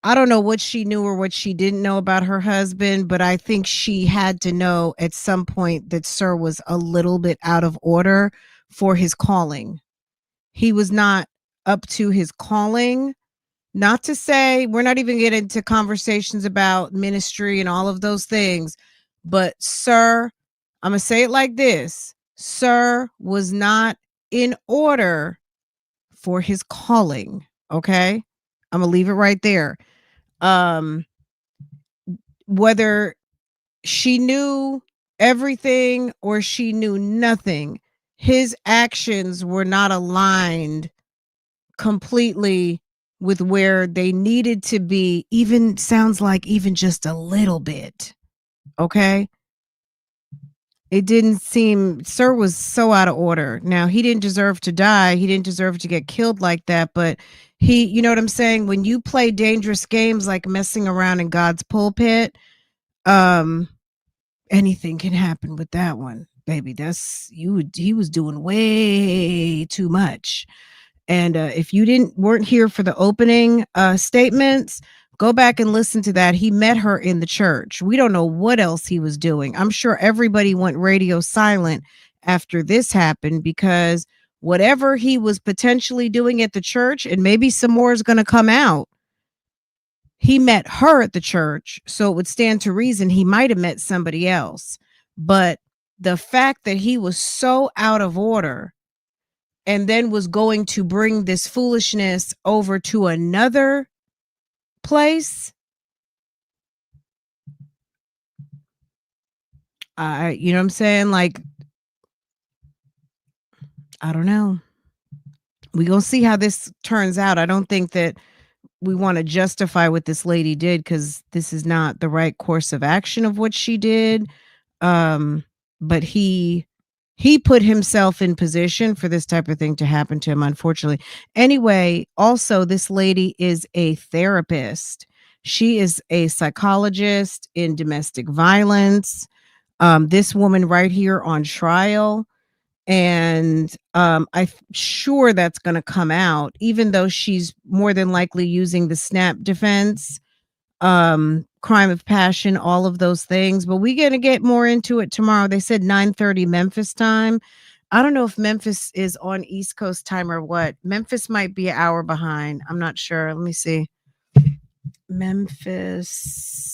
I don't know what she knew or what she didn't know about her husband, but I think she had to know at some point that Sir was a little bit out of order for his calling. He was not up to his calling. Not to say we're not even getting into conversations about ministry and all of those things, but Sir, I'm going to say it like this. Sir was not in order for his calling. Okay. I'm going to leave it right there. Um, whether she knew everything or she knew nothing, his actions were not aligned completely with where they needed to be, even sounds like even just a little bit. Okay. It didn't seem, Sir was so out of order. Now, he didn't deserve to die. He didn't deserve to get killed like that. But you know what I'm saying? When you play dangerous games like messing around in God's pulpit, um, anything can happen with that one, baby. He was doing way too much. And if you weren't here for the opening statements, go back and listen to that. He met her in the church. We don't know what else he was doing. I'm sure everybody went radio silent after this happened, because whatever he was potentially doing at the church, and maybe some more is going to come out, he met her at the church. So it would stand to reason he might have met somebody else. But the fact that he was so out of order and then was going to bring this foolishness over to another place, you know what I'm saying? Like, I don't know. We gonna see how this turns out. I don't think that we want to justify what this lady did, because this is not the right course of action of what she did. But he put himself in position for this type of thing to happen to him, unfortunately. Anyway, also, this lady is a therapist. She is a psychologist in domestic violence. This woman right here on trial. And I'm sure that's going to come out, even though she's more than likely using the SNAP defense, crime of passion, all of those things. But we're going to get more into it tomorrow. They said 9:30 Memphis time. I don't know if Memphis is on East Coast time or what. Memphis might be an hour behind. I'm not sure. Let me see. Memphis.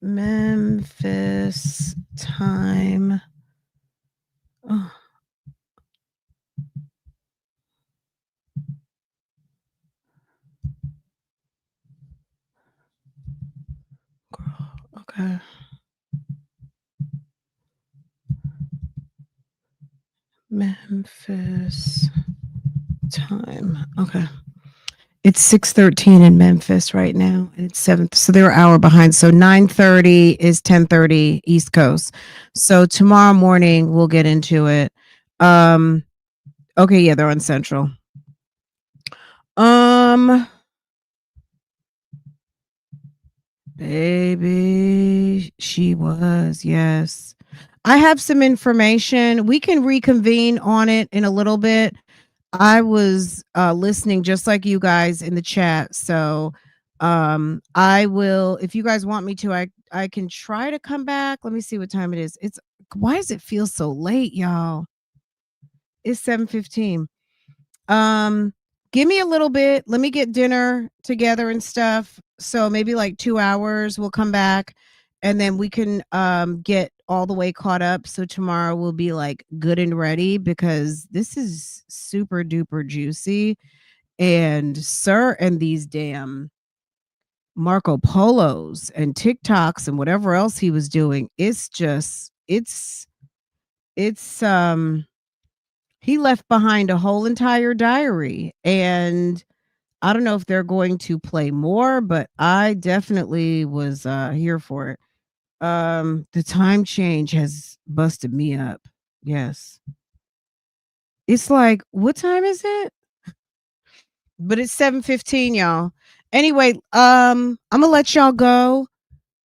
Memphis time. Oh. Girl, okay. Memphis time. Okay. It's 6:13 in Memphis right now, and it's 7th. So they're an hour behind. So 9:30 is 10:30 East Coast. So tomorrow morning we'll get into it. Okay, yeah, they're on Central. Baby, she was, yes. I have some information. We can reconvene on it in a little bit. I was listening just like you guys in the chat. So I will, if you guys want me to, I can try to come back. Let me see what time it is. Why does it feel so late, y'all? It's 7:15. Give me a little bit. Let me get dinner together and stuff. So maybe like 2 hours, we'll come back and then we can get all the way caught up, so tomorrow we'll be like good and ready, because this is super duper juicy. And sir, and these damn Marco Polos and TikToks and whatever else he was doing, it's just it's he left behind a whole entire diary, and I don't know if they're going to play more, but I definitely was here for it. The time change has busted me up. Yes. It's like, what time is it? But it's 7:15, y'all. Anyway, I'm gonna let y'all go.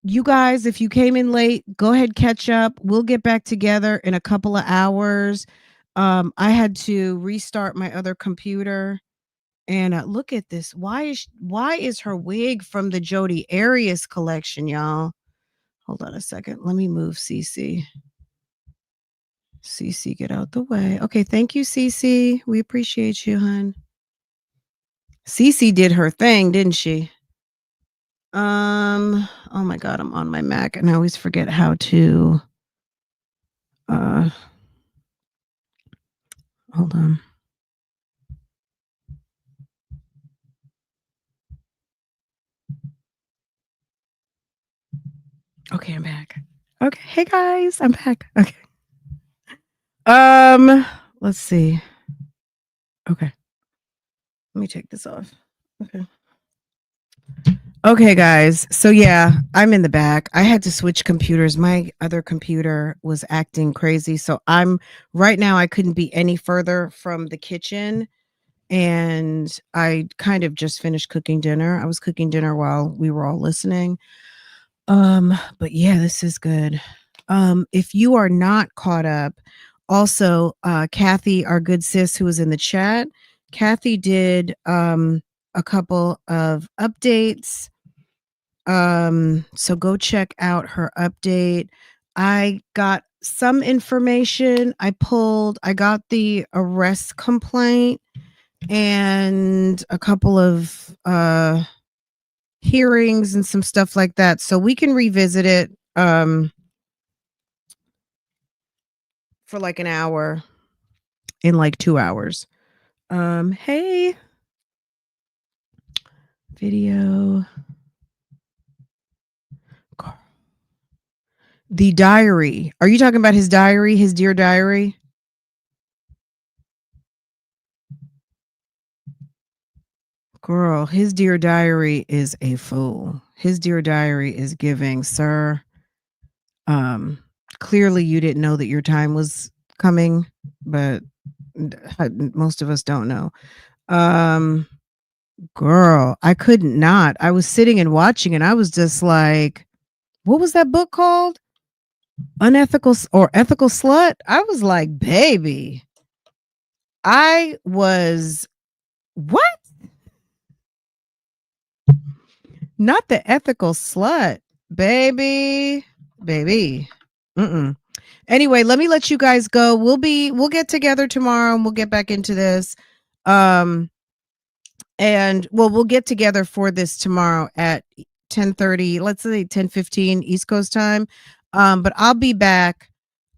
You guys, if you came in late, go ahead, catch up. We'll get back together in a couple of hours. I had to restart my other computer. And look at this. Why is her wig from the Jodi Arias collection, y'all? Hold on a second. Let me move Cece. Cece, get out the way. Okay, thank you, Cece. We appreciate you, hun. Cece did her thing, didn't she? Oh my god, I'm on my Mac and I always forget how to hold on. Okay, I'm back. Okay, hey guys, I'm back. Okay. Let's see. Okay. Let me take this off. Okay. Okay, guys. So yeah, I'm in the back. I had to switch computers. My other computer was acting crazy. So I'm right now I couldn't be any further from the kitchen, and I kind of just finished cooking dinner. I was cooking dinner while we were all listening. But yeah, this is good. If you are not caught up, also Kathy, our good sis who was in the chat, Kathy did a couple of updates. So go check out her update. I got some information. I got the arrest complaint and a couple of hearings and some stuff like that. So we can revisit it for like an hour in like 2 hours. Hey. Video. The diary. Are you talking about his diary, his dear diary? Girl, his dear diary is a fool. His dear diary is giving, sir. Clearly you didn't know that your time was coming, but most of us don't know. Girl, I couldn't not. I was sitting and watching and I was just like, what was that book called? Unethical or Ethical Slut? I was like, baby. I was what? Not the Ethical Slut, baby. Baby. Mm-mm. Anyway, let me let you guys go. We'll get together tomorrow and we'll get back into this. And well, we'll get together for this tomorrow at 10:30, let's say 10:15 East Coast time. But I'll be back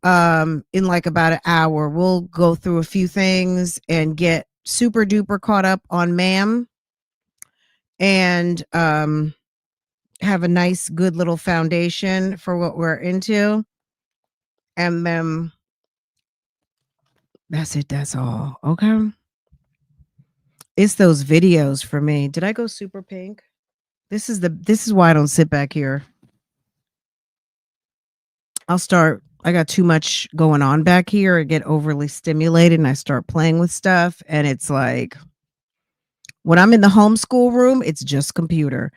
in like about an hour. We'll go through a few things and get super duper caught up on ma'am, and have a nice good little foundation for what we're into. And then that's it. That's all. Okay. It's those videos for me. Did I go super pink? This is why I don't sit back here. I got too much going on back here. I get overly stimulated and I start playing with stuff. And it's like when I'm in the homeschool room, it's just computer.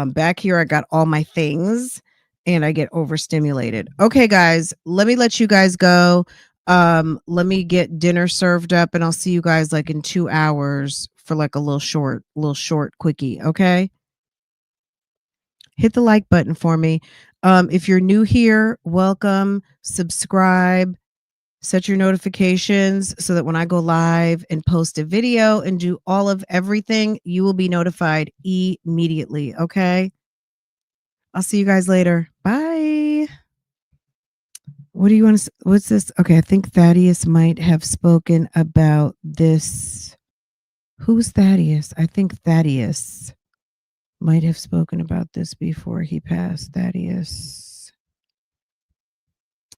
Back here, I got all my things and I get overstimulated. Okay, guys, let me let you guys go. Let me get dinner served up and I'll see you guys like in 2 hours for like a little short quickie. Okay. Hit the like button for me. If you're new here, welcome, subscribe, set your notifications so that when I go live and post a video and do all of everything, you will be notified immediately. Okay. I'll see you guys later. Bye. Bye. What do you want to? What's this? Okay, I think Thaddeus might have spoken about this. Who's Thaddeus? I think Thaddeus might have spoken about this before he passed. Thaddeus.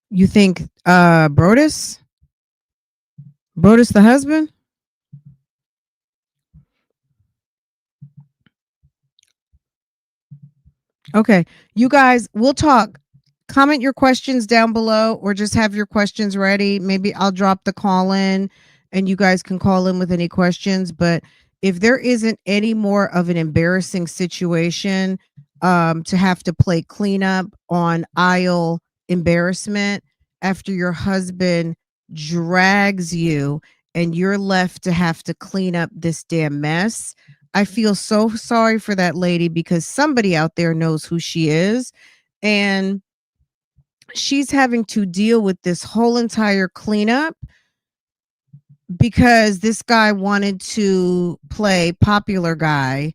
You think Brodus? Brodus the husband? Okay. You guys, we'll talk. Comment your questions down below or just have your questions ready. Maybe I'll drop the call in and you guys can call in with any questions. But if there isn't any more of an embarrassing situation to have to play cleanup on aisle embarrassment after your husband drags you and you're left to have to clean up this damn mess, I feel so sorry for that lady because somebody out there knows who she is. And she's having to deal with this whole entire cleanup because this guy wanted to play popular guy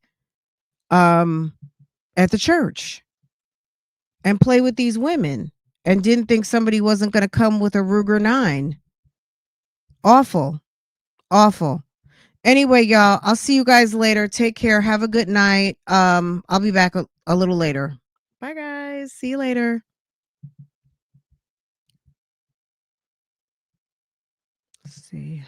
at the church and play with these women and didn't think somebody wasn't going to come with a Ruger 9. Awful. Awful. Anyway, y'all, I'll see you guys later. Take care. Have a good night. I'll be back a little later. Bye guys. See you later. Let's see.